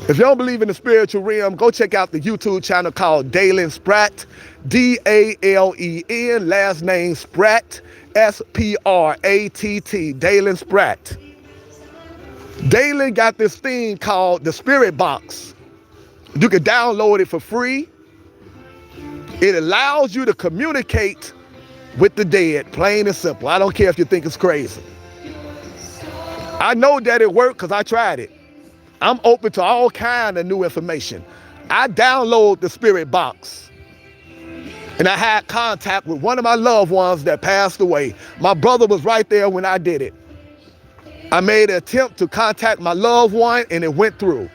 If you don't believe in the spiritual realm, go check out the YouTube channel called Dalen Spratt, D-A-L-E-N, last name Spratt, S-P-R-A-T-T, Dalen Spratt. Dalen got this thing called the Spirit Box. You can download it for free. It allows you to communicate with the dead, plain and simple. I don't care if you think it's crazy. I know that it worked because I tried it. I'm open to all kind of new information. I download the Spirit Box. And I had contact with one of my loved ones that passed away. My brother was right there when I did it. I made an attempt to contact my loved one and it went through.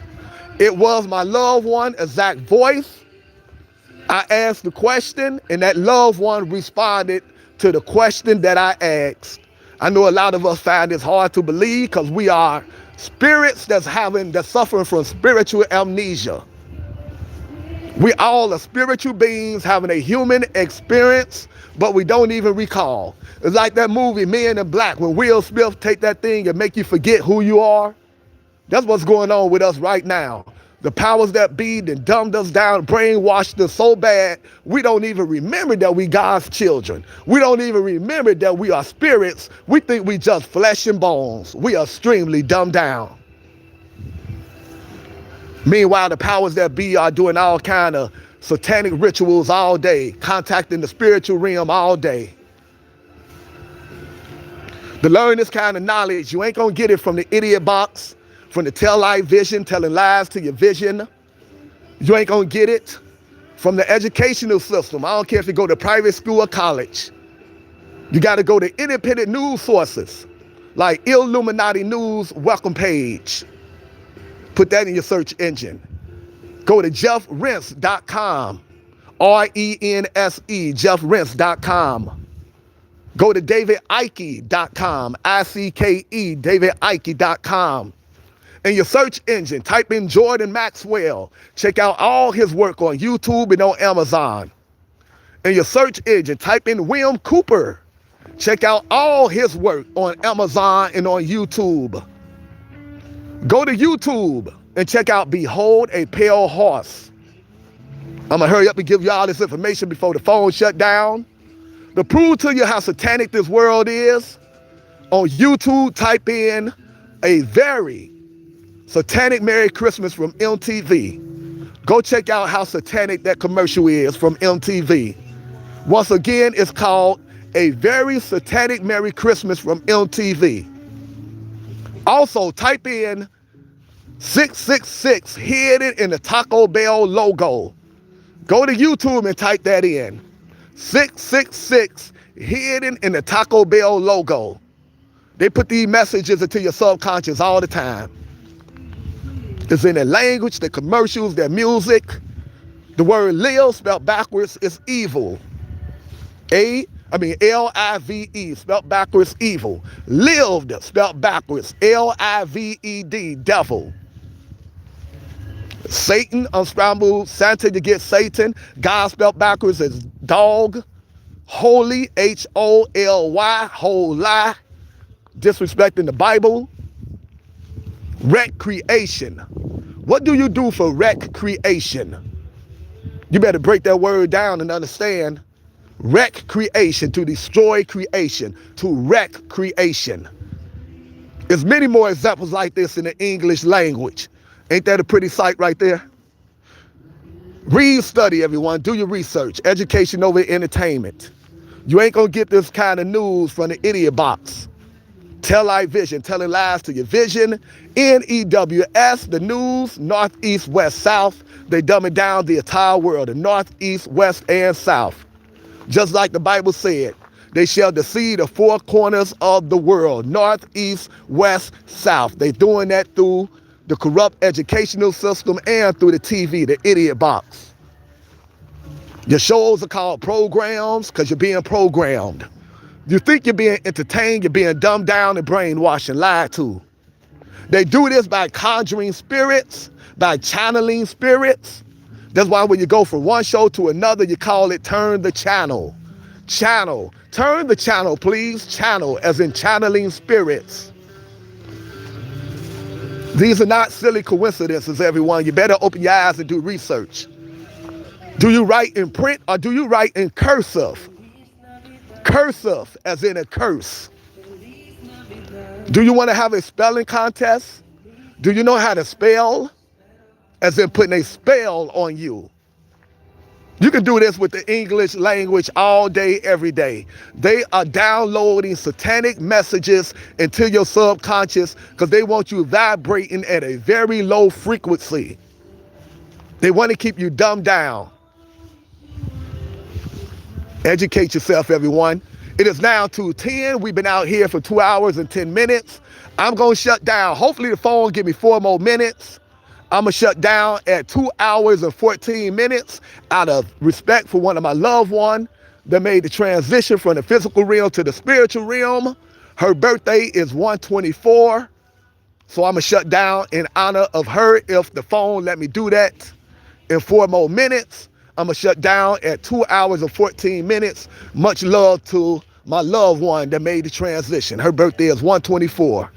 It was my loved one, exact voice. I asked the question and that loved one responded to the question that I asked. I know a lot of us find this hard to believe because we are Spirits that's suffering from spiritual amnesia. We all are spiritual beings having a human experience, but we don't even recall. It's like that movie, Men in Black, when Will Smith take that thing and make you forget who you are. That's what's going on with us right now. The powers that be that dumbed us down, brainwashed us so bad, we don't even remember that we God's children. We don't even remember that we are spirits. We think we just flesh and bones. We are extremely dumbed down. Meanwhile, the powers that be are doing all kind of satanic rituals all day, contacting the spiritual realm all day. To learn this kind of knowledge, you ain't gonna get it from the idiot box, from the tell lie vision, telling lies to your vision. You ain't gonna get it from the educational system. I don't care if you go to private school or college. You gotta go to independent news sources, like Illuminati News welcome page. Put that in your search engine. Go to jeffrense.com, RENSE, jeffrense.com. Go to davidike.com, ICKE, davidike.com. In your search engine, type in Jordan Maxwell. Check out all his work on YouTube and on Amazon. In your search engine, type in William Cooper. Check out all his work on Amazon and on YouTube. Go to YouTube and check out Behold a Pale Horse. I'm gonna hurry up and give you all this information before the phone shut down. To prove to you how satanic this world is, on YouTube, type in a very satanic Merry Christmas from MTV. Go check out how satanic that commercial is from MTV. Once again, it's called A Very Satanic Merry Christmas from MTV. Also, type in 666 hidden in the Taco Bell logo. Go to YouTube and type that in. 666 hidden in the Taco Bell logo. They put these messages into your subconscious all the time. It's in their language, their commercials, their music. The word live spelled backwards is evil. L-I-V-E spelled backwards evil. Lived spelled backwards L-I-V-E-D, devil. Satan, unscrambled Santa to get Satan. God spelled backwards is dog. Holy, H-O-L-Y, whole lie. Disrespecting the Bible. Recreation. What do you do for recreation? You better break that word down and understand. Recreation, to destroy creation, to wreck creation. There's many more examples like this in the English language. Ain't that a pretty sight right there? Read, study, everyone. Do your research. Education over entertainment. You ain't gonna get this kind of news from the idiot box. Tell lie vision, telling lies to your vision. NEWS, the news, north, east, west, south. They dumbing down the entire world, the north, east, west, and south. Just like the Bible said, they shall deceive the four corners of the world, north, east, west, south. They doing that through the corrupt educational system and through the TV, the idiot box. Your shows are called programs because you're being programmed. You think you're being entertained, you're being dumbed down and brainwashed and lied to. They do this by conjuring spirits, by channeling spirits. That's why when you go from one show to another, you call it turn the channel. Channel. Turn the channel, please. Channel, as in channeling spirits. These are not silly coincidences, everyone. You better open your eyes and do research. Do you write in print or do you write in cursive? Cursive, as in a curse. Do you want to have a spelling contest? Do you know how to spell? As in putting a spell on you. You can do this with the English language all day, every day. They are downloading satanic messages into your subconscious because they want you vibrating at a very low frequency. They want to keep you dumbed down. Educate yourself, everyone. It is now 2:10. We've been out here for 2 hours and 10 minutes. I'm going to shut down. Hopefully the phone will give me 4 more minutes. I'm going to shut down at 2 hours and 14 minutes out of respect for one of my loved ones that made the transition from the physical realm to the spiritual realm. Her birthday is 1/24. So I'm going to shut down in honor of her if the phone let me do that. In 4 more minutes, I'm going to shut down at 2 hours and 14 minutes. Much love to my loved one that made the transition. Her birthday is 124.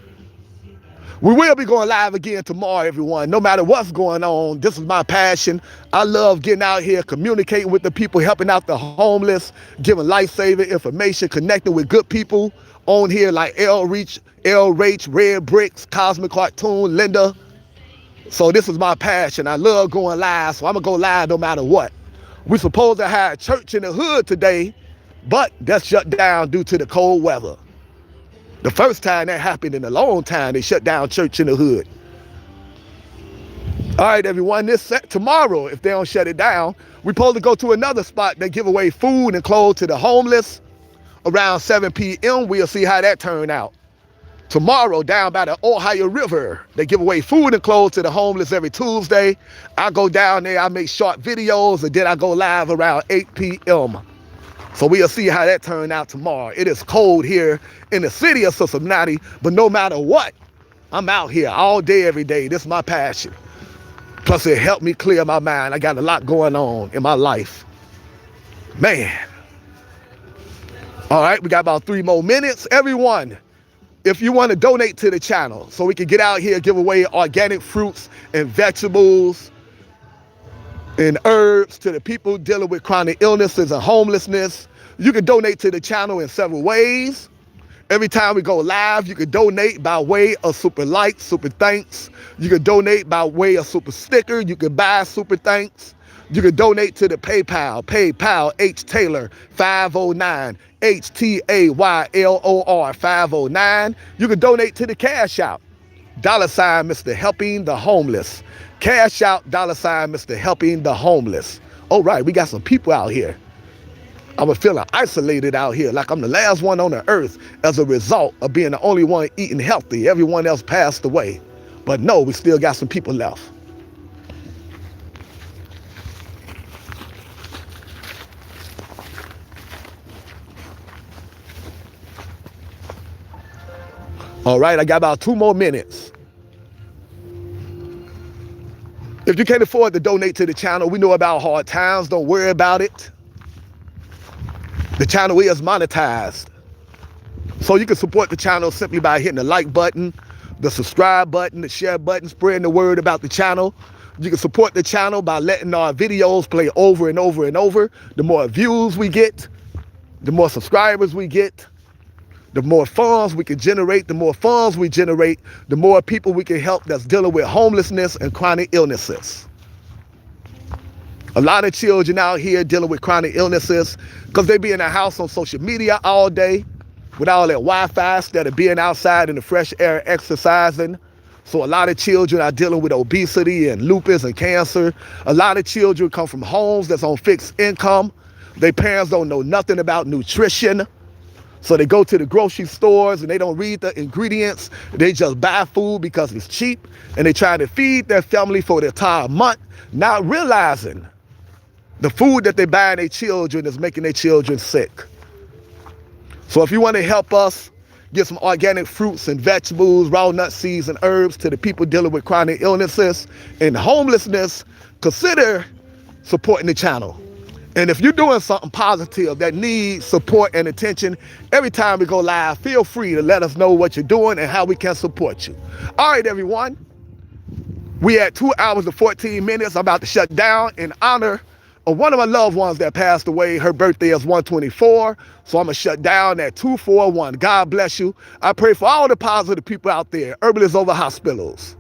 We will be going live again tomorrow, everyone. No matter what's going on, this is my passion. I love getting out here, communicating with the people, helping out the homeless, giving life-saving information, connecting with good people on here like L. Rach, Red Bricks, Cosmic Cartoon, Linda. So this is my passion. I love going live, so I'm going to go live no matter what. We're supposed to have church in the hood today, but that's shut down due to the cold weather. The first time that happened in a long time, they shut down church in the hood. All right, everyone, tomorrow, if they don't shut it down, we're supposed to go to another spot that give away food and clothes to the homeless around 7 p.m. We'll see how that turned out. Tomorrow, down by the Ohio River, they give away food and clothes to the homeless every Tuesday. I go down there, I make short videos, and then I go live around 8 p.m. So we'll see how that turned out tomorrow. It is cold here in the city of Cincinnati, but no matter what, I'm out here all day, every day. This is my passion. Plus, it helped me clear my mind. I got a lot going on in my life. Man. All right, we got about 3 more minutes. Everyone, if you want to donate to the channel so we can get out here, give away organic fruits and vegetables and herbs to the people dealing with chronic illnesses and homelessness, you can donate to the channel in several ways. Every time we go live, you can donate by way of super likes, super thanks. You can donate by way of super sticker. You can buy super thanks. You can donate to the PayPal, H Taylor 509, HTAYLOR 509. You can donate to the Cash App, $ Mr. Helping the Homeless. Cash Out, $ Mr. Helping the Homeless. All right, we got some people out here. I was feeling isolated out here, like I'm the last one on the earth as a result of being the only one eating healthy. Everyone else passed away. But no, we still got some people left. All right, I got about 2 more minutes. If you can't afford to donate to the channel, we know about hard times. Don't worry about it. The channel is monetized. So you can support the channel simply by hitting the like button, the subscribe button, the share button, spreading the word about the channel. You can support the channel by letting our videos play over and over and over. The more views we get, the more subscribers we get, the more funds we can generate. The more funds we generate, the more people we can help that's dealing with homelessness and chronic illnesses. A lot of children out here dealing with chronic illnesses because they be in the house on social media all day with all that Wi-Fi instead of being outside in the fresh air exercising. So a lot of children are dealing with obesity and lupus and cancer. A lot of children come from homes that's on fixed income. Their parents don't know nothing about nutrition. So they go to the grocery stores and they don't read the ingredients. They just buy food because it's cheap. And they try to feed their family for the entire month, not realizing the food that they buy their children is making their children sick. So if you want to help us get some organic fruits and vegetables, raw nut seeds and herbs to the people dealing with chronic illnesses and homelessness, consider supporting the channel. And if you're doing something positive that needs support and attention, every time we go live, feel free to let us know what you're doing and how we can support you. All right, everyone. We at 2 hours and 14 minutes. I'm about to shut down in honor of one of my loved ones that passed away. Her birthday is 124. So I'm going to shut down at 241. God bless you. I pray for all the positive people out there. Herbalists over hospitals.